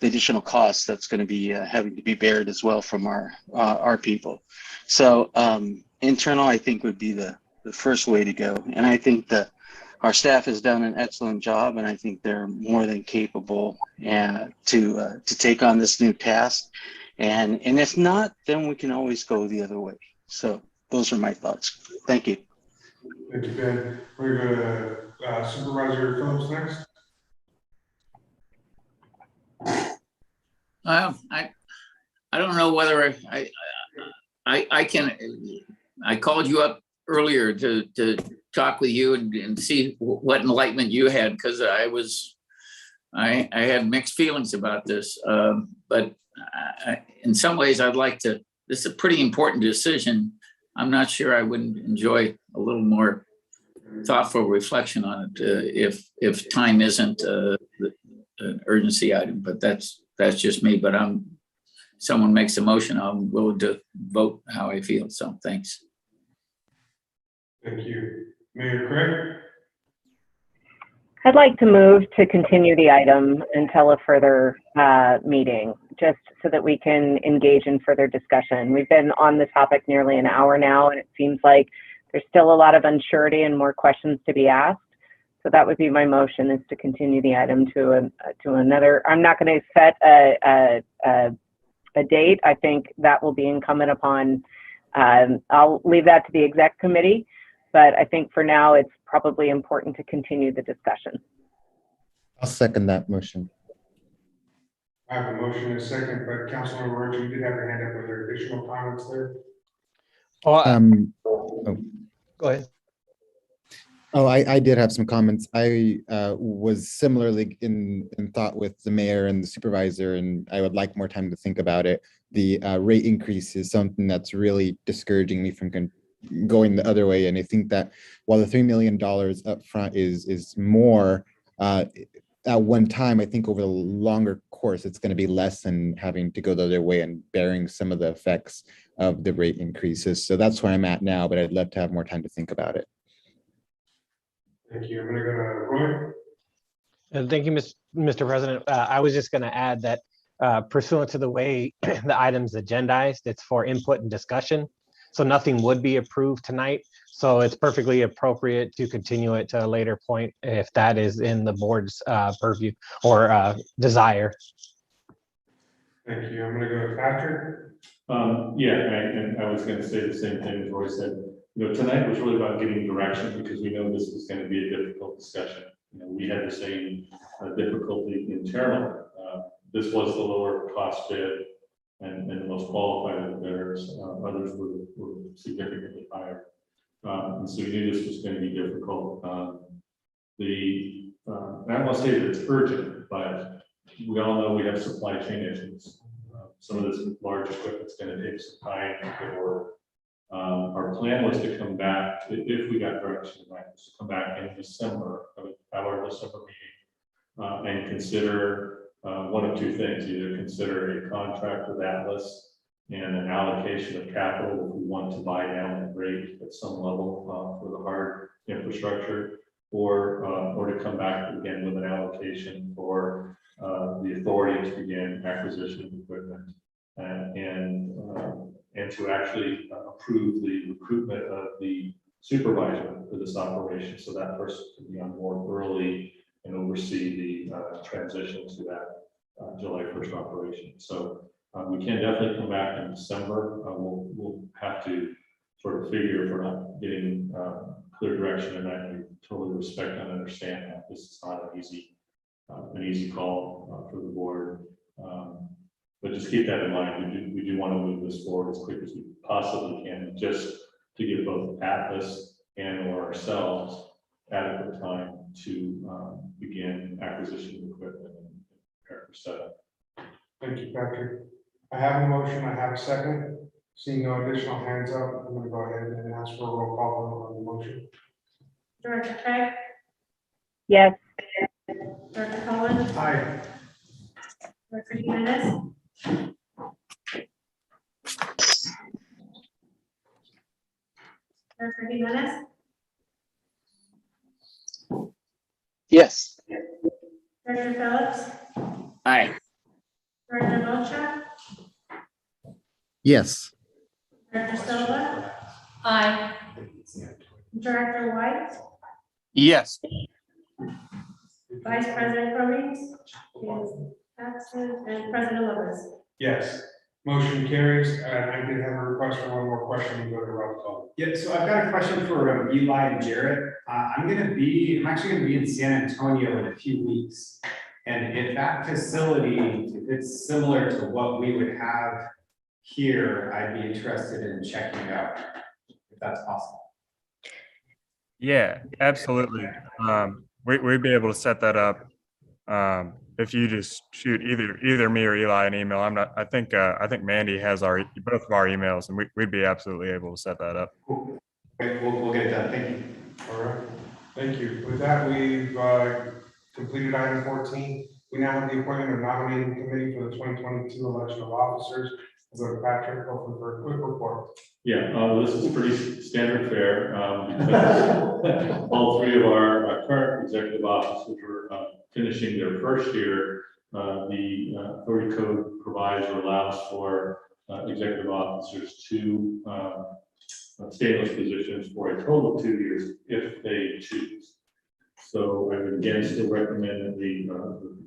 additional costs that's going to be having to be bared as well from our people. So internal, I think, would be the first way to go. And I think that our staff has done an excellent job, and I think they're more than capable to take on this new task. And if not, then we can always go the other way. So those are my thoughts. Thank you. Thank you, Ben. We're going to Supervisor Phillips next. I don't know whether I can. I called you up earlier to talk with you and see what enlightenment you had, because I had mixed feelings about this. But in some ways, I'd like to. This is a pretty important decision. I'm not sure I wouldn't enjoy a little more thoughtful reflection on it if time isn't an urgency item. But that's just me. But someone makes a motion, I'm willing to vote how I feel. So thanks. Thank you. Mayor Craig? I'd like to move to continue the item until a further meeting, just so that we can engage in further discussion. We've been on the topic nearly an hour now, and it seems like there's still a lot of uncertainty and more questions to be asked. So that would be my motion, is to continue the item to another. I'm not going to set a date. I think that will be incumbent upon, I'll leave that to the exec committee, but I think for now it's probably important to continue the discussion. I'll second that motion. I have a motion and a second, but Councilmember Roach, you did have your hand up. Are there additional comments there? Go ahead. Oh, I did have some comments. I was similarly in thought with the mayor and the supervisor, and I would like more time to think about it. The rate increase is something that's really discouraging me from going the other way. And I think that while the $3 million up front is more, at one time, I think over the longer course, it's going to be less than having to go the other way and bearing some of the effects of the rate increases. So that's where I'm at now, but I'd love to have more time to think about it. Thank you. I'm going to go to Roy. And thank you, Mr. President. I was just going to add that pursuant to the way the item's agendized, it's for input and discussion. So nothing would be approved tonight. So it's perfectly appropriate to continue it to a later point if that is in the board's purview or desire. Thank you. I'm going to go to Patrick. Yeah, and I was going to say the same thing as Roy said. You know, tonight was really about getting direction, because we know this was going to be a difficult discussion. You know, we had the same difficulty internally. This was the lower cost bid and the most qualified of the bidders. Others were significantly higher. And so we knew this was going to be difficult. I don't want to say that it's urgent, but we all know we have supply chain issues. Some of this large equipment is going to take some time to get ordered. Our plan was to come back, if we got direction, right, was to come back in December, our December meeting, and consider one of two things, either consider a contract with Atlas and an allocation of capital if we want to buy down the rate at some level for the hard infrastructure, or to come back again with an allocation for the authority to begin acquisition of equipment and to actually approve the recruitment of the supervisor for this operation, so that person can be on board early and oversee the transition to that July 1st operation. So we can definitely come back in December. We'll have to sort of figure if we're not getting clear direction, and I totally respect and understand that this is not an easy call for the board. But just keep that in mind. We do want to move this forward as quick as we possibly can, just to give both Atlas and or ourselves adequate time to begin acquisition of equipment and prepare for setup. Thank you, Patrick. I have a motion, I have a second. Seeing no additional hands up, I'm gonna go ahead and ask for a roll call vote on the motion. Director Craig? Yes. Director Collins? Aye. Director Jimenez? Director Jimenez? Yes. Director Phillips? Aye. Director Milcha? Yes. Director Silva? Aye. Director White? Yes. Vice President Cummings is absent, and President Lopez. Yes, motion carries, and I did have a request for one more question, we go to roll call. Yeah, so I've got a question for Eli and Jarrett. I'm actually gonna be in San Antonio in a few weeks. And if that facility, if it's similar to what we would have here, I'd be interested in checking it out, if that's possible. Yeah, absolutely. We'd be able to set that up. If you just shoot either me or Eli an email. I think Mandy has both of our emails, and we'd be absolutely able to set that up. Cool. Okay, we'll get it done. Thank you. All right, thank you. With that, we've completed item 14. We now have the appointment of nominating committee for the 2022 election of officers. We'll go to Patrick, hopefully for a quick report. Yeah, this is pretty standard fare because all three of our current executive officers are finishing their first year. The authority code provides or allows for executive officers to stay in those positions for a total of 2 years if they choose. So I would again still recommend that the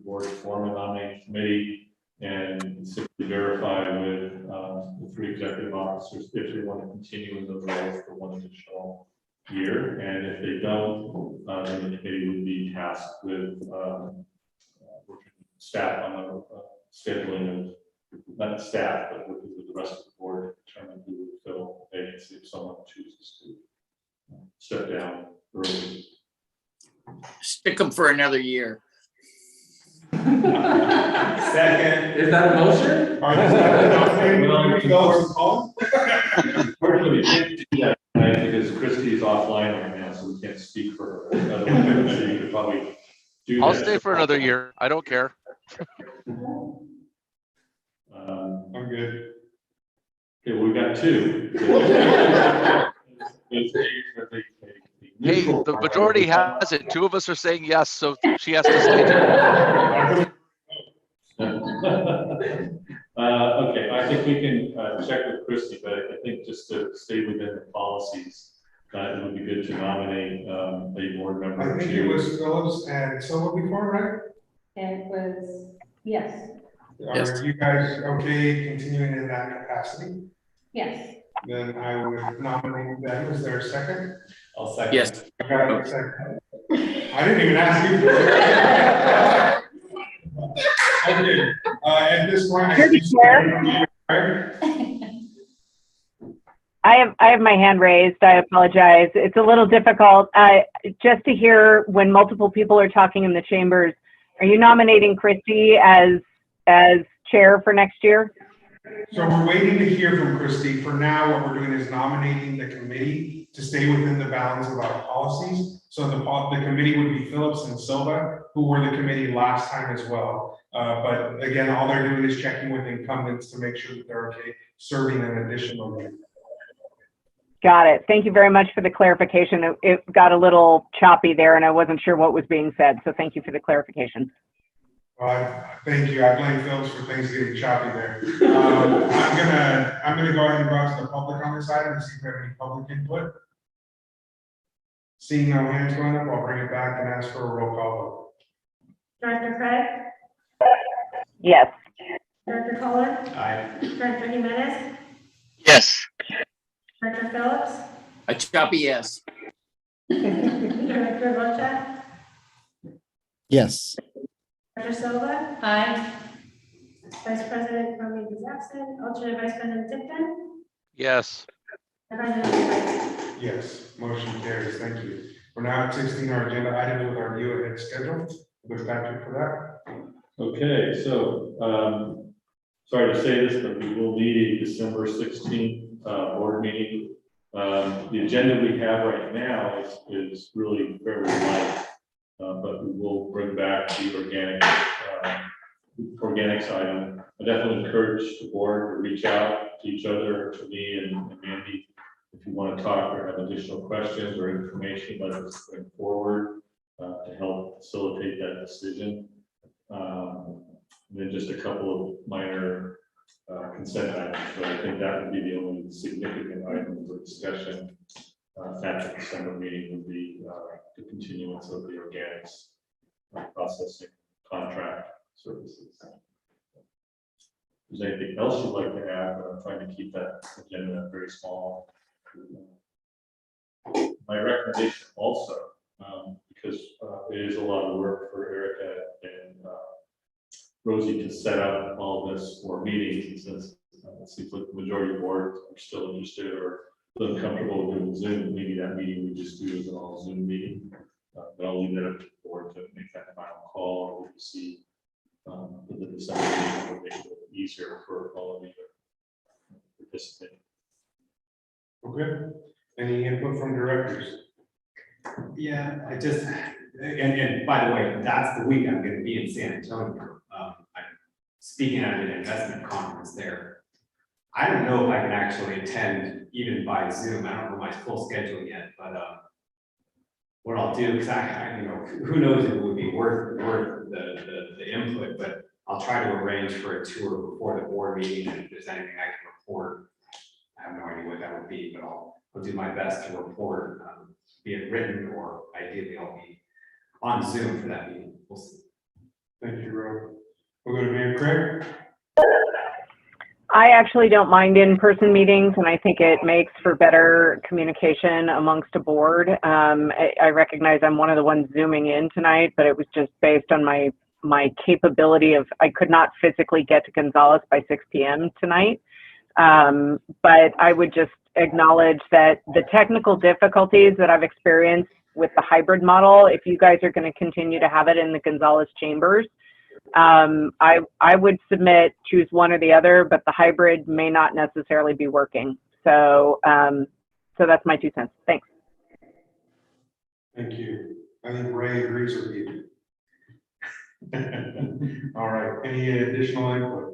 board form a nominating committee and simply verify with the three executive officers if they want to continue in those roles for one additional year. And if they don't, then the committee would be tasked with working with staff on the scheduling of, not staff, but working with the rest of the board to determine who would fill the vacancy if someone chooses to step down early. Stick them for another year. Second, is that a motion? Unfortunately, we can't do that tonight because Christy is offline right now, so we can't speak for her. Otherwise, you could probably do that. I'll stay for another year. I don't care. I'm good. Okay, we've got two. Hey, the majority has it. Two of us are saying yes, so she has to stay. Okay, I think we can check with Christie, but I think just to stay within the policies, it would be good to nominate a board member. I think it was Phillips and Silva before, right? It was, yes. Are you guys okay continuing in that capacity? Yes. Then I would nominate them. Is there a second? I'll second. Yes. I got a second. I didn't even ask you for it. Okay, at this point, I have my hand raised. I apologize. It's a little difficult. Just to hear when multiple people are talking in the chambers, are you nominating Christy as chair for next year? So we're waiting to hear from Christie. For now, what we're doing is nominating the committee to stay within the bounds of our policies. So the committee would be Phillips and Silva, who were the committee last time as well. But again, all they're doing is checking with incumbents to make sure that they're okay serving an additional year. Got it. Thank you very much for the clarification. It got a little choppy there and I wasn't sure what was being said. So thank you for the clarification. Thank you. I blame Phillips for things getting choppy there. I'm gonna go ahead and go out to the public on this item and see if we have any public input. Seeing no hands going up, I'll bring it back and ask for a roll call vote. Director Craig? Yes. Director Kohler? Aye. Director Jimenez? Yes. Director Phillips? A choppy yes. Director Rocha? Yes. Director Silva? Aye. Vice President Cromie is absent. Alternate Vice President Tipton? Yes. And President White? Yes, motion carries. Thank you. We're now at 16, our agenda items with our view ahead schedule. We'll go back to for that. Okay, so, sorry to say this, but we will need a December 16th board meeting. The agenda we have right now is really very light, but we will bring back the organics item. I definitely encourage the board to reach out to each other, to me and Mandy, if you want to talk or have additional questions or information about this going forward to help facilitate that decision. And then just a couple of minor consent items, but I think that would be the only significant item for discussion at the December meeting would be the continuance of the organics processing contract services. If there's anything else you'd like to add, but I'm trying to keep that agenda very small. My recommendation also, because it is a lot of work for Erica and Rosie to set up all this for meetings, and since it seems like the majority of boards are still interested or uncomfortable with doing Zoom, maybe that meeting we just do as an all Zoom meeting. But I'll leave that up to the board to make that final call, or we'll see the December meeting will make it easier for all of you to participate. Okay. Any input from directors? Yeah, and by the way, that's the week I'm gonna be in San Antonio. I'm speaking at an investment conference there. I don't know if I can actually attend even by Zoom. I don't know my full schedule yet, but what I'll do, because I who knows if it would be worth the input, but I'll try to arrange for a tour before the board meeting, and if there's anything I can report, I have no idea what that would be, but I'll do my best to report, be it written or ideally I'll be on Zoom for that meeting. We'll see. Thank you, Rob. We'll go to Mayor Craig. I actually don't mind in-person meetings, and I think it makes for better communication amongst a board. I recognize I'm one of the ones zooming in tonight, but it was just based on my capability of, I could not physically get to Gonzales by 6 p.m. tonight. But I would just acknowledge that the technical difficulties that I've experienced with the hybrid model, if you guys are going to continue to have it in the Gonzales chambers, I would submit choose one or the other, but the hybrid may not necessarily be working. So, so that's my 2 cents. Thanks. Thank you. I think Ray agrees with you. All right. Any additional input?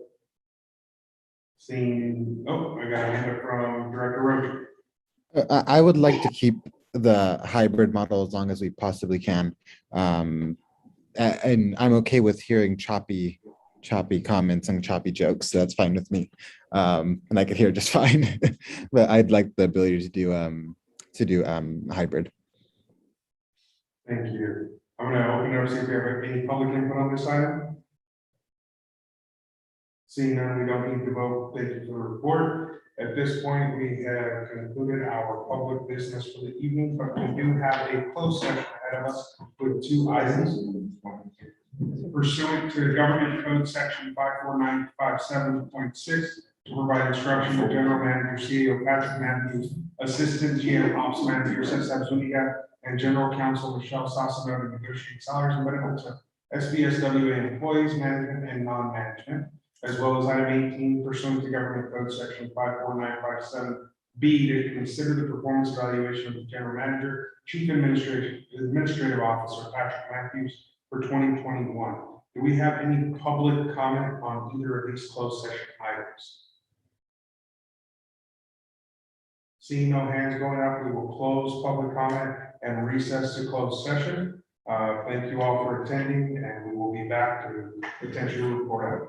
Seeing, oh, I got a hand up from Director Roach. I would like to keep the hybrid model as long as we possibly can. And I'm okay with hearing choppy comments and choppy jokes. So that's fine with me. And I could hear just fine, but I'd like the ability to do hybrid. Thank you. I'm going to open it up, see if we have any public input on this item. Seeing none, we don't need to vote. Thank you for the report. At this point, we have concluded our public business for the evening, but we do have a closed session ahead of us with 2 items. Pursuant to Government Code Section 54957.6, to provide instruction to General Manager CEO Patrick Matthews, Assistant GM Ops Manager Cesar Zuniga, and General Counsel Michelle Sassano to negotiate salaries and benefits of SBSWA employees, management, and non-management. as well as item 18 pursuant to Government Code Section 54957B to consider the performance evaluation of the general manager, chief administrative officer, Patrick Matthews, for 2021. Do we have any public comment on either of these closed session items? Seeing no hands going up, we will close public comment and recess to closed session. Thank you all for attending, and we will be back to potentially report out.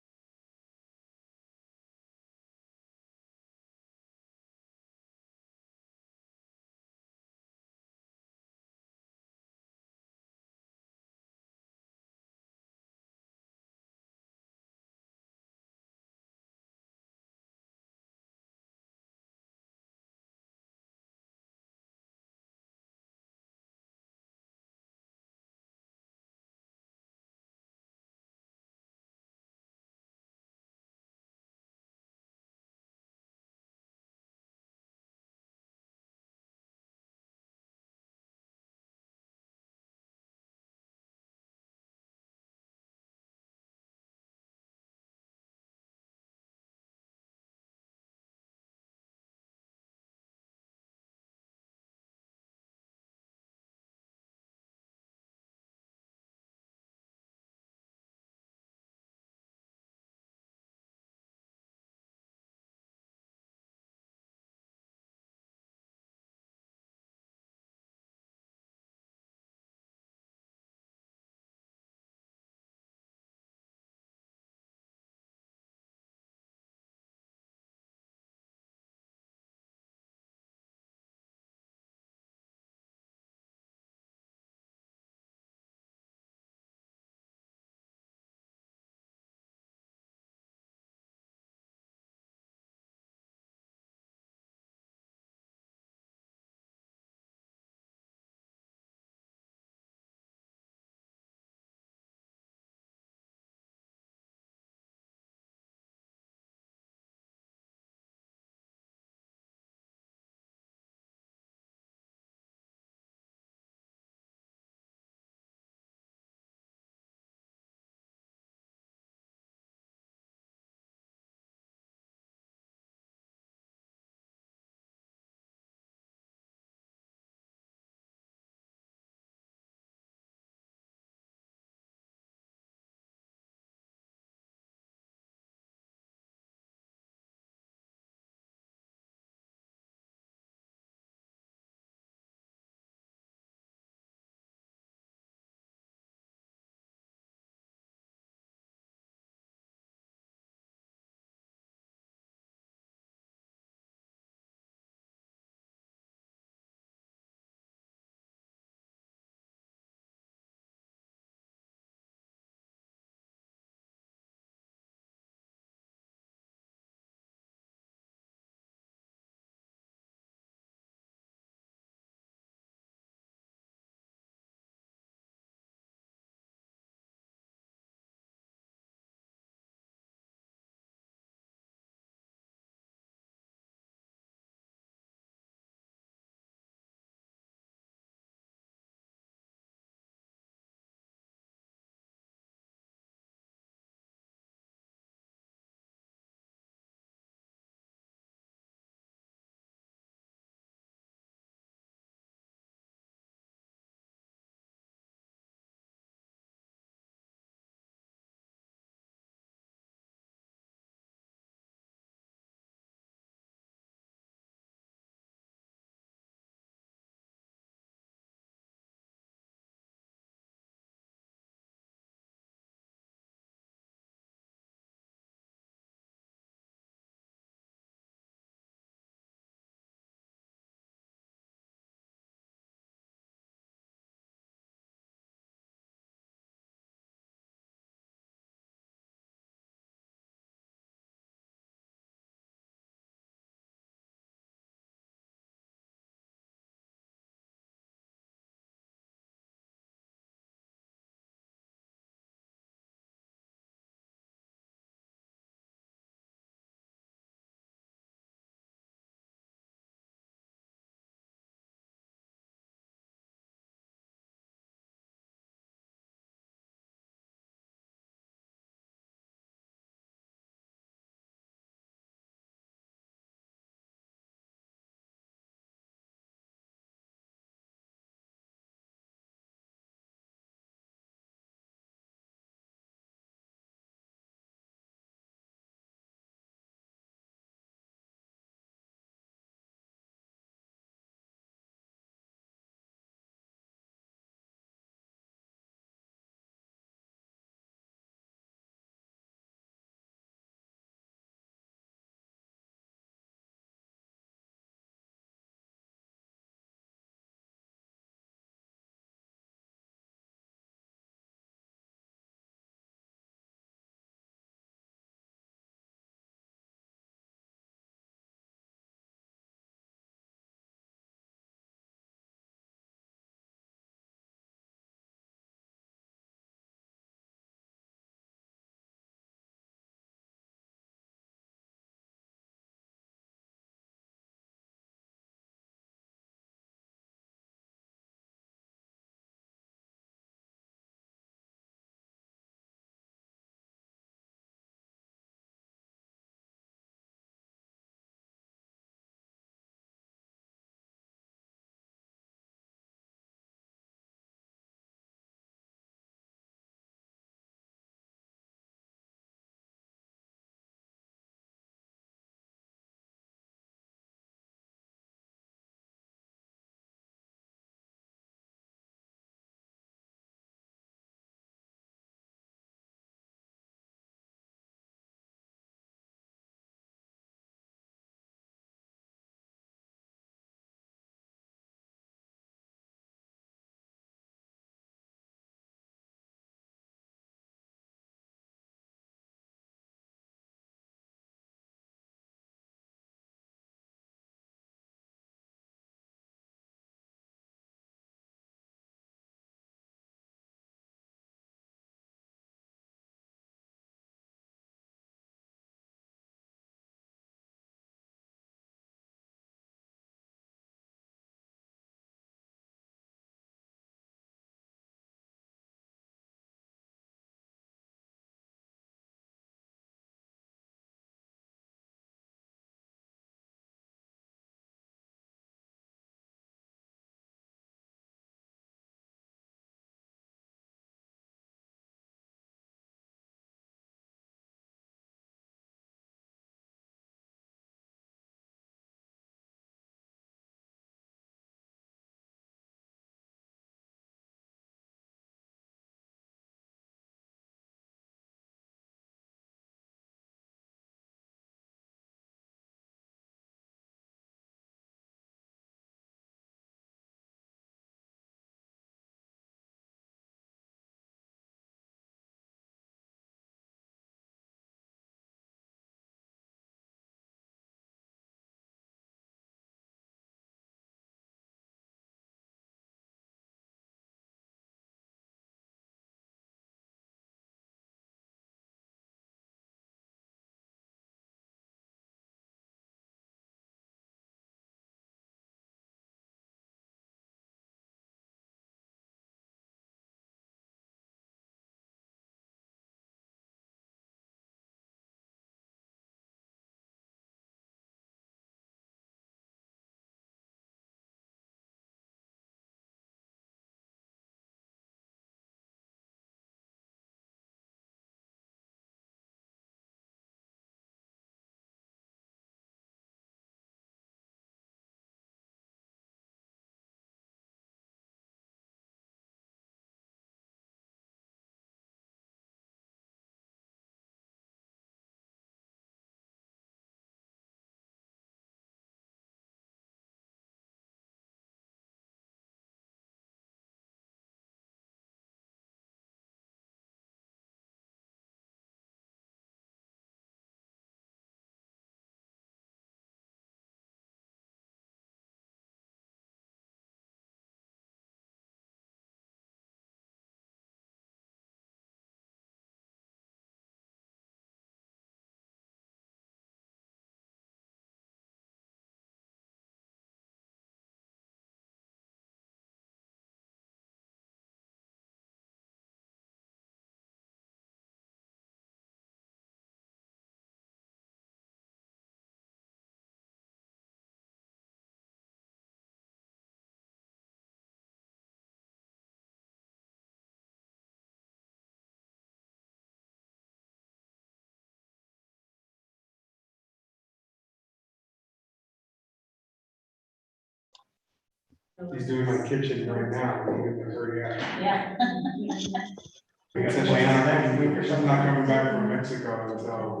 He's doing my kitchen right now. Hurry up. Yeah. He said she's not coming back from Mexico until,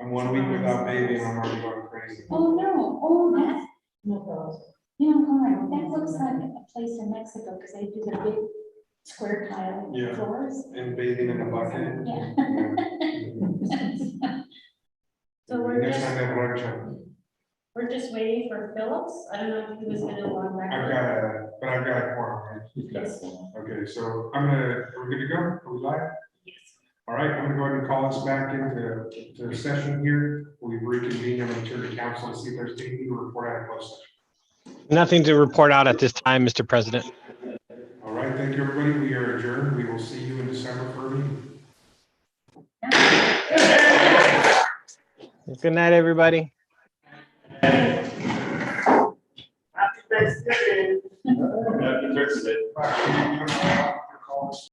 I'm 1 week without baby and I'm already going crazy. Oh, no, oh, that, you know, Lauren, that looks like a place in Mexico, because they do the big square tile Yeah. floors. And bathing in a bucket. Yeah. Yeah. So we're Next just, time I have lunch, we're just waiting for Phillips. I don't know if he was gonna log back. I've got a quorum, right? Yes. Okay, so are we good to go? Are we live? Yes. All right, I'm gonna go ahead and call us back into the session here. We've reconvened. I'm gonna turn to council and see if there's anything to report out of closed session. Nothing to report out at this time, Mr. President. All right, thank you, everybody. We are adjourned. We will see you in December for a meeting. Good night, everybody. Happy Thanksgiving. Happy Thanksgiving.